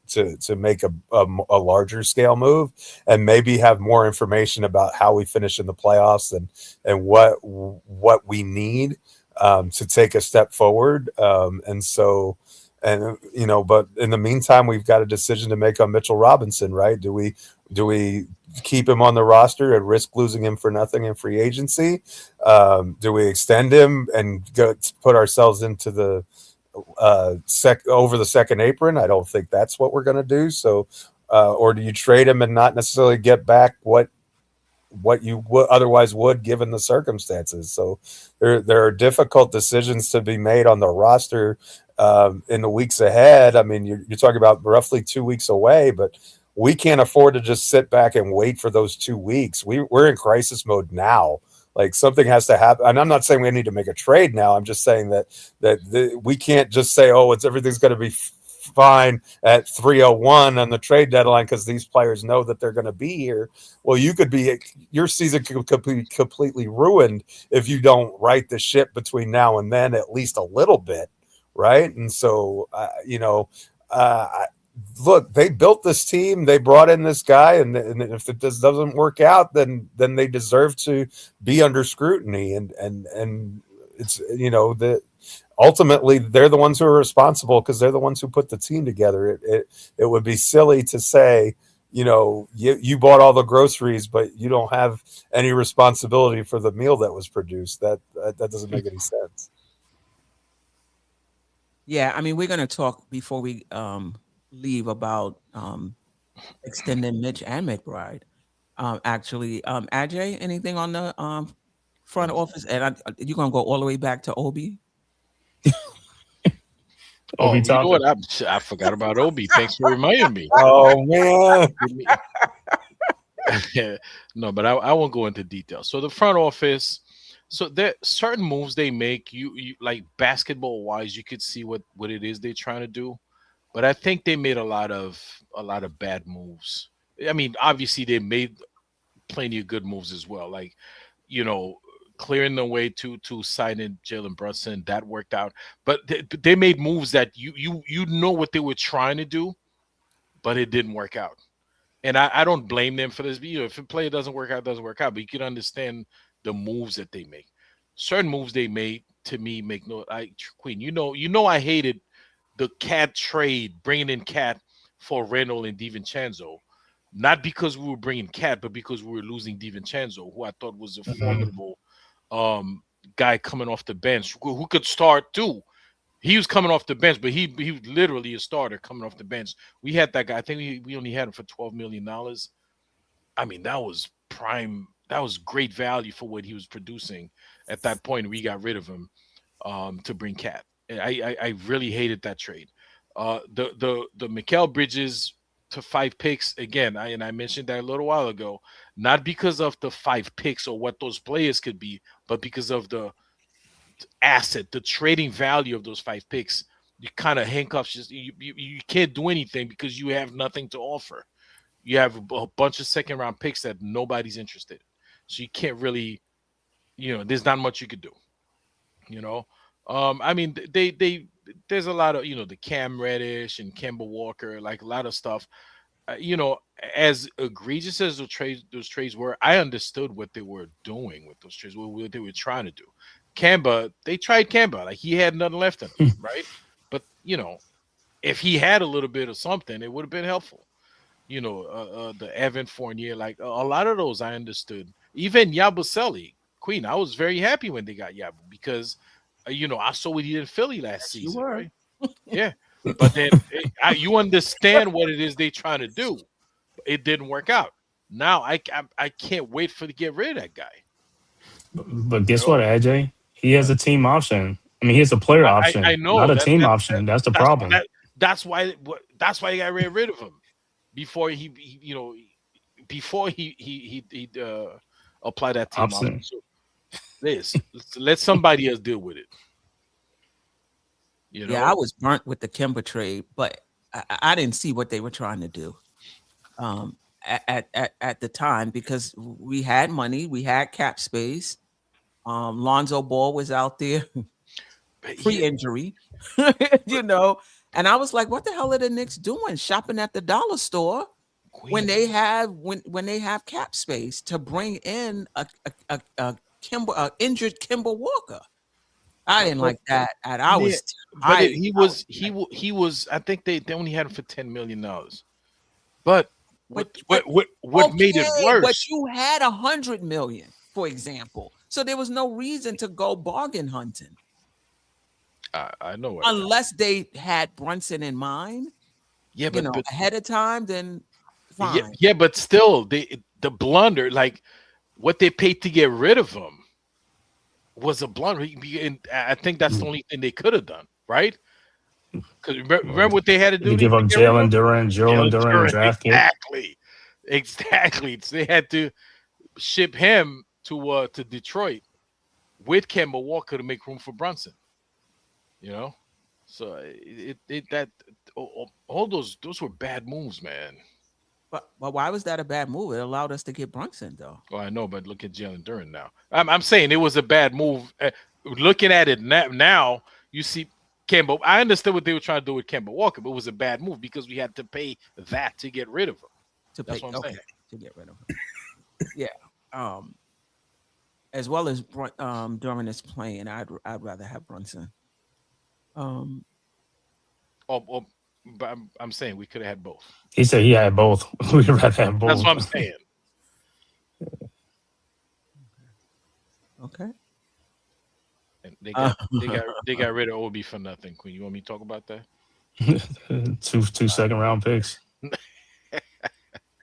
make a larger scale move and maybe have more information about how we finish in the playoffs and what we need to take a step forward. But in the meantime, we've got a decision to make on Mitchell Robinson, right? Do we keep him on the roster and risk losing him for nothing in free agency? Do we extend him and put ourselves into the over the second apron? I don't think that's what we're going to do. So, or do you trade him and not necessarily get back what you otherwise would given the circumstances? So there are difficult decisions to be made on the roster in the weeks ahead. I mean, you're talking about roughly 2 weeks away, but we can't afford to just sit back and wait for those 2 weeks. We're in crisis mode now. Like something has to happen. And I'm not saying we need to make a trade now. I'm just saying that we can't just say, oh, everything's going to be fine at 3:01 on the trade deadline because these players know that they're going to be here. Well, your season could be completely ruined if you don't right the ship between now and then, at least a little bit, right? And so, look, they built this team, they brought in this guy, and if it just doesn't work out, then they deserve to be under scrutiny, and it's ultimately they're the ones who are responsible because they're the ones who put the team together. It would be silly to say, you bought all the groceries, but you don't have any responsibility for the meal that was produced. That doesn't make any sense. Yeah, I mean, we're going to talk before we leave about extending Mitch and McBride. Actually, Ajay, anything on the front office? And you're going to go all the way back to Obi? You know what? I forgot about Obi. Thanks for reminding me. Oh, man. No, but I won't go into detail. So the front office, so there certain moves they make, you like basketball wise, you could see what it is they're trying to do. But I think they made a lot of bad moves. I mean, obviously they made plenty of good moves as well. Like, clearing the way to signing Jalen Brunson, that worked out. But they made moves that you know what they were trying to do, but it didn't work out. And I don't blame them for this. If a player doesn't work out, it doesn't work out. But you can understand the moves that they make. Certain moves they made, to me, make no. Queen, I hated the Cat trade, bringing in Cat for Randall and DiVincenzo. Not because we were bringing Cat, but because we were losing DiVincenzo, who I thought was a formidable guy coming off the bench who could start too. He was coming off the bench, but he was literally a starter coming off the bench. We had that guy. I think we only had him for $12 million. I mean, that was prime. That was great value for what he was producing at that point. We got rid of him to bring Cat. I really hated that trade. The Mikal Bridges to 5 picks again. I mentioned that a little while ago. Not because of the 5 picks or what those players could be, but because of the asset, the trading value of those 5 picks. You kind of handcuffs. You can't do anything because you have nothing to offer. You have a bunch of second-round picks that nobody's interested in. So you can't really, there's not much you could do. I mean, there's a lot of, the Cam Reddish and Kemba Walker, like a lot of stuff. As egregious as those trades were, I understood what they were doing with those trades, what they were trying to do. Kemba, they tried Kemba, like he had nothing left in him, right? But if he had a little bit of something, it would have been helpful. The Evan Fournier, like a lot of those, I understood. Even Yabusele, Queen, I was very happy when they got Yabu because, I saw what he did in Philly last season, right? Yeah, but then you understand what it is they're trying to do. It didn't work out. Now I can't wait to get rid of that guy. But guess what, AJ? He has a team option. I mean, he has a player option. I know, not a team option. That's the problem. That's why you got rid of him before he apply that team option. So, let somebody else deal with it. Yeah, I was burnt with the Kemba trade, but I didn't see what they were trying to do at the time because we had money, we had cap space. Lonzo Ball was out there pre-injury, and I was like, what the hell are the Knicks doing shopping at the dollar store when they have cap space to bring in a injured Kemba Walker? I didn't like that. And I was, he was. I think they only had him for $10 million. But what made it worse? But you had $100 million, for example. So there was no reason to go bargain hunting. I know. Unless they had Brunson in mind. Yeah, but ahead of time, then fine. Yeah, but still, the blunder, like what they paid to get rid of him, was a blunder. And I think that's the only thing they could have done, right? Because remember what they had to do? To give up Jalen Duran, draft pick. Exactly. So they had to ship him to Detroit with Kemba Walker to make room for Brunson. So all those were bad moves, man. But why was that a bad move? It allowed us to get Brunson, though. Well, I know, but look at Jalen Duran now. I'm saying it was a bad move. Looking at it now, you see Kemba. I understood what they were trying to do with Kemba Walker, but it was a bad move because we had to pay that to get rid of him. That's what I'm saying. To get rid of him. Yeah. As well as Duran is playing, I'd rather have Brunson. But I'm saying we could have had both. He said he had both. We'd rather have both. That's what I'm saying. Okay. And they got rid of Obi for nothing. Queen, you want me to talk about that? two two second-round picks.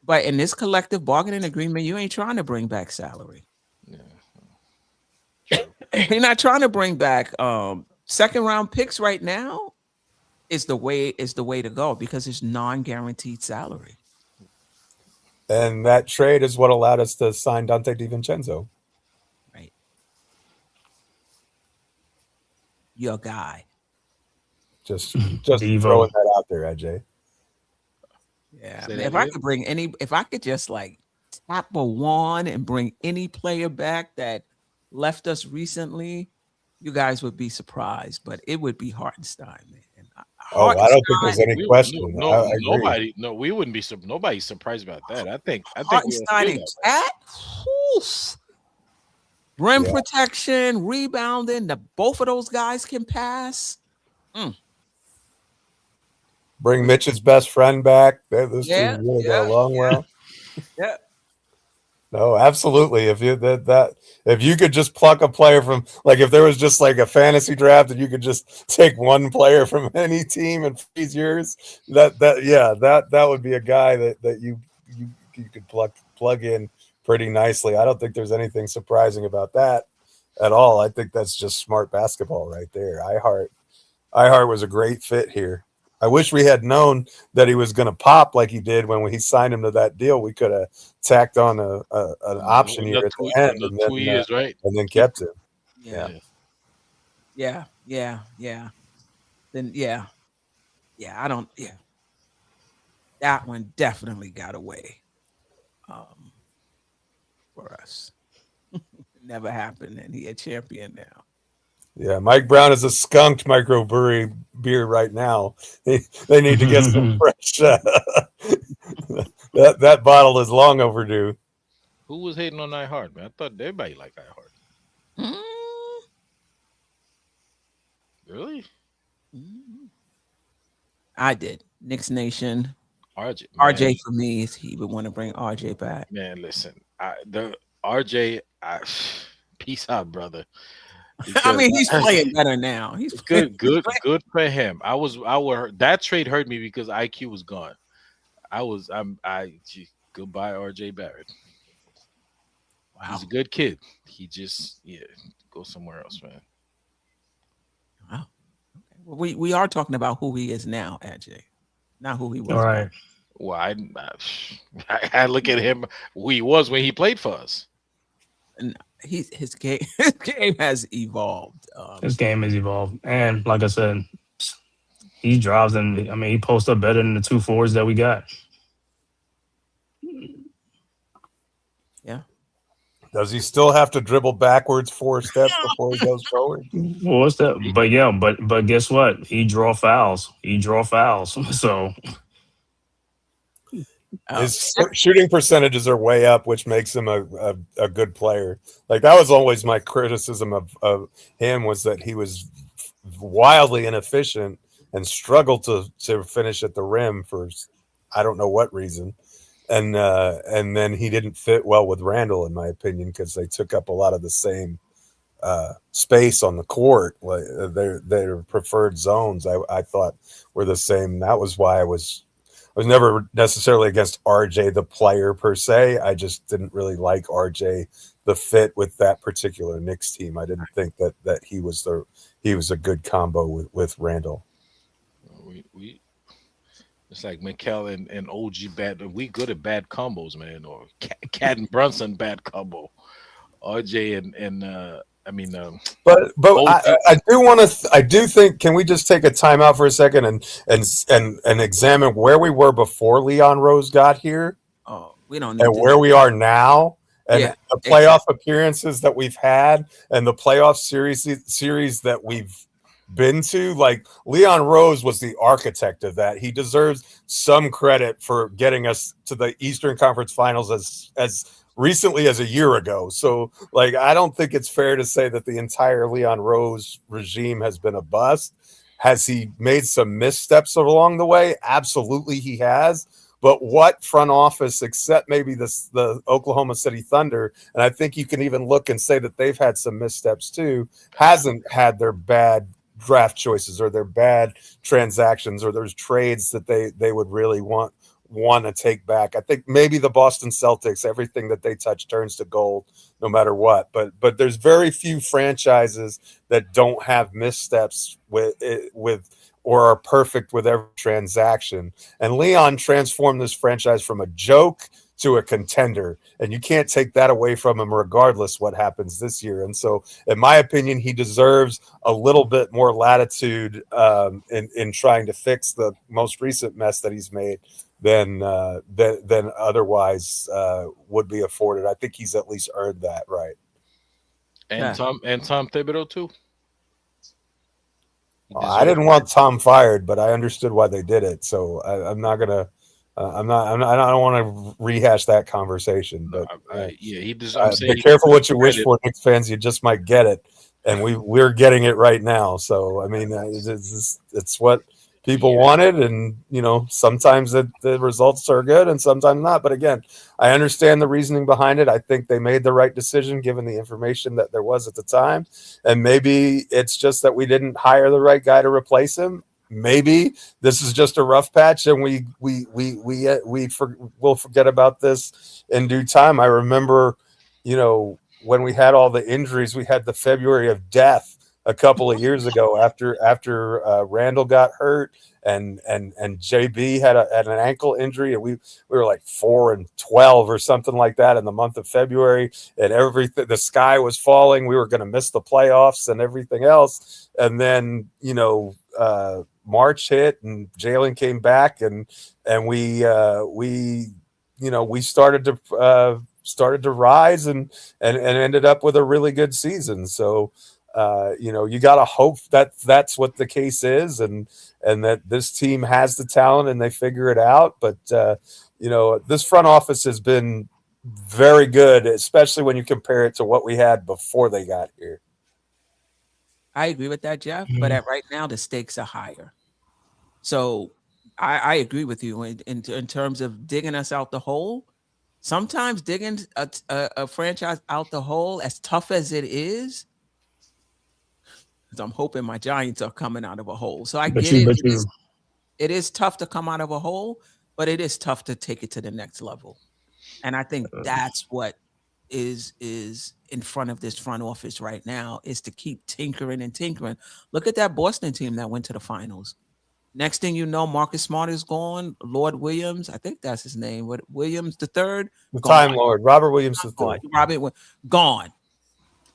But in this collective bargaining agreement, you ain't trying to bring back salary. Yeah. You're not trying to bring back second-round picks right now. Is the way to go because it's non-guaranteed salary. And that trade is what allowed us to sign Dante DiVincenzo. Right. Your guy. Just Devo. throwing that out there, AJ. Yeah. If I could just like tap a wand and bring any player back that left us recently, you guys would be surprised, but it would be Hartenstein, man. Oh, I don't think there's any question. Nobody. No, we wouldn't be. Nobody's surprised about that. I think Hartenstein and Cat, rim protection, rebounding. Both of those guys can pass. Bring Mitch's best friend back. Those two really go along well. Yeah. No, absolutely. If you could just pluck a player from, like, if there was just like a fantasy draft and you could just take one player from any team and freeze yours, that would be a guy that you could plug in pretty nicely. I don't think there's anything surprising about that at all. I think that's just smart basketball right there. iHeart was a great fit here. I wish we had known that he was going to pop like he did when he signed him to that deal. We could have tacked on an option year at the end, and then, 2 years, right? And then kept him. Yeah. Then I don't. Yeah, that one definitely got away for us. Never happened, and he a champion now. Yeah, Mike Brown is a skunked microbrewery beer right now. They need to get some fresh. That bottle is long overdue. Who was hating on iHeart, man? I thought everybody liked iHeart. Really? I did. Knicks Nation. RJ for me is he would want to bring RJ back. Man, listen, RJ, peace out, brother. I mean, he's playing better now. He's good for him. That trade hurt me because IQ was gone. Goodbye, RJ Barrett. Wow. He's a good kid. He just go somewhere else, man. Wow. Okay. Well, we are talking about who he is now, AJ, not who he was. All right. Well, I look at him who he was when he played for us. And his game has evolved. His game has evolved, and like I said, he drives and he posts up better than the 2 forwards that we got. Yeah. Does he still have to dribble backwards 4 steps before he goes forward? Well, what's that? But guess what? He draw fouls. So his shooting percentages are way up, which makes him a good player. Like, that was always my criticism of him, was that he was wildly inefficient and struggled to finish at the rim for I don't know what reason. And then he didn't fit well with Randall, in my opinion, because they took up a lot of the same space on the court. Their preferred zones, I thought, were the same. That was why I was never necessarily against RJ the player per se. I just didn't really like RJ the fit with that particular Knicks team. I didn't think that he was a good combo with Randall. We it's like Mikal and OG bad. We good at bad combos, man. Or Cat and Brunson bad combo. RJ I mean, But both I do want to. I do think. Can we just take a timeout for a second and examine where we were before Leon Rose got here Oh, we don't and need to. where we are now, and Yeah, the playoff appearances that we've had and the playoff series that we've been to. Like Leon Rose was the architect of that. He deserves some credit for getting us to the Eastern Conference Finals as recently as a year ago. So, like, I don't think it's fair to say that the entire Leon Rose regime has been a bust. Has he made some missteps along the way? Absolutely, he has. But what front office, except maybe the Oklahoma City Thunder, and I think you can even look and say that they've had some missteps too, hasn't had their bad draft choices or their bad transactions or there's trades that they would really want to take back. I think maybe the Boston Celtics, everything that they touch turns to gold no matter what. But there's very few franchises that don't have missteps with or are perfect with every transaction. And Leon transformed this franchise from a joke to a contender, and you can't take that away from him regardless what happens this year. And so, in my opinion, he deserves a little bit more latitude in trying to fix the most recent mess that he's made than otherwise would be afforded. I think he's at least earned that right. And Tom Thibodeau too. I didn't want Tom fired, but I understood why they did it. So I'm not gonna. I don't want to rehash that conversation. But yeah, he deserves. Be careful what you wish for, Knicks fans. You just might get it, and we're getting it right now. So I mean, it's what people wanted, and sometimes the results are good, and sometimes not. But again, I understand the reasoning behind it. I think they made the right decision given the information that there was at the time, and maybe it's just that we didn't hire the right guy to replace him. Maybe this is just a rough patch, and we'll forget about this in due time. I remember, when we had all the injuries, we had the February of death a couple of years ago after Randall got hurt and JB had an ankle injury, and we were like 4-12 or something like that in the month of February, and everything, the sky was falling. We were going to miss the playoffs and everything else, and then March hit and Jalen came back and we started to rise and ended up with a really good season. So you got to hope that that's what the case is and that this team has the talent and they figure it out. But this front office has been very good, especially when you compare it to what we had before they got here. I agree with that, Geoff. But right now the stakes are higher. So I agree with you in terms of digging us out the hole. Sometimes digging a franchise out the hole, as tough as it is, because I'm hoping my Giants are coming out of a hole. So I get it. It is tough to come out of a hole, but it is tough to take it to the next level. And I think that's what is in front of this front office right now, is to keep tinkering and tinkering. Look at that Boston team that went to the finals. Next thing you know, Marcus Smart is gone. Lord Williams, I think that's his name. What, Williams the third? The Time Lord, Robert Williams the third. Robert gone,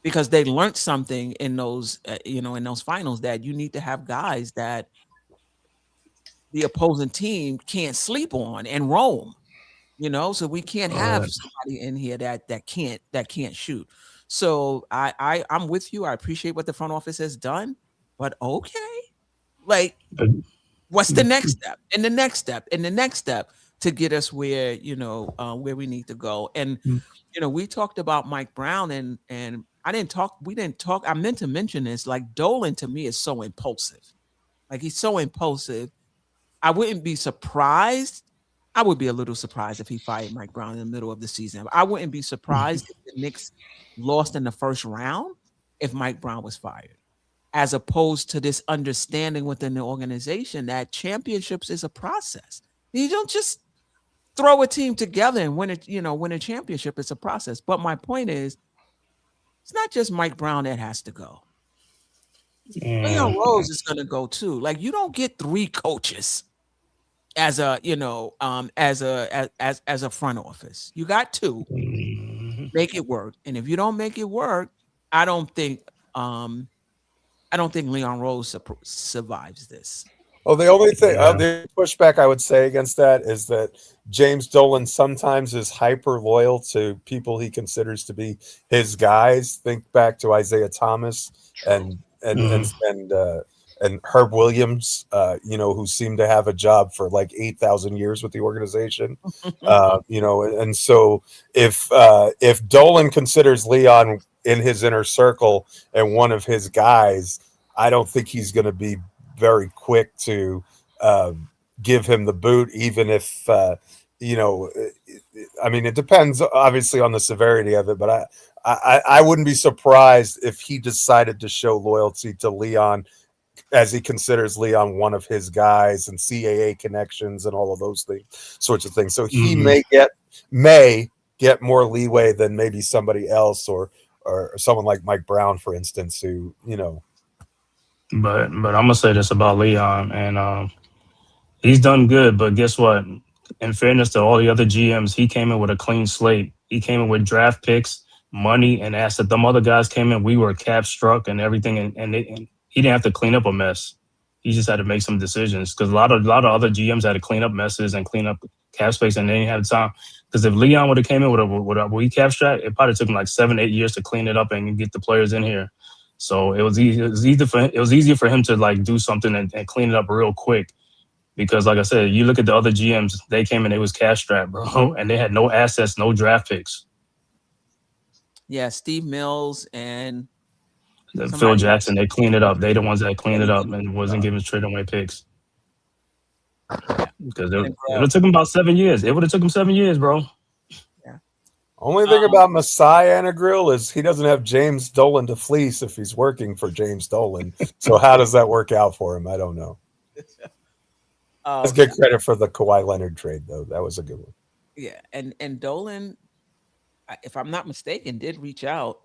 because they learned something in those, in those finals, that you need to have guys that the opposing team can't sleep on and roam. So we can't have somebody in here that can't shoot. So I'm with you. I appreciate what the front office has done, but okay, like, what's the next step? And the next step, and the next step to get us where where we need to go. And we talked about Mike Brown, and we didn't talk. I meant to mention this. Like, Dolan to me is so impulsive. Like, he's so impulsive. I wouldn't be surprised. I would be a little surprised if he fired Mike Brown in the middle of the season. I wouldn't be surprised if the Knicks lost in the first round if Mike Brown was fired, as opposed to this understanding within the organization that championships is a process. You don't just throw a team together and win a championship. It's a process. But my point is, it's not just Mike Brown that has to go. Leon Rose is going to go too. Like, you don't get three coaches as a front office. You got two. Make it work. And if you don't make it work, I don't think Leon Rose survives this. Well, the only thing, Yeah. the pushback I would say against that is that James Dolan sometimes is hyper loyal to people he considers to be his guys. Think back to Isaiah Thomas and Herb Williams, who seemed to have a job for like 8,000 years with the organization. And so if Dolan considers Leon in his inner circle and one of his guys, I don't think he's going to be very quick to give him the boot, even if it depends obviously on the severity of it, but I wouldn't be surprised if he decided to show loyalty to Leon, as he considers Leon one of his guys and CAA connections and all of those sorts of things. So he may get more leeway than maybe somebody else or someone like Mike Brown, for instance, who But I'm gonna say this about Leon, and he's done good. But guess what? In fairness to all the other GMs, he came in with a clean slate. He came in with draft picks, money, and asset. Them other guys came in, we were cap struck and everything, and he didn't have to clean up a mess. He just had to make some decisions, because a lot of other GMs had to clean up messes and clean up cap space, and they didn't have time. Because if Leon would have came in with a weak cap strat, it probably took him like 7-8 years to clean it up and get the players in here. So it was easier for him to like do something and clean it up real quick, because like I said, you look at the other GMs, they came in, it was cash strapped, bro, and they had no assets, no draft picks. Yeah, Steve Mills and Phil Jackson, they cleaned it up. They the ones that cleaned it up and wasn't giving straight away picks. Because it would have took him about 7 years. It would have took him 7 years, bro. Only thing about Messiah and a grill is he doesn't have James Dolan to fleece if he's working for James Dolan. So how does that work out for him? I don't know. Let's get credit for the Kawhi Leonard trade, though. That was a good one. Yeah, and Dolan, if I'm not mistaken, did reach out.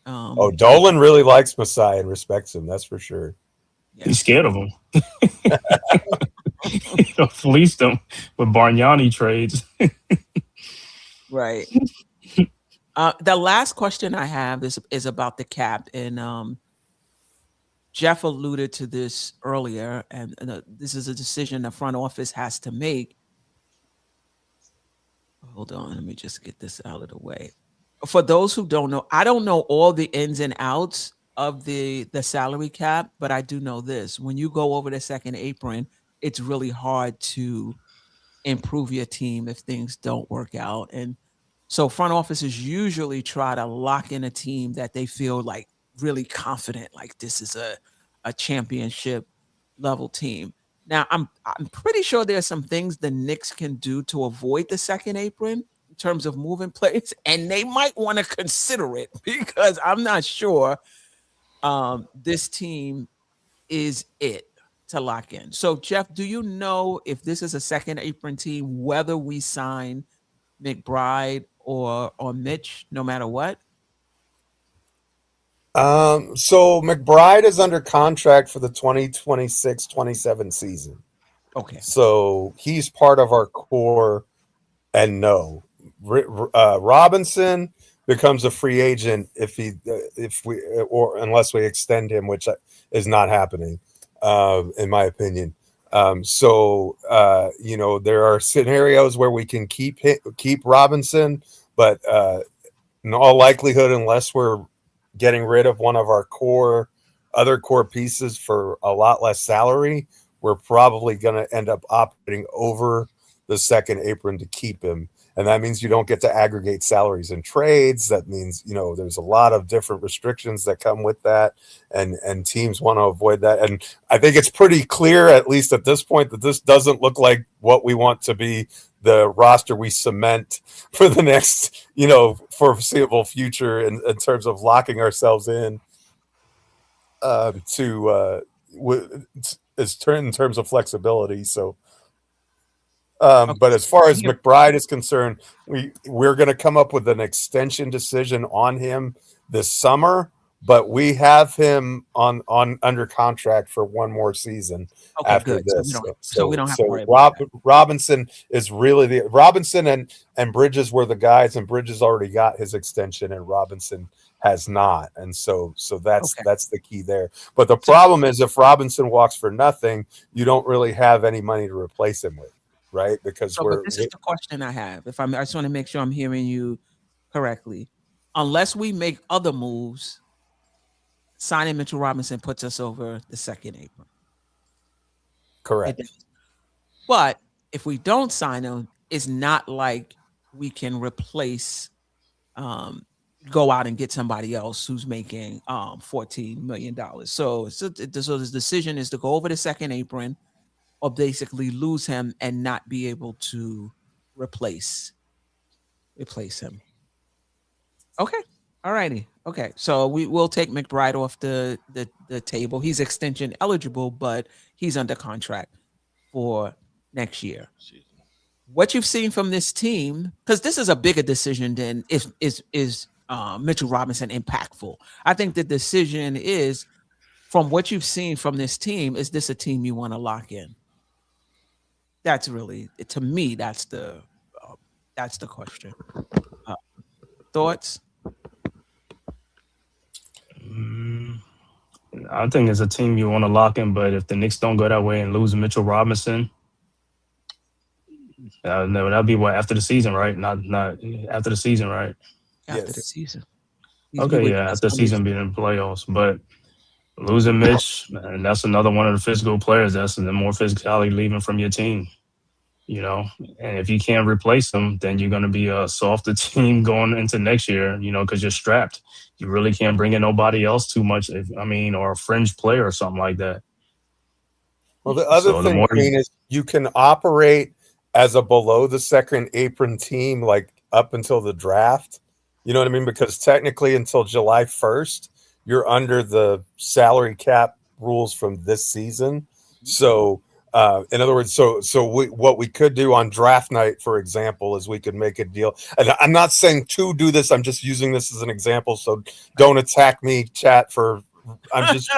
Dolan really likes Messiah and respects him. That's for sure. Yeah. He's scared of him. Fleeced him with Bargnani trades. Right. The last question I have is about the cap, and Geoff alluded to this earlier, and this is a decision the front office has to make. Hold on, let me just get this out of the way. For those who don't know, I don't know all the ins and outs of the salary cap, but I do know this: when you go over the second apron, it's really hard to improve your team if things don't work out. And so front offices usually try to lock in a team that they feel like really confident, like this is a championship level team. Now, I'm pretty sure there's some things the Knicks can do to avoid the second apron in terms of moving players, and they might want to consider it, because I'm not sure this team is it to lock in. So, Geoff, do you know if this is a second apron team, whether we sign McBride or Mitch, no matter what? So McBride is under contract for the 2026-27 season. Okay. So he's part of our core, and no. Robinson becomes a free agent unless we extend him, which is not happening, in my opinion. So there are scenarios where we can keep Robinson, but in all likelihood, unless we're getting rid of one of our other core pieces for a lot less salary, we're probably going to end up operating over the second apron to keep him. And that means you don't get to aggregate salaries and trades. That means, there's a lot of different restrictions that come with that. And teams want to avoid that. And I think it's pretty clear, at least at this point, that this doesn't look like what we want to be the roster we cement for the next, foreseeable future in terms of locking ourselves in in terms of flexibility. So, but as far as McBride is concerned, we're going to come up with an extension decision on him this summer, but we have him on under contract for one more season after this. So we don't have to worry about that. Robinson is really Robinson and Bridges were the guys, and Bridges already got his extension, and Robinson has not. And so that's Okay. that's the key there. But the problem is if Robinson walks for nothing, you don't really have any money to replace him with, right? Because So, but this is the question I have. I just want to make sure I'm hearing you correctly. Unless we make other moves, signing Mitchell Robinson puts us over the second apron. correct. But if we don't sign him, it's not like we can replace, go out and get somebody else who's making $14 million. So the decision is to go over the second apron or basically lose him and not be able to replace him. Okay. All righty. Okay. So we will take McBride off the table. He's extension eligible, but he's under contract for next year. What you've seen from this team, because this is a bigger decision than is Mitchell Robinson impactful. I think the decision is, from what you've seen from this team, is this a team you want to lock in? That's really, to me, that's the question. Thoughts? I think it's a team you want to lock in, but if the Knicks don't go that way and lose Mitchell Robinson, that'll be what, after the season, right? Not after the season, right? After the season. Okay, yeah, after the season being in playoffs, but losing Mitch, and that's another one of the physical players. That's the more physicality leaving from your team, you know. And if you can't replace them, then you're going to be a softer team going into next year, you know, because you're strapped. You really can't bring in nobody else too much, or a fringe player or something like that. Well, the other thing, Green, is you can operate as a below the second apron team like up until the draft. You know what I mean? Because technically until July 1st, you're under the salary cap rules from this season. So in other words, what we could do on draft night, for example, is we could make a deal. And I'm not saying to do this. I'm just using this as an example. So don't attack me, chat, I'm just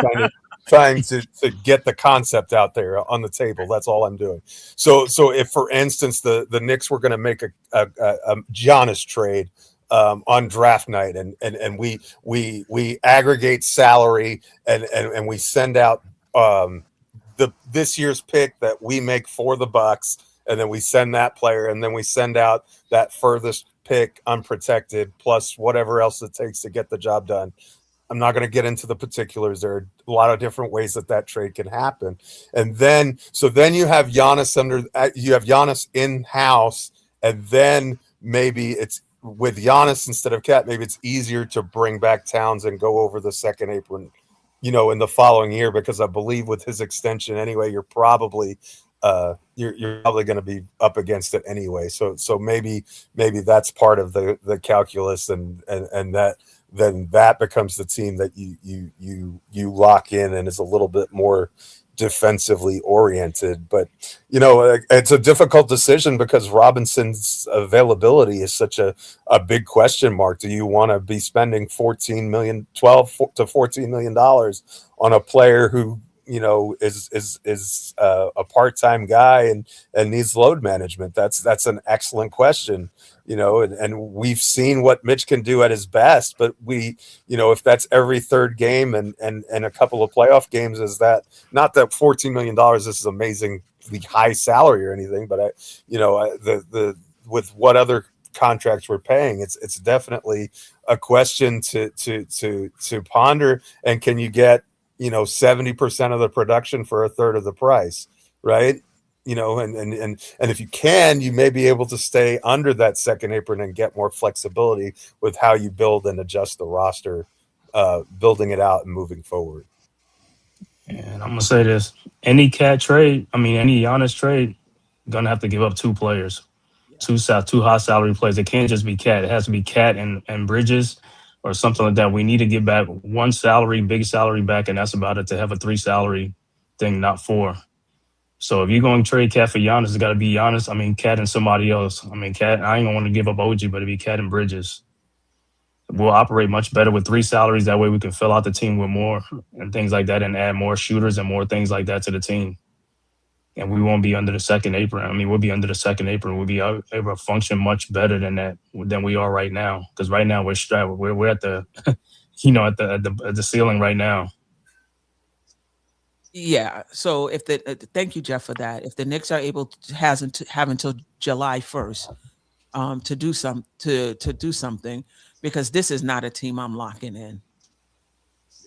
trying to get the concept out there on the table. That's all I'm doing. So if, for instance, the Knicks were going to make a Giannis trade on draft night, and we aggregate salary and we send out this year's pick that we make for the Bucks, and then we send that player, and then we send out that furthest pick unprotected plus whatever else it takes to get the job done. I'm not going to get into the particulars. There are a lot of different ways that trade can happen. And then you have Giannis in-house, and then maybe it's with Giannis instead of Cat, maybe it's easier to bring back Towns and go over the second apron, you know, in the following year, because I believe with his extension anyway, you're probably going to be up against it anyway. So maybe that's part of the calculus, and that then that becomes the team that you lock in and is a little bit more defensively oriented. But you know, it's a difficult decision because Robinson's availability is such a big question mark. Do you want to be spending $12 to $14 million on a player who, you know, is a part-time guy and needs load management? That's an excellent question, you know, and we've seen what Mitch can do at his best, but if that's every third game and a couple of playoff games, is that not that $14 million, this is amazingly high salary or anything, but with what other contracts we're paying, it's definitely a question to ponder. And can you get 70% of the production for a third of the price, right? You know, and if you can, you may be able to stay under that second apron and get more flexibility with how you build and adjust the roster, building it out and moving forward. And I'm gonna say this: any Giannis trade, gonna have to give up two players, two high salary players. It can't just be Cat. It has to be Cat and Bridges, or something like that. We need to get back one big salary back, and that's about it, to have a 3 salary thing, not 4. So if you're going to trade Cat for Giannis, it's got to be Giannis. Cat and somebody else. Cat, I ain't going to want to give up OG, but it'd be Cat and Bridges. We'll operate much better with 3 salaries. That way we can fill out the team with more and things like that, and add more shooters and more things like that to the team. and we won't be under the second apron. I mean, we'll be under the second apron. We'll be able to function much better than we are right now. Because right now we're at the at the ceiling right now. Yeah. So if thank you, Jeff, for that. If the Knicks are able to have until July 1st to do something, because this is not a team I'm locking in.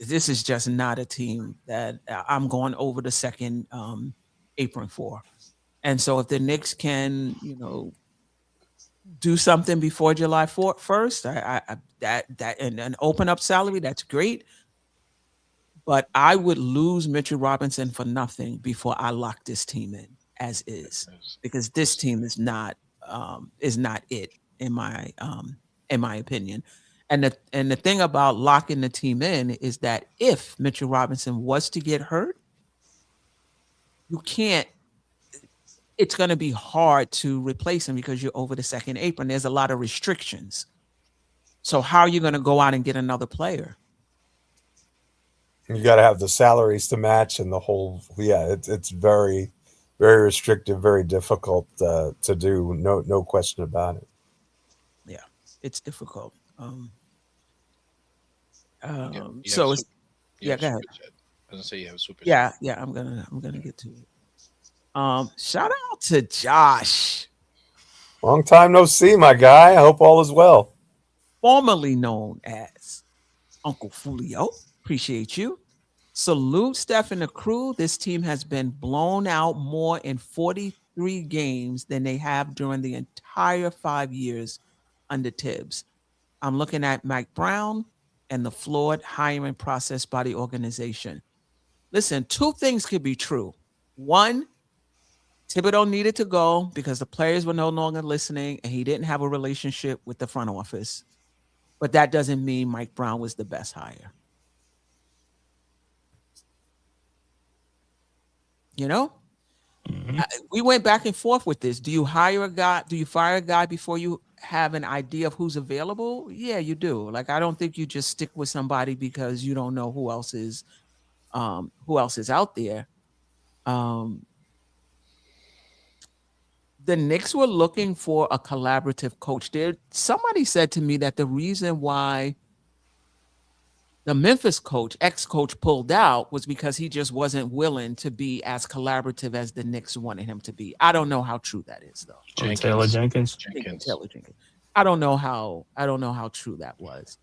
This is just not a team that I'm going over the second apron for. And so if the Knicks can, do something before July 1st, and open up salary, that's great. But I would lose Mitchell Robinson for nothing before I lock this team in as is, because this team is not it in my opinion. And the thing about locking the team in is that if Mitchell Robinson was to get hurt, it's going to be hard to replace him because you're over the second apron. There's a lot of restrictions. So how are you going to go out and get another player? You got to have the salaries to match and the whole. Yeah, it's very, very restrictive, very difficult to do. No question about it. Yeah, it's difficult. So it's go ahead. I was gonna say you have a super. Yeah, I'm gonna get to it. Shout out to Josh, Long time no see, my guy. I hope all is well. formerly known as Uncle Fulio. Appreciate you. Salute Steph and the crew. This team has been blown out more in 43 games than they have during the entire 5 years under Tibbs. I'm looking at Mike Brown and the flawed hiring process by the organization. Listen, two things could be true. One, Thibodeau needed to go because the players were no longer listening and he didn't have a relationship with the front office. But that doesn't mean Mike Brown was the best hire. We went back and forth with this. Do you hire a guy? Do you fire a guy before you have an idea of who's available? Yeah, you do. Like, I don't think you just stick with somebody because you don't know who else is out there. The Knicks were looking for a collaborative coach. Somebody said to me that the reason why the Memphis ex-coach pulled out was because he just wasn't willing to be as collaborative as the Knicks wanted him to be. I don't know how true that is, though. Taylor Jenkins. Taylor Jenkins. I don't know how true that was.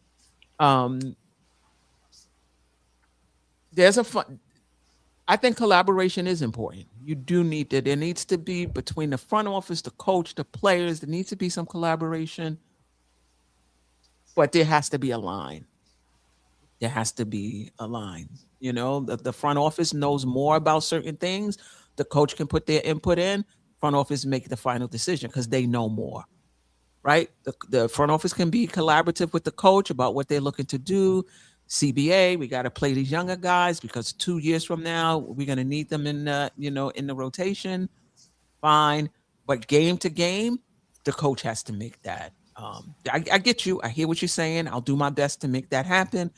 I think collaboration is important. You do need that. There needs to be, between the front office, the coach, the players, there needs to be some collaboration. But there has to be a line. There has to be a line. The front office knows more about certain things. The coach can put their input in. Front office make the final decision because they know more, right? The front office can be collaborative with the coach about what they're looking to do. CBA, we got to play these younger guys because 2 years from now we're going to need them in the rotation. Fine, but game to game, the coach has to make that. I get you. I hear what you're saying. I'll do my best to make that happen.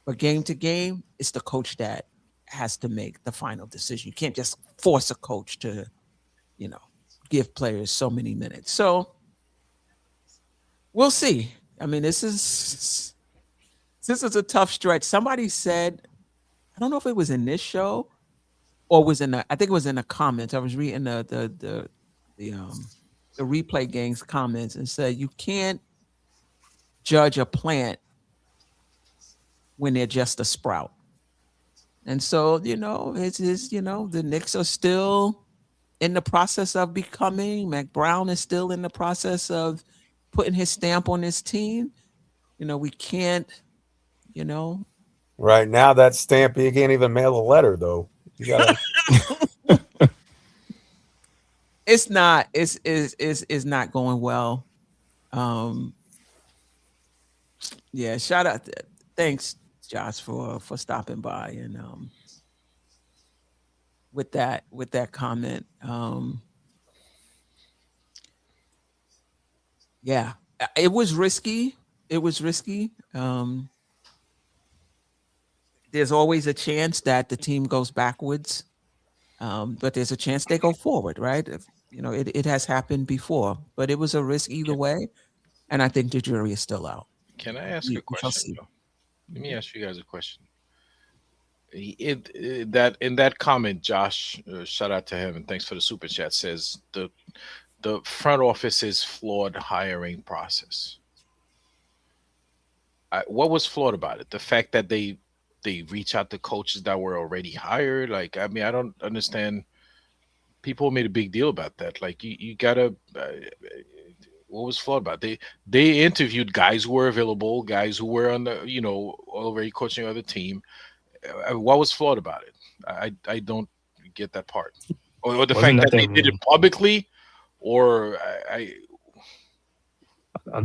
But game to game, it's the coach that has to make the final decision. You can't just force a coach to, give players so many minutes. So we'll see. I mean, this is a tough stretch. Somebody said, I don't know if it was in this show or I think it was in the comments. I was reading the replay games comments and said you can't judge a plant when they're just a sprout. And so, the Knicks are still in the process of becoming. Mac Brown is still in the process of putting his stamp on this team. We can't, Right now, that stamp, you can't even mail a letter, though. You gotta. It's not going well. Shout out. Thanks, Josh, for stopping by and with that comment. It was risky. There's always a chance that the team goes backwards. But there's a chance they go forward, right? It has happened before, but it was a risk either way. And I think the jury is still out. Can I ask We a shall question, see. Joe? Let me ask you guys a question. That in that comment, Josh, shout out to him and thanks for the super chat. Says the front office's flawed hiring process. What was flawed about it? The fact that they reach out to coaches that were already hired. Like, I mean, I don't understand. People made a big deal about that. Like, you gotta. What was flawed about it? They interviewed guys who were available, guys who were on the already coaching other team. What was flawed about it? I don't get that part, or the Wasn't fact that they nothing. did it publicly, or I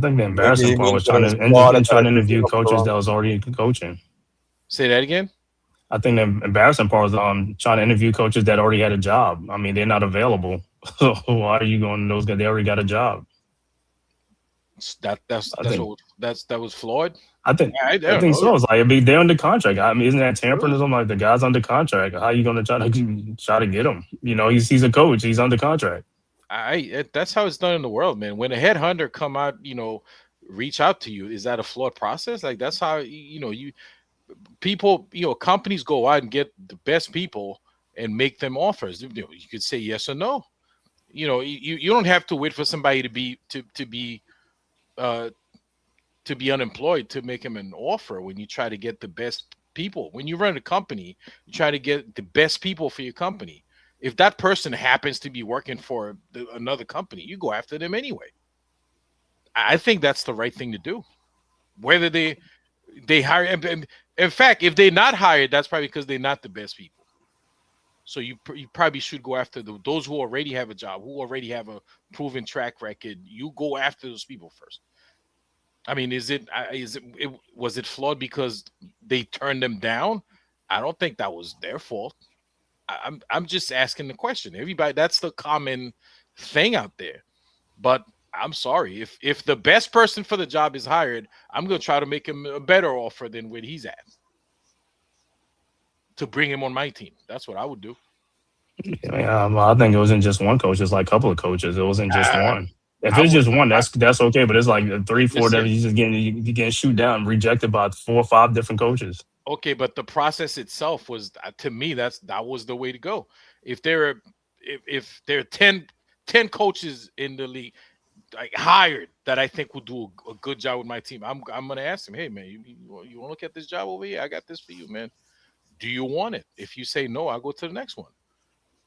think the Maybe he embarrassing part means was that it trying was to flawed and and that trying to it came interview up the coaches wrong. that was already coaching. say that again. I think the embarrassing part was trying to interview coaches that already had a job. I mean, they're not available. So why are you going to those guys? They already got a job. I think That was flawed. I think I I don't think know. so. It's like they're under contract. I mean, isn't that tampering Really? or something? Like the guy's under contract. How are you going to try to get him? He's a coach. He's under contract. That's how it's done in the world, man. When a headhunter come out, reach out to you, is that a flawed process? Like that's how you people, companies go out and get the best people and make them offers. You could say yes or no. You don't have to wait for somebody uh to be unemployed to make him an offer. When you try to get the best people, when you run a company, you try to get the best people for your company. If that person happens to be working for another company, you go after them anyway. I think that's the right thing to do. Whether they hire, and in fact, if they're not hired, that's probably because they're not the best people. So you probably should go after those who already have a job, who already have a proven track record. You go after those people first. I mean, was it flawed because they turned them down? I don't think that was their fault. I'm just asking the question. Everybody, that's the common thing out there. But I'm sorry, if the best person for the job is hired, I'm gonna try to make him a better offer than where he's at to bring him on my team. That's what I would do. Yeah, I think it wasn't just one coach. It's like a couple of coaches. It wasn't just I, one. If I it's would. just one, that's okay. But it's like three, four. That Listen, you just getting shoot down, rejected by 4 or 5 different coaches. okay, but the process itself was, to me, that was the way to go. If there are if there are 10 coaches in the league like hired that I think will do a good job with my team, I'm gonna ask them, hey man, you want to look at this job over here? I got this for you, man. Do you want it? If you say no, I'll go to the next one.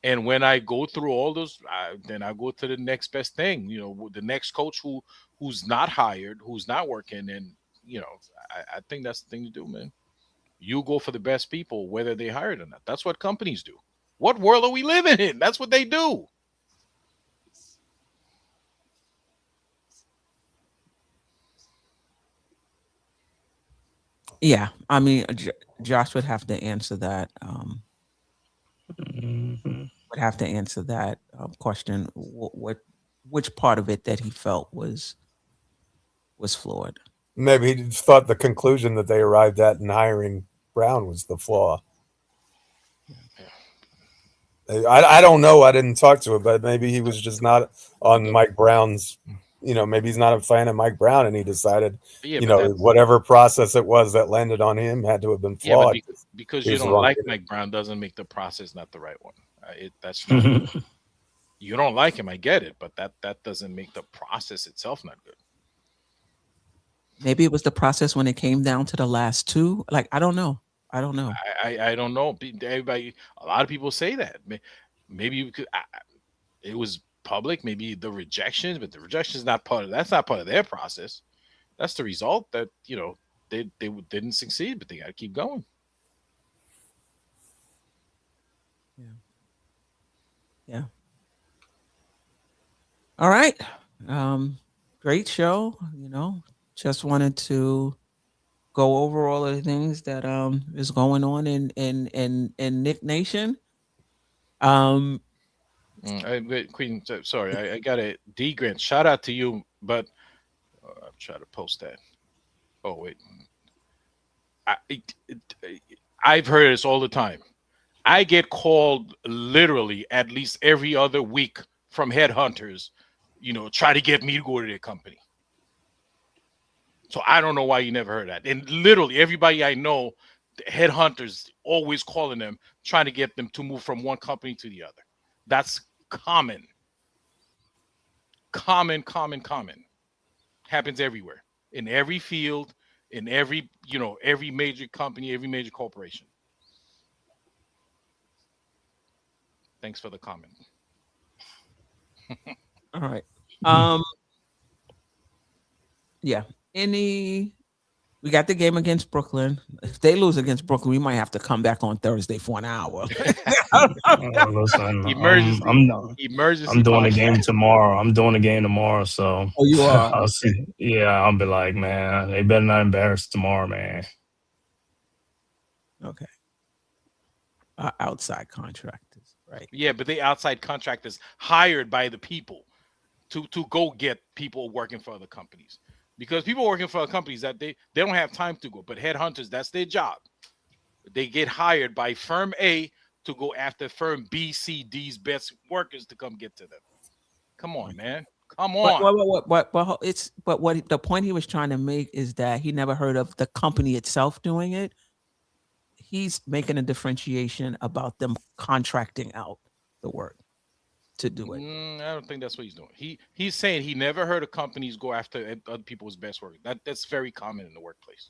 And when I go through all those, then I go to the next best thing. The next coach who's not hired, who's not working, and I think that's the thing to do, man. You go for the best people, whether they hired or not. That's what companies do. What world are we living in? That's what they do. Yeah, I mean, Josh would have to answer that. Mhm. Would have to answer that question. Which part of it that he felt was flawed? Maybe he just thought the conclusion that they arrived at in hiring Brown was the flaw. I don't know. I didn't talk to him, but maybe he was just not on Mike Brown's. Maybe he's not a fan of Mike Brown, and he decided, Yeah, but that's whatever process it was that landed on him had to have been yeah, but flawed. because He you was the don't wrong like leader. Mike Brown doesn't make the process not the right one. That's not. You don't like him, I get it, but that doesn't make the process itself not good. Maybe it was the process when it came down to the last two. Like, I don't know. I don't know. I don't know. Everybody, a lot of people say that. Maybe you could. It was public. Maybe the rejections, but the rejection is not part of. That's not part of their process. That's the result that they didn't succeed, but they got to keep going. Yeah. All right. Great show. Just wanted to go over all of the things that is going on in Knick Nation. Wait, Queen, sorry, I got a D Grant. Shout out to you, but I'll try to post that. Oh wait, I've heard this all the time. I get called literally at least every other week from headhunters, try to get me to go to their company. So I don't know why you never heard that. And literally everybody I know, the headhunters always calling them, trying to get them to move from one company to the other. That's common. Common. Happens everywhere. In every field, in every major company, every major corporation. Thanks for the comment. All right. Yeah. We got the game against Brooklyn. If they lose against Brooklyn, we might have to come back on Thursday for an hour. Listen, Emergency. I'm doing a game tomorrow. So oh, you are? I'll see. Yeah, I'll be like, man, they better not embarrass tomorrow, man. Okay. Outside contractors, right? Yeah, but they outside contractors hired by the people to go get people working for other companies. Because people working for companies that they don't have time to go, but headhunters, that's their job. They get hired by firm A to go after firm B, C, D's best workers to come get to them. Come on, man. Come on. But what the point he was trying to make is that he never heard of the company itself doing it. He's making a differentiation about them contracting out the work to do it. I don't think that's what he's doing. He's saying he never heard of companies go after other people's best work. That's very common in the workplace.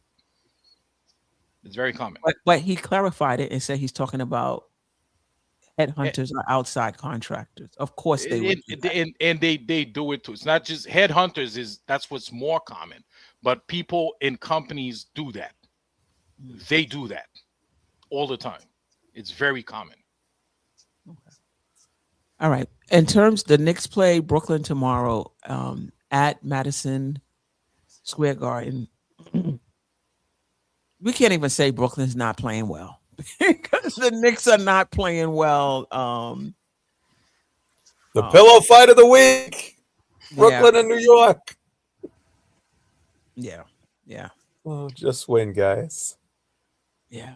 It's very common. But he clarified it and said he's talking about headhunters or outside contractors. Of course they would. And they do it too. It's not just headhunters. That's what's more common. But people in companies do that. They do that all the time. It's very common. Okay. All right. In terms, the Knicks play Brooklyn tomorrow at Madison Square Garden. We can't even say Brooklyn's not playing well because the Knicks are not playing well. The pillow fight of the week, Brooklyn and New York. Yeah. Oh, just win, guys. Yeah.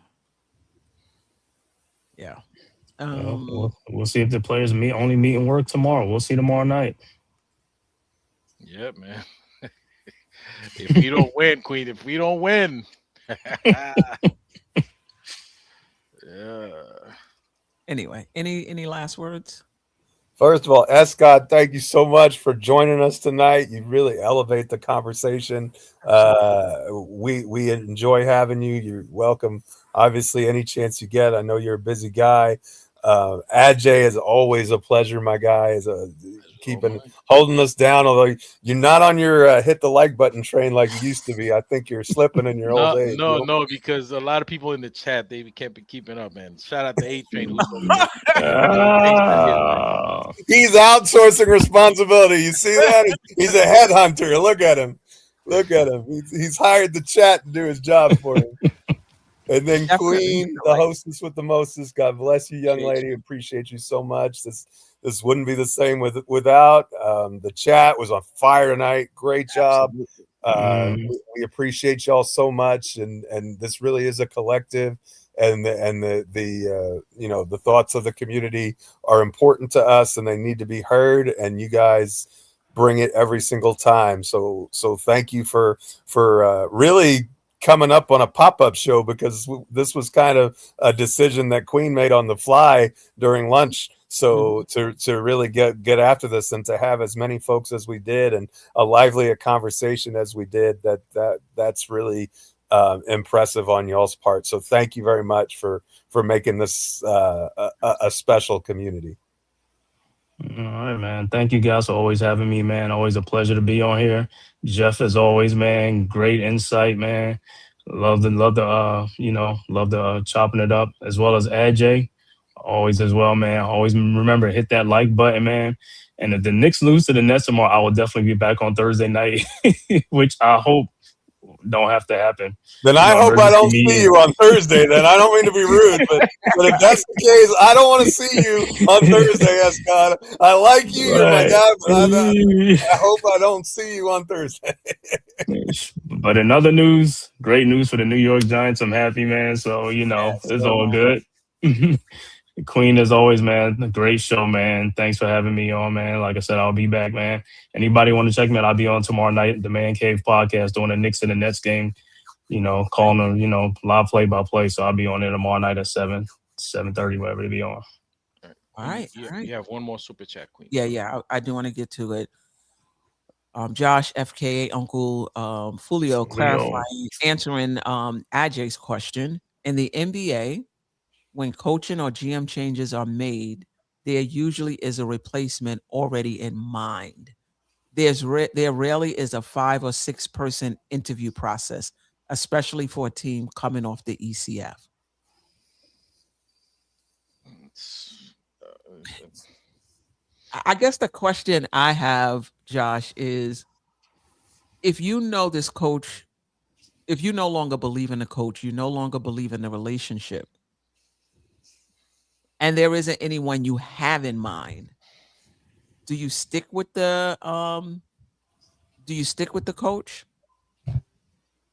We'll see if the players only meet and work tomorrow. We'll see tomorrow night. Yeah, man. If we don't win, Queen, if we don't win. Yeah. Anyway, any last words? First of all, Escott, thank you so much for joining us tonight. You really elevate the conversation. We enjoy having you. You're welcome. Obviously, any chance you get. I know you're a busy guy. Ajay is always a pleasure, my guy. Holding us down. Although you're not on your hit the like button train like you used to be. I think you're slipping in your old age. No, because a lot of people in the chat they can't be keeping up, man. Shout out to A Train. He's outsourcing responsibility. You see that? He's a headhunter. Look at him. He's hired the chat to do his job for him. And then Queen, the hostess with the mostest. God bless you, young lady. Appreciate you so much. This wouldn't be the same without. The chat was on fire tonight. Great job. We appreciate y'all so much. And this really is a collective. And the thoughts of the community are important to us, and they need to be heard. And you guys bring it every single time. So thank you for really coming up on a pop-up show, because this was kind of a decision that Queen made on the fly during lunch. So to really get after this and to have as many folks as we did and a lively a conversation as we did, that's really impressive on y'all's part. So thank you very much for making this a special community. All right, man. Thank you guys for always having me, man. Always a pleasure to be on here. Geoff, as always, man. Great insight, man. Love the chopping it up, as well as Ajay. Always as well, man. Always remember, hit that like button, man. And if the Knicks lose to the Nets tomorrow, I will definitely be back on Thursday night, which I hope don't have to happen. Then I hope I don't see you on Thursday. Then I don't mean to be rude, but if that's the case, I don't want to see you on Thursday, Escott. I like you, you're my guy, but I hope I don't see you on Thursday. But in other news, great news for the New York Giants. I'm happy, man. So it's all good. Queen, as always, man. A great show, man. Thanks for having me on, man. Like I said, I'll be back, man. Anybody want to check me out? I'll be on tomorrow night, the Man Cave podcast, doing the Knicks and the Nets game. Calling them, live play-by-play. So I'll be on there tomorrow night at 7:30, whatever to be on. All right. You have one more super chat, Queen. Yeah. I do want to get to it. Josh, FKA, Uncle Fulio, clarifying, answering Ajay's question. In the NBA, when coaching or GM changes are made, there usually is a replacement already in mind. There rarely is a 5 or 6 person interview process, especially for a team coming off the ECF. I guess the question I have, Josh, is if you know this coach, if you no longer believe in the coach, you no longer believe in the relationship, and there isn't anyone you have in mind, do you stick with the coach?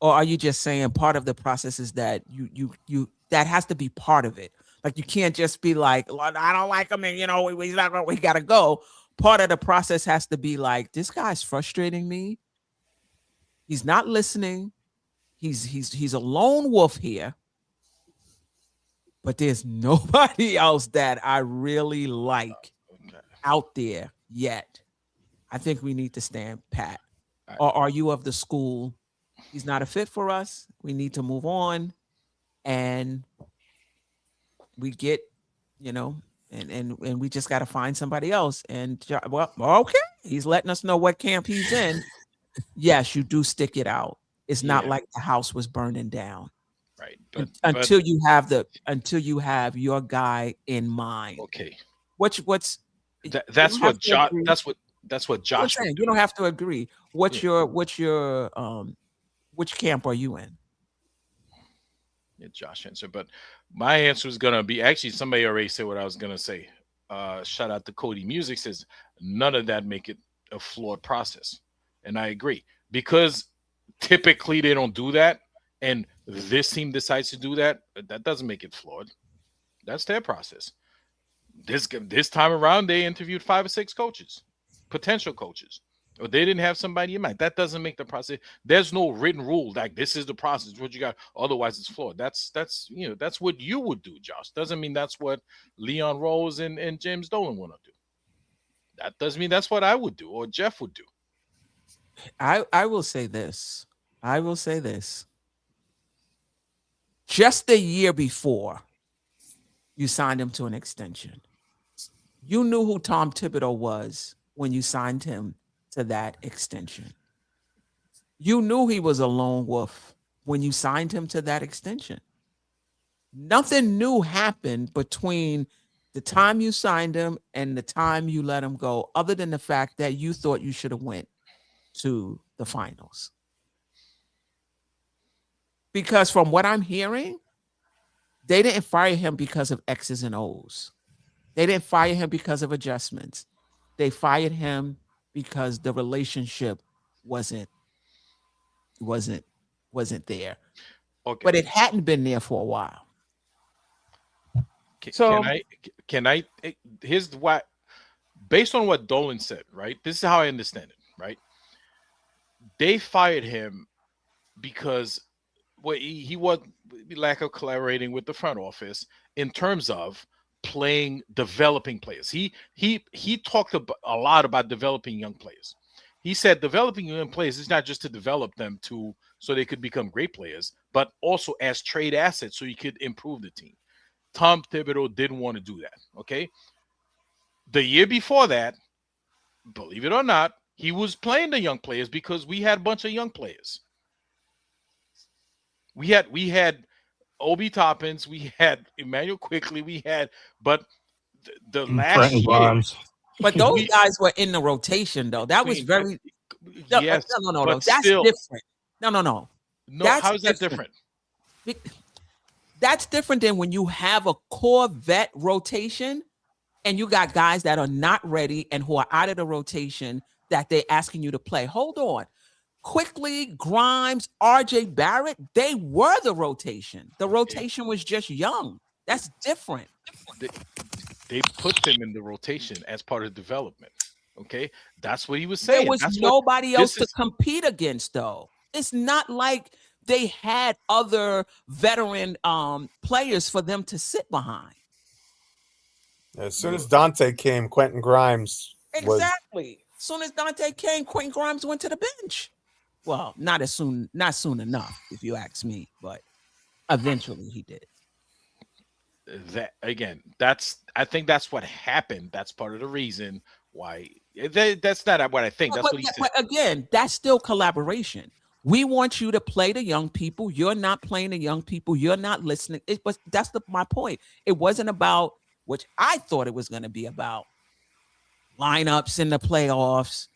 Or are you just saying part of the process is that you that has to be part of it? Like you can't just be like, I don't like him, and we gotta go. Part of the process has to be like, this guy's frustrating me. He's not listening. He's a lone wolf here. But there's nobody else that I really like out there yet. I think we need to stand pat. Or are you of the school, he's not a fit for us, we need to move on, and we get, and we just got to find somebody else. And well, okay, he's letting us know what camp he's in. Yes, you do stick it out. It's not like the house was burning down. Right. Until you have your guy in mind. Okay. That's what Josh saying. You don't have to agree. Which camp are you in? Yeah, Josh answer, but my answer is gonna be, actually somebody already said what I was gonna say. Shout out to Cody Music, says none of that make it a flawed process. And I agree, because typically they don't do that, and this team decides to do that. That doesn't make it flawed. That's their process. This time around, they interviewed 5 or 6 coaches, potential coaches, or they didn't have somebody in mind. That doesn't make the process. There's no written rule like this is the process, what you got. Otherwise, it's flawed. That's what you would do, Josh. Doesn't mean that's what Leon Rose and James Dolan want to do. That doesn't mean that's what I would do or Geoff would do. I will say this. Just the year before you signed him to an extension, you knew who Tom Thibodeau was when you signed him to that extension. You knew he was a lone wolf when you signed him to that extension. Nothing new happened between the time you signed him and the time you let him go, other than the fact that you thought you should have went to the finals. Because from what I'm hearing, they didn't fire him because of X's and O's. They didn't fire him because of adjustments. They fired him because the relationship wasn't there. Okay. But it hadn't been there for a while. Can I here's why, based on what Dolan said, right? This is how I understand it, right? They fired him because he was lack of collaborating with the front office in terms of developing players. He talked a lot about developing young players. He said developing young players is not just to develop them so they could become great players, but also as trade assets so you could improve the team. Tom Thibodeau didn't want to do that, okay? The year before that, believe it or not, he was playing the young players because we had a bunch of young players. We had Obi Toppins, we had Emmanuel Quickly, but the last year. But those guys were in the rotation, though. That was very. Yes, no. That's different. No. How is that different? That's different than when you have a core vet rotation and you got guys that are not ready and who are out of the rotation that they're asking you to play. Hold on. Quickly, Grimes, RJ Barrett, they were the rotation. The rotation was just young. That's different. They put them in the rotation as part of development. Okay, that's what he was saying. There was nobody else to compete against, though. It's not like they had other veteran players for them to sit behind. As soon as Dante came, Quentin Grimes exactly. As soon as Dante came, Quentin Grimes went to the bench. Well, not soon enough, if you ask me, but eventually he did. That again, I think that's what happened. That's part of the reason why. That's not what I think. That's what he said. But again, that's still collaboration. We want you to play the young people. You're not playing the young people. You're not listening. That's my point. It wasn't about, which I thought it was going to be about, lineups in the playoffs,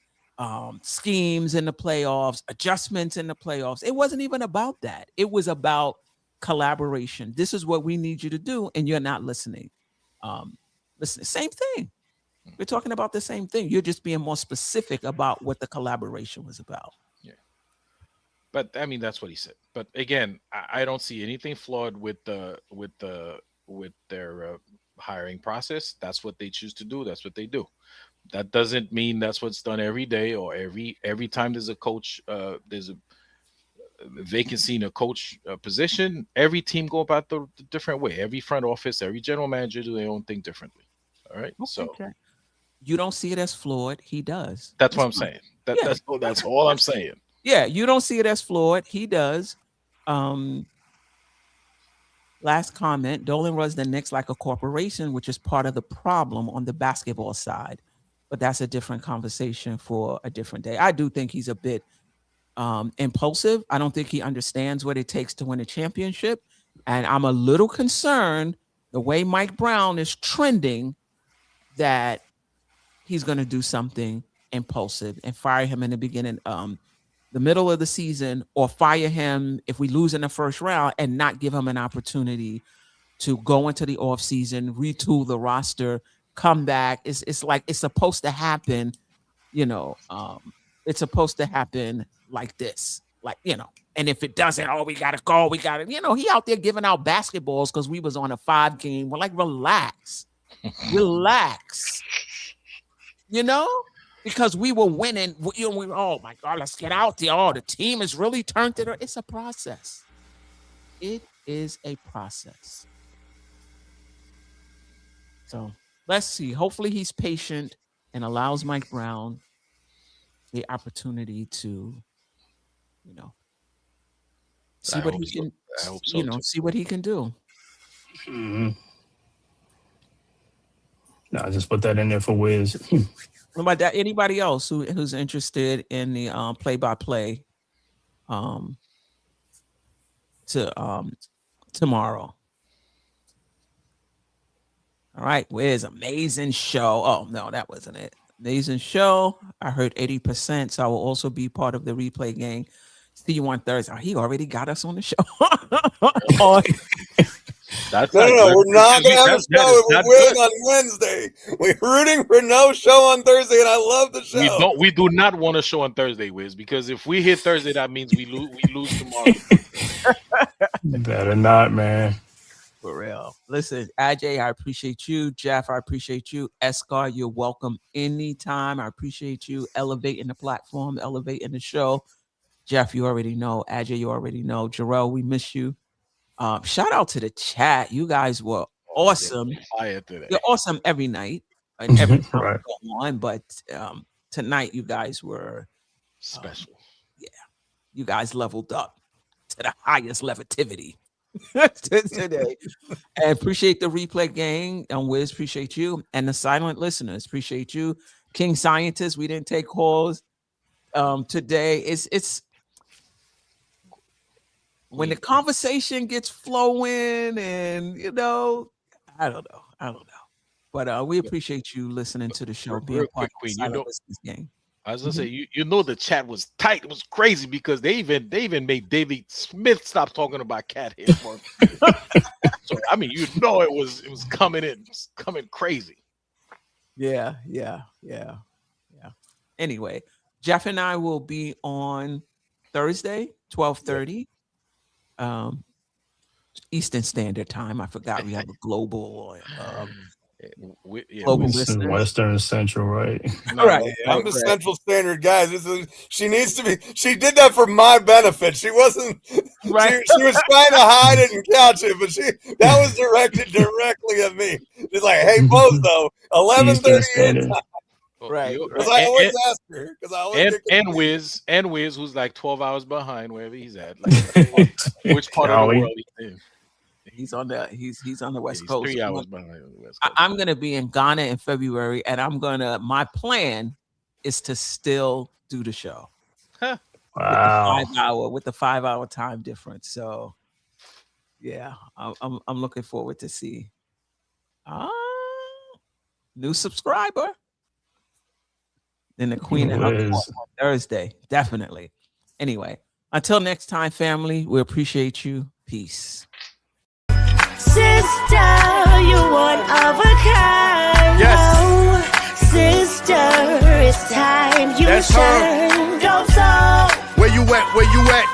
schemes in the playoffs, adjustments in the playoffs. It wasn't even about that. It was about collaboration. This is what we need you to do, and you're not listening. Listen, same thing. We're talking about the same thing. You're just being more specific about what the collaboration was about. Yeah. But I mean, that's what he said. But again, I don't see anything flawed with their hiring process. That's what they choose to do. That's what they do. That doesn't mean that's what's done every day or every time there's a coach, there's a vacancy in a coach position. Every team go about the different way. Every front office, every general manager do their own thing differently. All right. So you don't see it as flawed. He does. That's what I'm saying. That's all I'm saying. Yeah, you don't see it as flawed. He does. Last comment, Dolan runs the Knicks like a corporation, which is part of the problem on the basketball side. But that's a different conversation for a different day. I do think he's a bit impulsive. I don't think he understands what it takes to win a championship. And I'm a little concerned the way Mike Brown is trending that he's going to do something impulsive and fire him in the beginning, the middle of the season, or fire him if we lose in the first round and not give him an opportunity to go into the offseason, retool the roster, come back. It's like it's supposed to happen, it's supposed to happen like this, and if it doesn't, we got to go. We got to, he out there giving out basketballs because we was on a 5-game. We're like, relax, because we were winning. We were, oh my God, let's get out there. Oh, the team is really turned it. It's a process. It is a process. So let's see. Hopefully he's patient and allows Mike Brown the opportunity to, see what he can, see what he can do. Mm-hmm. No, just put that in there for Wiz. What about that? Anybody else who's interested in the play-by-play tomorrow? All right, Wiz, amazing show. Oh, no, that wasn't it. Amazing show. I heard 80%, so I will also be part of the replay gang. See you on Thursday. Oh, he already got us on the show. No, we're not going to have a show if we win on Wednesday. We're rooting for no show on Thursday, and I love the show. We do not want a show on Thursday, Wiz, because if we hit Thursday, that means we lose tomorrow. Better not, man. For real. Listen, Ajay, I appreciate you. Geoff, I appreciate you. Escar, you're welcome anytime. I appreciate you elevating the platform, elevating the show. Geoff, you already know. Ajay, you already know. Jerrell, we miss you. Shout out to the chat. You guys were awesome. You're awesome every night and every time right. we go on, but tonight you guys were special. Yeah, you guys leveled up to the highest levitivity today. And appreciate the replay gang. And Wiz, appreciate you. And the silent listeners, appreciate you. King Scientist, we didn't take calls today. It's when the conversation gets flowing, and I don't know. But we appreciate you listening to the show. Being part of the silent listeners gang. I was gonna say, the chat was tight. It was crazy because they even made David Smith stop talking about cat hair. So I mean, it was coming in, coming crazy. Yeah. Anyway, Geoff and I will be on Thursday, 12:30. Eastern Standard Time. I forgot we have a global Yeah, global It's in listeners. Western Central, right? no, Right. I'm the Central Standard guy. She needs to be. She did that for my benefit. She wasn't. Right. She was trying to hide it and couch it, but that was directed directly at me. She's like, "Hey, Bozo, 11:30 Standard. Right. Because I always ask her. Because I always and Wiz, who's like 12 hours behind wherever he's at. Like, which part of the Golly. world he's in? He's on the West He's Coast. 3 hours behind on the West Coast. I'm gonna be in Ghana in February, and my plan is to still do the show. Wow. With the 5 hour time difference. So yeah, I'm looking forward to see new subscriber. Then the Queen and her on Thursday, definitely. Anyway, until next time, family, we appreciate you. Peace. Sister, you're one of a kind. Yes. Oh, sister, it's time you That's her. shine. Dope Soul. Where you at? Where you at?